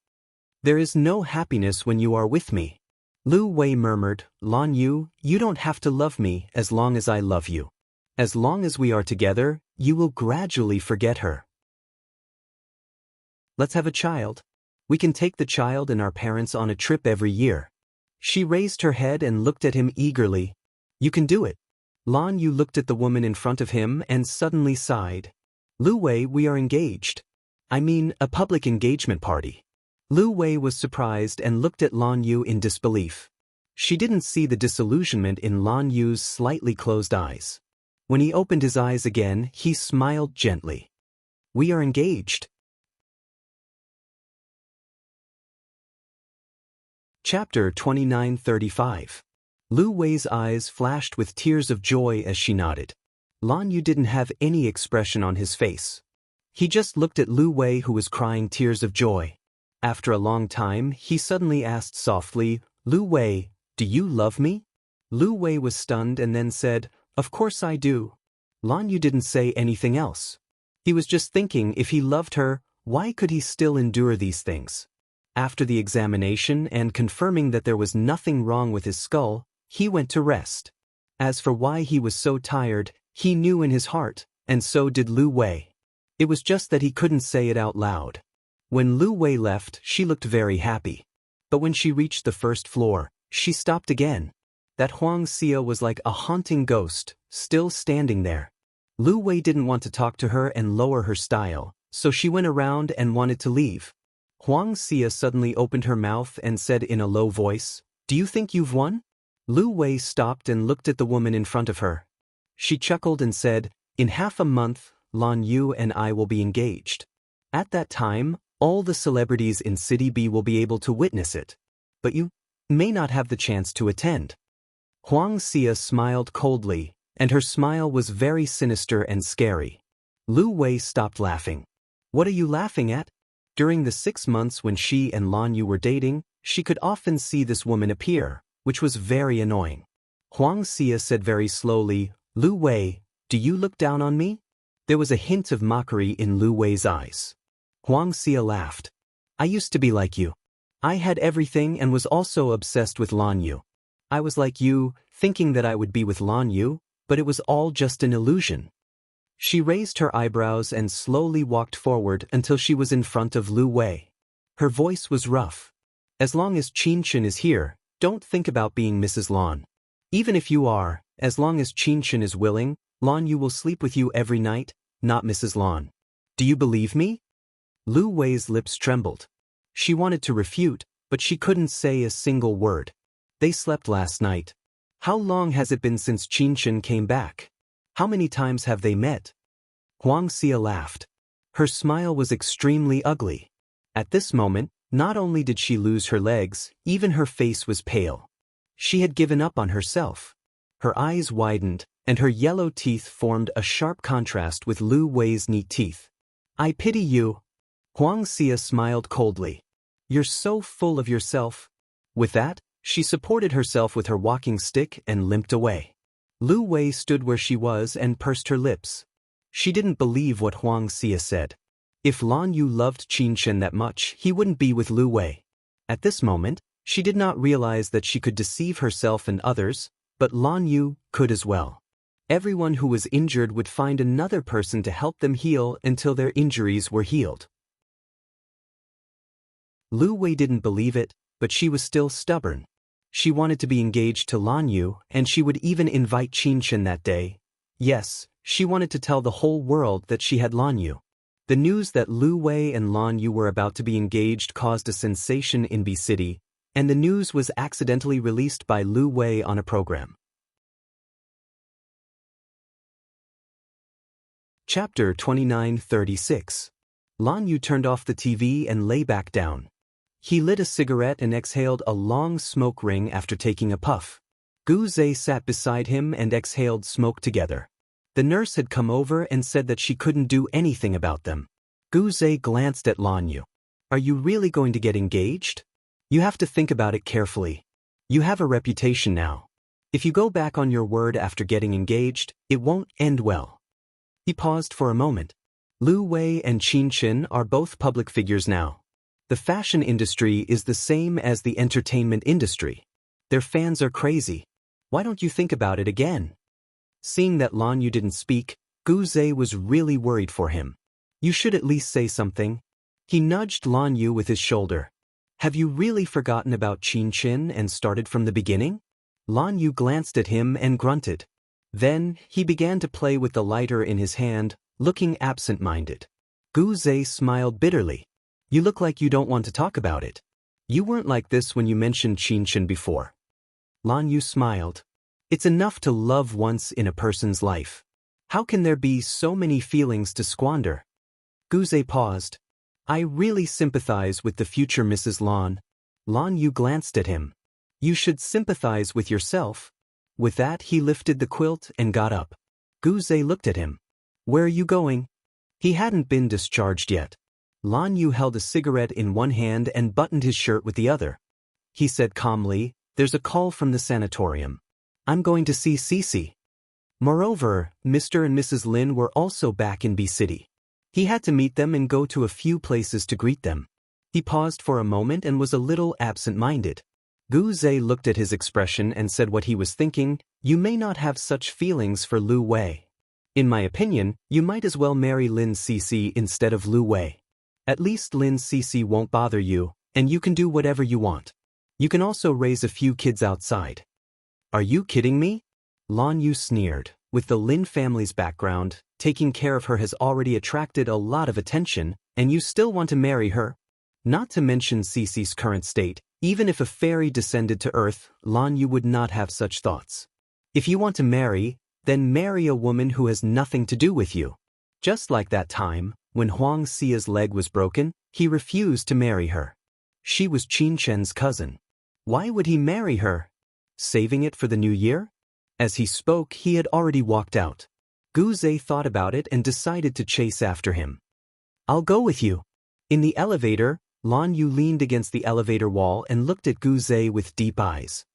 [SPEAKER 1] "There is no happiness when you are with me." Lu Wei murmured, "Lan Yu, you don't have to love me as long as I love you. As long as we are together, you will gradually forget her. Let's have a child. We can take the child and our parents on a trip every year." She raised her head and looked at him eagerly. "You can do it." Lan Yu looked at the woman in front of him and suddenly sighed. "Lu Wei, we are engaged. I mean, a public engagement party." Lu Wei was surprised and looked at Lan Yu in disbelief. She didn't see the disillusionment in Lan Yu's slightly closed eyes. When he opened his eyes again, he smiled gently. "We are engaged." Chapter 2935. Lu Wei's eyes flashed with tears of joy as she nodded. Lan Yu didn't have any expression on his face. He just looked at Lu Wei, who was crying tears of joy. After a long time, he suddenly asked softly, "Lu Wei, do you love me?" Lu Wei was stunned and then said, "Of course I do." Lan Yu didn't say anything else. He was just thinking, if he loved her, why could he still endure these things? After the examination and confirming that there was nothing wrong with his skull, he went to rest. As for why he was so tired, he knew in his heart, and so did Lu Wei. It was just that he couldn't say it out loud. When Lu Wei left, she looked very happy. But when she reached the first floor, she stopped again. That Huang Xia was like a haunting ghost, still standing there. Lu Wei didn't want to talk to her and lower her style, so she went around and wanted to leave. Huang Xia suddenly opened her mouth and said in a low voice, "Do you think you've won?" Lu Wei stopped and looked at the woman in front of her. She chuckled and said, "In half a month, Lan Yu and I will be engaged. At that time, all the celebrities in City B will be able to witness it. But you may not have the chance to attend." Huang Xia smiled coldly, and her smile was very sinister and scary. Lu Wei stopped laughing. "What are you laughing at?" During the 6 months when she and Lan Yu were dating, she could often see this woman appear, which was very annoying. Huang Xia said very slowly, "Lu Wei, do you look down on me?" There was a hint of mockery in Lu Wei's eyes. Huang Xia laughed. "I used to be like you. I had everything and was also obsessed with Lan Yu. I was like you, thinking that I would be with Lan Yu, but it was all just an illusion." She raised her eyebrows and slowly walked forward until she was in front of Lu Wei. Her voice was rough. "As long as Qin Chen is here, don't think about being Mrs. Lan. Even if you are, as long as Qin Chen is willing, Lan Yu will sleep with you every night, not Mrs. Lan. Do you believe me?" Lu Wei's lips trembled. She wanted to refute, but she couldn't say a single word. They slept last night. How long has it been since Qin Chen came back? How many times have they met? Huang Xia laughed. Her smile was extremely ugly. At this moment, not only did she lose her legs, even her face was pale. She had given up on herself. Her eyes widened, and her yellow teeth formed a sharp contrast with Lu Wei's neat teeth. "I pity you." Huang Xia smiled coldly. "You're so full of yourself." With that, she supported herself with her walking stick and limped away. Lu Wei stood where she was and pursed her lips. She didn't believe what Huang Xia said. If Lan Yu loved Qin Chen that much, he wouldn't be with Lu Wei. At this moment, she did not realize that she could deceive herself and others, but Lan Yu could as well. Everyone who was injured would find another person to help them heal until their injuries were healed. Lu Wei didn't believe it, but she was still stubborn. She wanted to be engaged to Lan Yu, and she would even invite Qin Chen that day. Yes, she wanted to tell the whole world that she had Lan Yu. The news that Lu Wei and Lan Yu were about to be engaged caused a sensation in B City, and the news was accidentally released by Lu Wei on a program. Chapter 29:36. Lan Yu turned off the TV and lay back down. He lit a cigarette and exhaled a long smoke ring after taking a puff. Gu Zhe sat beside him and exhaled smoke together. The nurse had come over and said that she couldn't do anything about them. Gu Zhe glanced at Lan Yu. "Are you really going to get engaged? You have to think about it carefully. You have a reputation now. If you go back on your word after getting engaged, it won't end well." He paused for a moment. Lu Wei and Qin Chen are both public figures now. The fashion industry is the same as the entertainment industry. Their fans are crazy. Why don't you think about it again? Seeing that Lan Yu didn't speak, Gu Zhe was really worried for him. "You should at least say something." He nudged Lan Yu with his shoulder. "Have you really forgotten about Qin Chen and started from the beginning?" Lan Yu glanced at him and grunted. Then, he began to play with the lighter in his hand, looking absent-minded. Gu Zhe smiled bitterly. "You look like you don't want to talk about it. You weren't like this when you mentioned Qin Chen before." Lan Yu smiled. "It's enough to love once in a person's life. How can there be so many feelings to squander?" Gu Zhe paused. "I really sympathize with the future Mrs. Lan." Lan Yu glanced at him. "You should sympathize with yourself." With that, he lifted the quilt and got up. Gu Zhe looked at him. "Where are you going?" He hadn't been discharged yet. Lan Yu held a cigarette in one hand and buttoned his shirt with the other. He said calmly, "There's a call from the sanatorium. I'm going to see Cece." Moreover, Mr. and Mrs. Lin were also back in B City. He had to meet them and go to a few places to greet them. He paused for a moment and was a little absent-minded. Gu Zhe looked at his expression and said what he was thinking, "You may not have such feelings for Lu Wei. In my opinion, you might as well marry Lin Cece instead of Lu Wei. At least Lin Cece won't bother you, and you can do whatever you want. You can also raise a few kids outside." "Are you kidding me?" Lan Yu sneered. With the Lin family's background, Taking care of her has already attracted a lot of attention, and you still want to marry her? Not to mention Cece's current state, even if a fairy descended to Earth, Lan Yu would not have such thoughts. If you want to marry, then marry a woman who has nothing to do with you. Just like that time, when Huang Xia's leg was broken, he refused to marry her. She was Qin Chen's cousin. Why would he marry her? Saving it for the new year? As he spoke, he had already walked out. Gu Zhe thought about it and decided to chase after him. I'll go with you. In the elevator, Lan Yu leaned against the elevator wall and looked at Gu Zhe with deep eyes.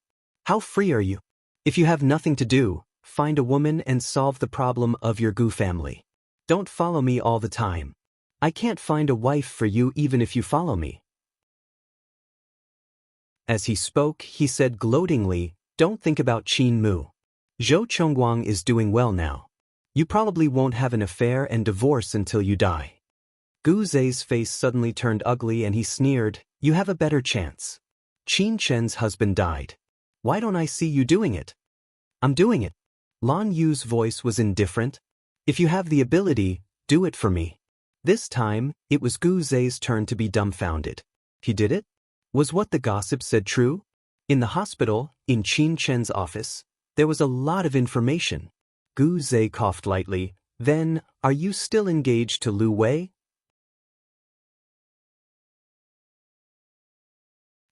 [SPEAKER 1] How free are you? If you have nothing to do, find a woman and solve the problem of your Gu family. Don't follow me all the time. I can't find a wife for you even if you follow me. As he spoke, he said gloatingly, don't think about Qin Mu. Zhou Chongguang is doing well now. You probably won't have an affair and divorce until you die. Gu Zhe's face suddenly turned ugly and he sneered, you have a better chance. Qin Chen's husband died. Why don't I see you doing it? I'm doing it. Lan Yu's voice was indifferent. If you have the ability, do it for me. This time, it was Gu Zhe's turn to be dumbfounded. He did it? Was what the gossip said true? In the hospital, in Qin Chen's office, there was a lot of information. Gu Zhe coughed lightly. Then, are you still engaged to Lu Wei?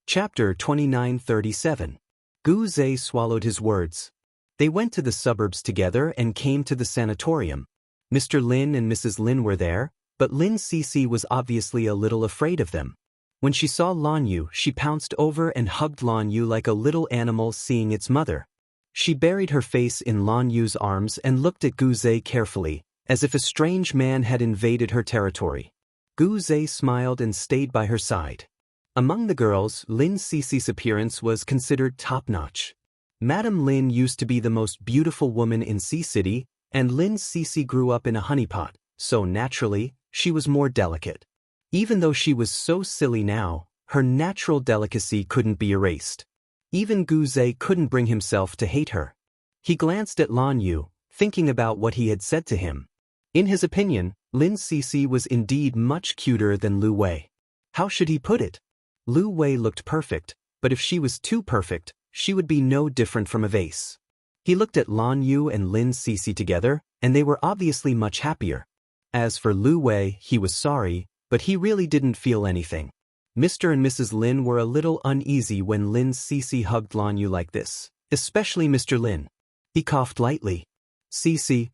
[SPEAKER 1] Chapter 2937. Gu Zhe swallowed his words. They went to the suburbs together and came to the sanatorium. Mr. Lin and Mrs. Lin were there, but Lin Cece was obviously a little afraid of them. When she saw Lan Yu, she pounced over and hugged Lan Yu like a little animal seeing its mother. She buried her face in Lan Yu's arms and looked at Gu Zhe carefully, as if a strange man had invaded her territory. Gu Zhe smiled and stayed by her side. Among the girls, Lin Cece's appearance was considered top-notch. Madame Lin used to be the most beautiful woman in Sea City, and Lin Cece grew up in a honeypot, so naturally, she was more delicate. Even though she was so silly now, her natural delicacy couldn't be erased. Even Gu Zhe couldn't bring himself to hate her. He glanced at Lan Yu, thinking about what he had said to him. In his opinion, Lin Cece was indeed much cuter than Lu Wei. How should he put it? Lu Wei looked perfect, but if she was too perfect, she would be no different from a vase. He looked at Lan Yu and Lin Cece together, and they were obviously much happier. As for Lu Wei, he was sorry, but he really didn't feel anything. Mr. and Mrs. Lin were a little uneasy when Lin Cece hugged Lan Yu like this, especially Mr. Lin. He coughed lightly. Cece.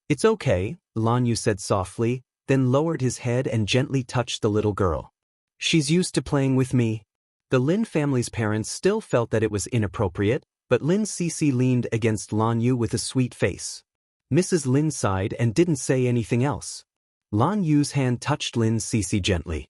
[SPEAKER 1] It's okay, Lan Yu said softly, then lowered his head and gently touched the little girl. She's used to playing with me. The Lin family's parents still felt that it was inappropriate, but Lin Cece leaned against Lan Yu with a sweet face. Mrs. Lin sighed and didn't say anything else. Lan Yu's hand touched Lin Cece gently.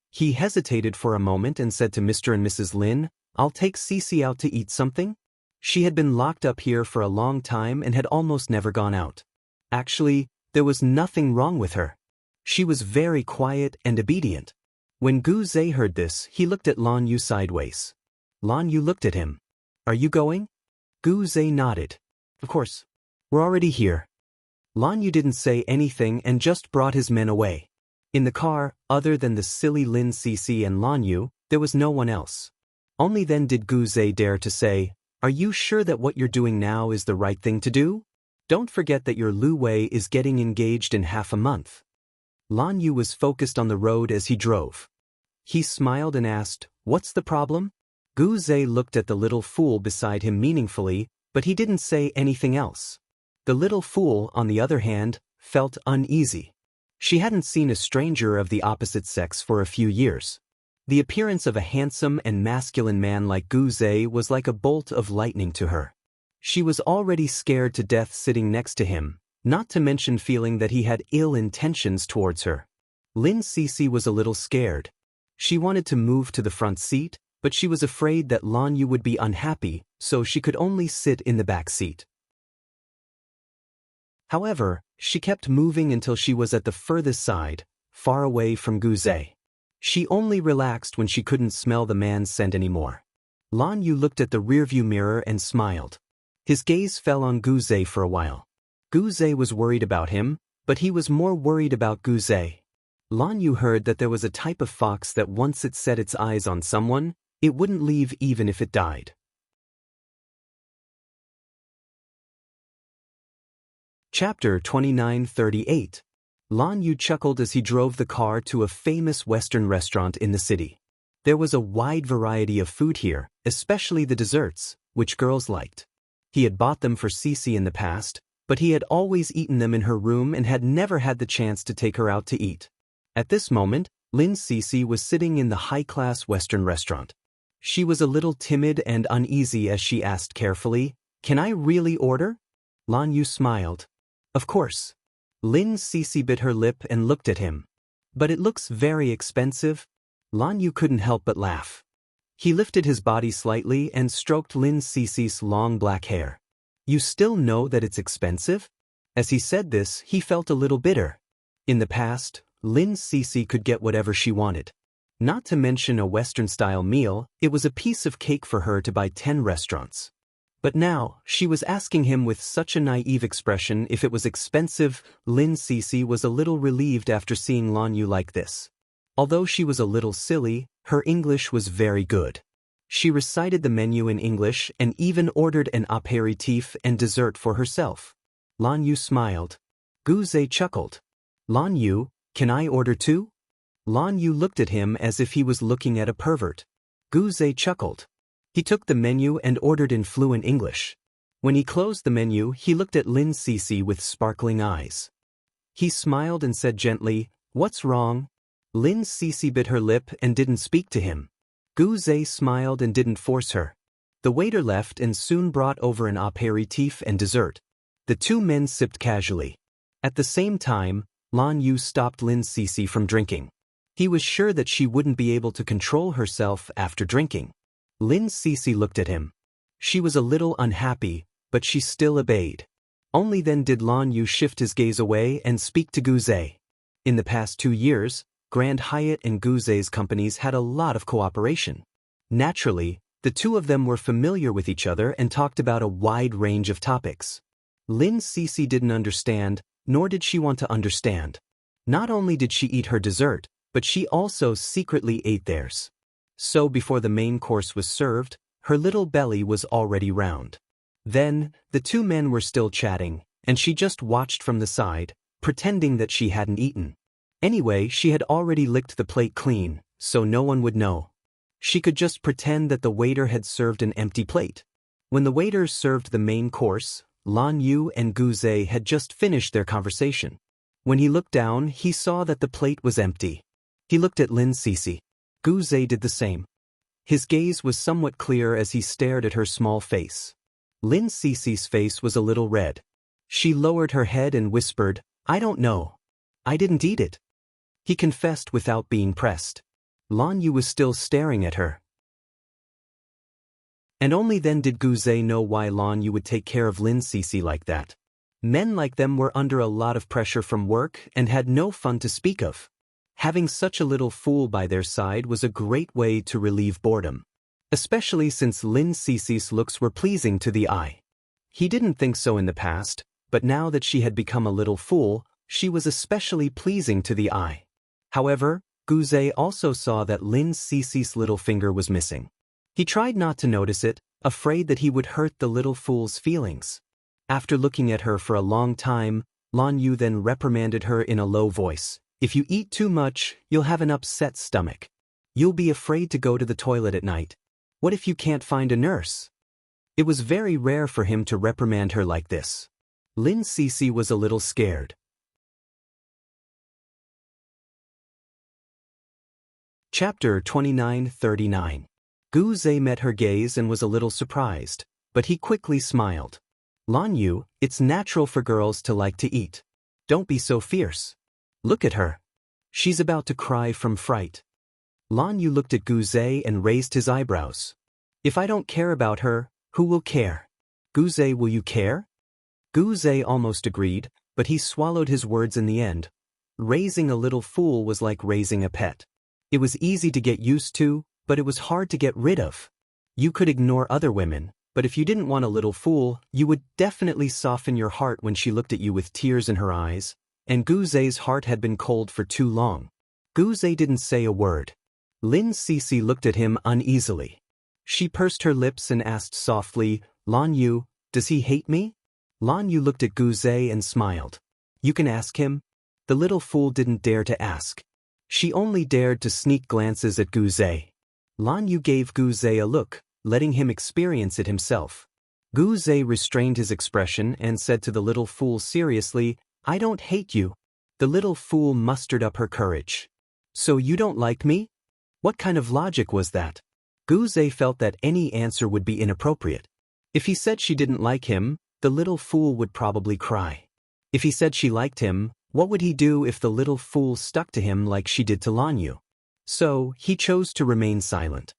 [SPEAKER 1] He hesitated for a moment and said to Mr. and Mrs. Lin, I'll take Cece out to eat something? She had been locked up here for a long time and had almost never gone out. Actually, there was nothing wrong with her. She was very quiet and obedient. When Gu Zhe heard this, he looked at Lan Yu sideways. Lan Yu looked at him. Are you going? Gu Zhe nodded. Of course. We're already here. Lan Yu didn't say anything and just brought his men away. In the car, other than the silly Lin Cece and Lan Yu, there was no one else. Only then did Gu Zhe dare to say, Are you sure that what you're doing now is the right thing to do? Don't forget that your Lu Wei is getting engaged in half a month. Lan Yu was focused on the road as he drove. He smiled and asked, What's the problem? Gu Zhe looked at the little fool beside him meaningfully, but he didn't say anything else. The little fool, on the other hand, felt uneasy. She hadn't seen a stranger of the opposite sex for a few years. The appearance of a handsome and masculine man like Gu Zhe was like a bolt of lightning to her. She was already scared to death sitting next to him, not to mention feeling that he had ill intentions towards her. Lin Cece was a little scared. She wanted to move to the front seat, but she was afraid that Lan Yu would be unhappy, so she could only sit in the back seat. However, she kept moving until she was at the furthest side, far away from Gu Zhe. She only relaxed when she couldn't smell the man's scent anymore. Lan Yu looked at the rearview mirror and smiled. His gaze fell on Gu Zhe for a while. Gu Zhe was worried about him, But he was more worried about Guzay. Lan Yu heard that there was a type of fox that once it set its eyes on someone, it wouldn't leave even if it died. Chapter 2938. Lan Yu chuckled as he drove the car to a famous Western restaurant in the city. There was a wide variety of food here, especially the desserts, which girls liked. He had bought them for Cece in the past, but he had always eaten them in her room and had never had the chance to take her out to eat. At this moment, Lin Cece was sitting in the high-class Western restaurant. She was a little timid and uneasy as she asked carefully, "Can I really order?" Lan Yu smiled. "Of course." Lin Cece bit her lip and looked at him. "But it looks very expensive." Lan Yu couldn't help but laugh. He lifted his body slightly and stroked Lin Cece's long black hair. "You still know that it's expensive?" As he said this, he felt a little bitter. In the past, Lin Cece could get whatever she wanted. Not to mention a Western-style meal, it was a piece of cake for her to buy 10 restaurants. But now, she was asking him with such a naive expression if it was expensive. Lin Cece was a little relieved after seeing Lan Yu like this. Although she was a little silly, her English was very good. She recited the menu in English and even ordered an apéritif and dessert for herself. Lan Yu smiled. Guzay chuckled. "Lan Yu, can I order too?" Lan Yu looked at him as if he was looking at a pervert. Guzay chuckled. He took the menu and ordered in fluent English. When he closed the menu, he looked at Lin Cece with sparkling eyes. He smiled and said gently, "What's wrong?" Lin Cece bit her lip and didn't speak to him. Guzay smiled and didn't force her. The waiter left and soon brought over an apéritif and dessert. The two men sipped casually. At the same time, Lan Yu stopped Lin Cece from drinking. He was sure that she wouldn't be able to control herself after drinking. Lin Cece looked at him. She was a little unhappy, but she still obeyed. Only then did Lan Yu shift his gaze away and speak to Guzay. In the past 2 years, Grand Hyatt and Guzay's companies had a lot of cooperation. Naturally, the two of them were familiar with each other and talked about a wide range of topics. Lin Cece didn't understand, nor did she want to understand. Not only did she eat her dessert, but she also secretly ate theirs. So before the main course was served, her little belly was already round. Then, the two men were still chatting, and she just watched from the side, pretending that she hadn't eaten. Anyway, she had already licked the plate clean, so no one would know. She could just pretend that the waiter had served an empty plate. When the waiter served the main course, Lan Yu and Guzay had just finished their conversation. When he looked down, he saw that the plate was empty. He looked at Lin Cece. Guzay did the same. His gaze was somewhat clear as he stared at her small face. Lin Cece's face was a little red. She lowered her head and whispered, "I don't know. I didn't eat it." He confessed without being pressed. Lan Yu was still staring at her. And only then did Guzay know why Lan Yu would take care of Lin Cece like that. Men like them were under a lot of pressure from work and had no fun to speak of. Having such a little fool by their side was a great way to relieve boredom. Especially since Lin Cece's looks were pleasing to the eye. He didn't think so in the past, but now that she had become a little fool, she was especially pleasing to the eye. However, Guzay also saw that Lin Cece's little finger was missing. He tried not to notice it, afraid that he would hurt the little fool's feelings. After looking at her for a long time, Lan Yu then reprimanded her in a low voice. "If you eat too much, you'll have an upset stomach. You'll be afraid to go to the toilet at night. What if you can't find a nurse?" It was very rare for him to reprimand her like this. Lin Cece was a little scared. Chapter 2939. Guzay met her gaze and was a little surprised, but he quickly smiled. "Lan Yu, it's natural for girls to like to eat. Don't be so fierce. Look at her. She's about to cry from fright." Lan Yu looked at Guzay and raised his eyebrows. "If I don't care about her, who will care? Guzay, will you care?" Guzay almost agreed, but he swallowed his words in the end. Raising a little fool was like raising a pet. It was easy to get used to, but it was hard to get rid of. You could ignore other women, but if you didn't want a little fool, you would definitely soften your heart when she looked at you with tears in her eyes. and Guze's heart had been cold for too long. Guze didn't say a word. Lin Cece looked at him uneasily. She pursed her lips and asked softly, "Lan Yu, does he hate me?" Lan Yu looked at Guze and smiled. "You can ask him." The little fool didn't dare to ask. She only dared to sneak glances at Guze. Lan Yu gave Guze a look, letting him experience it himself. Guze restrained his expression and said to the little fool seriously, "I don't hate you." The little fool mustered up her courage. "So you don't like me?" What kind of logic was that? Guze felt that any answer would be inappropriate. If he said she didn't like him, the little fool would probably cry. If he said she liked him, what would he do if the little fool stuck to him like she did to Lan Yu? So, he chose to remain silent.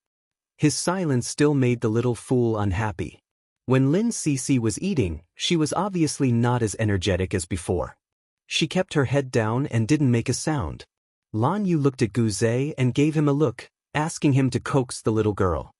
[SPEAKER 1] His silence still made the little fool unhappy. When Lin Cece was eating, she was obviously not as energetic as before. She kept her head down and didn't make a sound. Lan Yu looked at Guze and gave him a look, asking him to coax the little girl.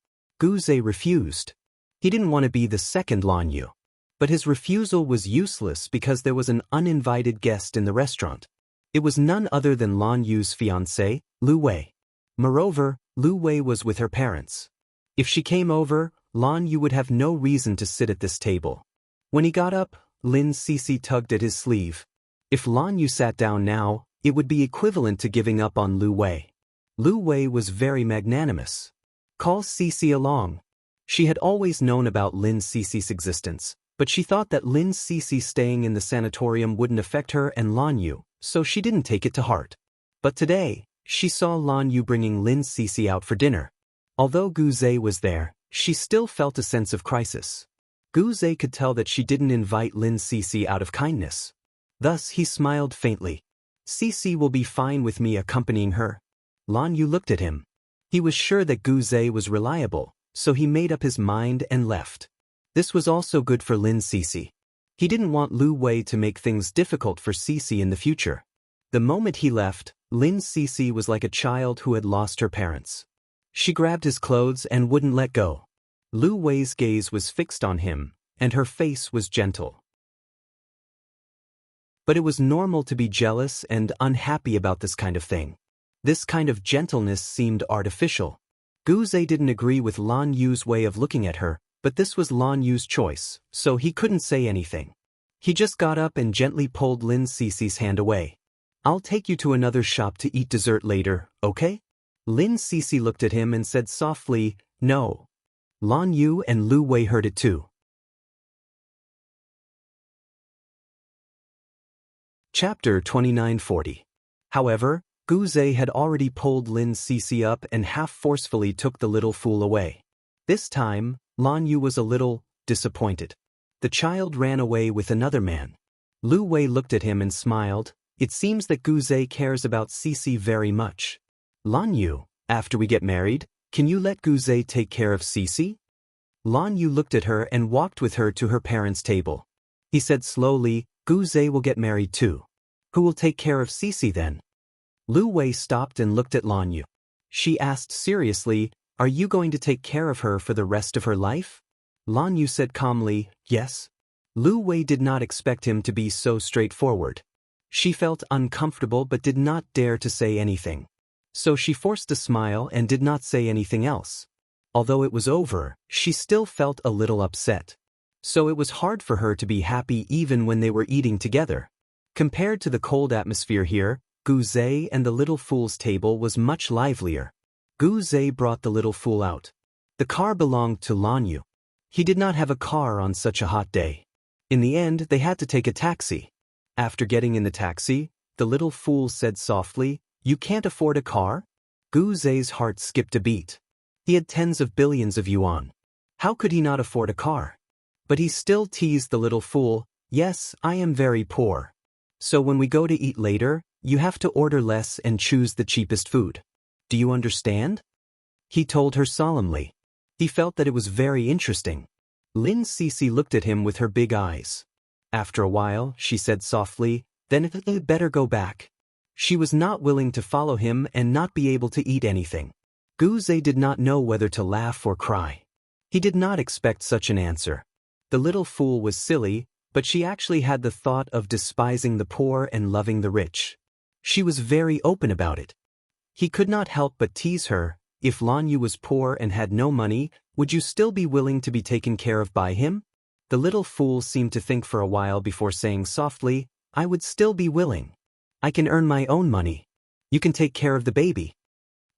[SPEAKER 1] Guze refused. He didn't want to be the second Lan Yu. But his refusal was useless because there was an uninvited guest in the restaurant. It was none other than Lan Yu's fiancée, Lu Wei. Moreover, Lu Wei was with her parents. If she came over, Lan Yu would have no reason to sit at this table. When he got up, Lin Cece tugged at his sleeve. If Lan Yu sat down now, it would be equivalent to giving up on Lu Wei. Lu Wei was very magnanimous. "Call Cece along." She had always known about Lin Cece's existence, but she thought that Lin Cece staying in the sanatorium wouldn't affect her and Lan Yu, so she didn't take it to heart. But today, she saw Lan Yu bringing Lin Cece out for dinner. Although Guze was there, she still felt a sense of crisis. Guze could tell that she didn't invite Lin Cece out of kindness. Thus he smiled faintly. "Cece will be fine with me accompanying her." Lan Yu looked at him. He was sure that Guze was reliable, so he made up his mind and left. This was also good for Lin Cece. He didn't want Lu Wei to make things difficult for Cece in the future. The moment he left, Lin Cece was like a child who had lost her parents. She grabbed his clothes and wouldn't let go. Lu Wei's gaze was fixed on him, and her face was gentle. But it was normal to be jealous and unhappy about this kind of thing. This kind of gentleness seemed artificial. Guze didn't agree with Lan Yu's way of looking at her, but this was Lan Yu's choice, so he couldn't say anything. He just got up and gently pulled Lin Cece's hand away. "I'll take you to another shop to eat dessert later, okay?" Lin Cece looked at him and said softly, "No." Lan Yu and Lu Wei heard it too. Chapter 2940. However, Guze had already pulled Lin Cece up and half forcefully took the little fool away. This time, Lan Yu was a little disappointed. The child ran away with another man. Lu Wei looked at him and smiled. It seems that Guze cares about Cece very much. "Lan Yu, after we get married, can you let Guze take care of Cece?" Lan Yu looked at her and walked with her to her parents' table. He said slowly, "Guze will get married too. Who will take care of Cece then?" Lu Wei stopped and looked at Lan Yu. She asked seriously, "Are you going to take care of her for the rest of her life?" Lan Yu said calmly, "Yes." Lu Wei did not expect him to be so straightforward. She felt uncomfortable but did not dare to say anything. So she forced a smile and did not say anything else. Although it was over, she still felt a little upset. So it was hard for her to be happy even when they were eating together. Compared to the cold atmosphere here, Guze and the little fool's table was much livelier. Guze brought the little fool out. The car belonged to Lan Yu. He did not have a car on such a hot day. In the end, they had to take a taxi. After getting in the taxi, the little fool said softly, "You can't afford a car?" Guze's heart skipped a beat. He had tens of billions of yuan. How could he not afford a car? But he still teased the little fool, "Yes, I am very poor. So when we go to eat later, you have to order less and choose the cheapest food. Do you understand?" He told her solemnly. He felt that it was very interesting. Lin Cece looked at him with her big eyes. After a while, she said softly, "Then it better go back." She was not willing to follow him and not be able to eat anything. Guze did not know whether to laugh or cry. He did not expect such an answer. The little fool was silly, but she actually had the thought of despising the poor and loving the rich. She was very open about it. He could not help but tease her. If Lan Yu was poor and had no money, would you still be willing to be taken care of by him? The little fool seemed to think for a while before saying softly, I would still be willing. I can earn my own money. You can take care of the baby.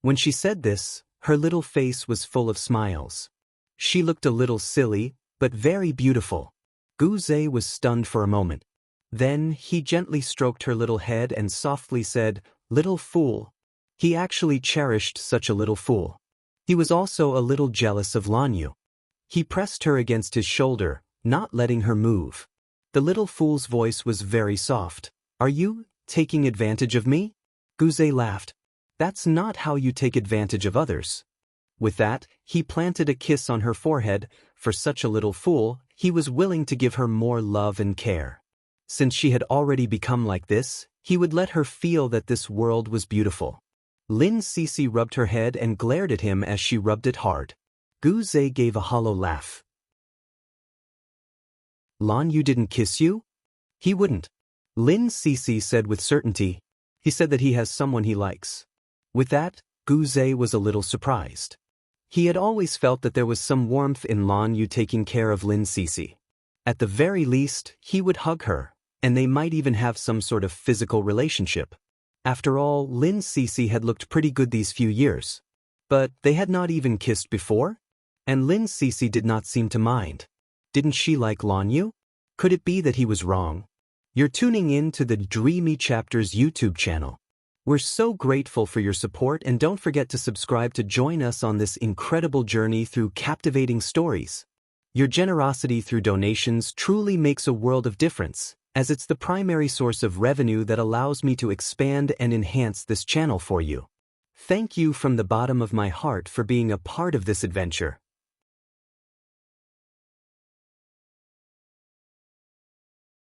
[SPEAKER 1] When she said this, her little face was full of smiles. She looked a little silly, but very beautiful. Gu Zhe was stunned for a moment. Then he gently stroked her little head and softly said, Little fool. He actually cherished such a little fool. He was also a little jealous of Lan Yu. He pressed her against his shoulder, not letting her move. The little fool's voice was very soft. Are you taking advantage of me? Gu Zhe laughed. That's not how you take advantage of others. With that, he planted a kiss on her forehead. For such a little fool, he was willing to give her more love and care. Since she had already become like this, he would let her feel that this world was beautiful. Lin Cece rubbed her head and glared at him as she rubbed it hard. Gu Zhe gave a hollow laugh. Lan Yu didn't kiss you? He wouldn't. Lin Cece said with certainty. He said that he has someone he likes. With that, Gu Zhe was a little surprised. He had always felt that there was some warmth in Lan Yu taking care of Lin Cece. At the very least, he would hug her, and they might even have some sort of physical relationship. After all, Lin Cece had looked pretty good these few years. But they had not even kissed before? And Lin Cece did not seem to mind. Didn't she like Lan Yu? Could it be that he was wrong? You're tuning in to the Dreamy Chapters YouTube channel. We're so grateful for your support, and don't forget to subscribe to join us on this incredible journey through captivating stories. Your generosity through donations truly makes a world of difference, as it's the primary source of revenue that allows me to expand and enhance this channel for you. Thank you from the bottom of my heart for being a part of this adventure.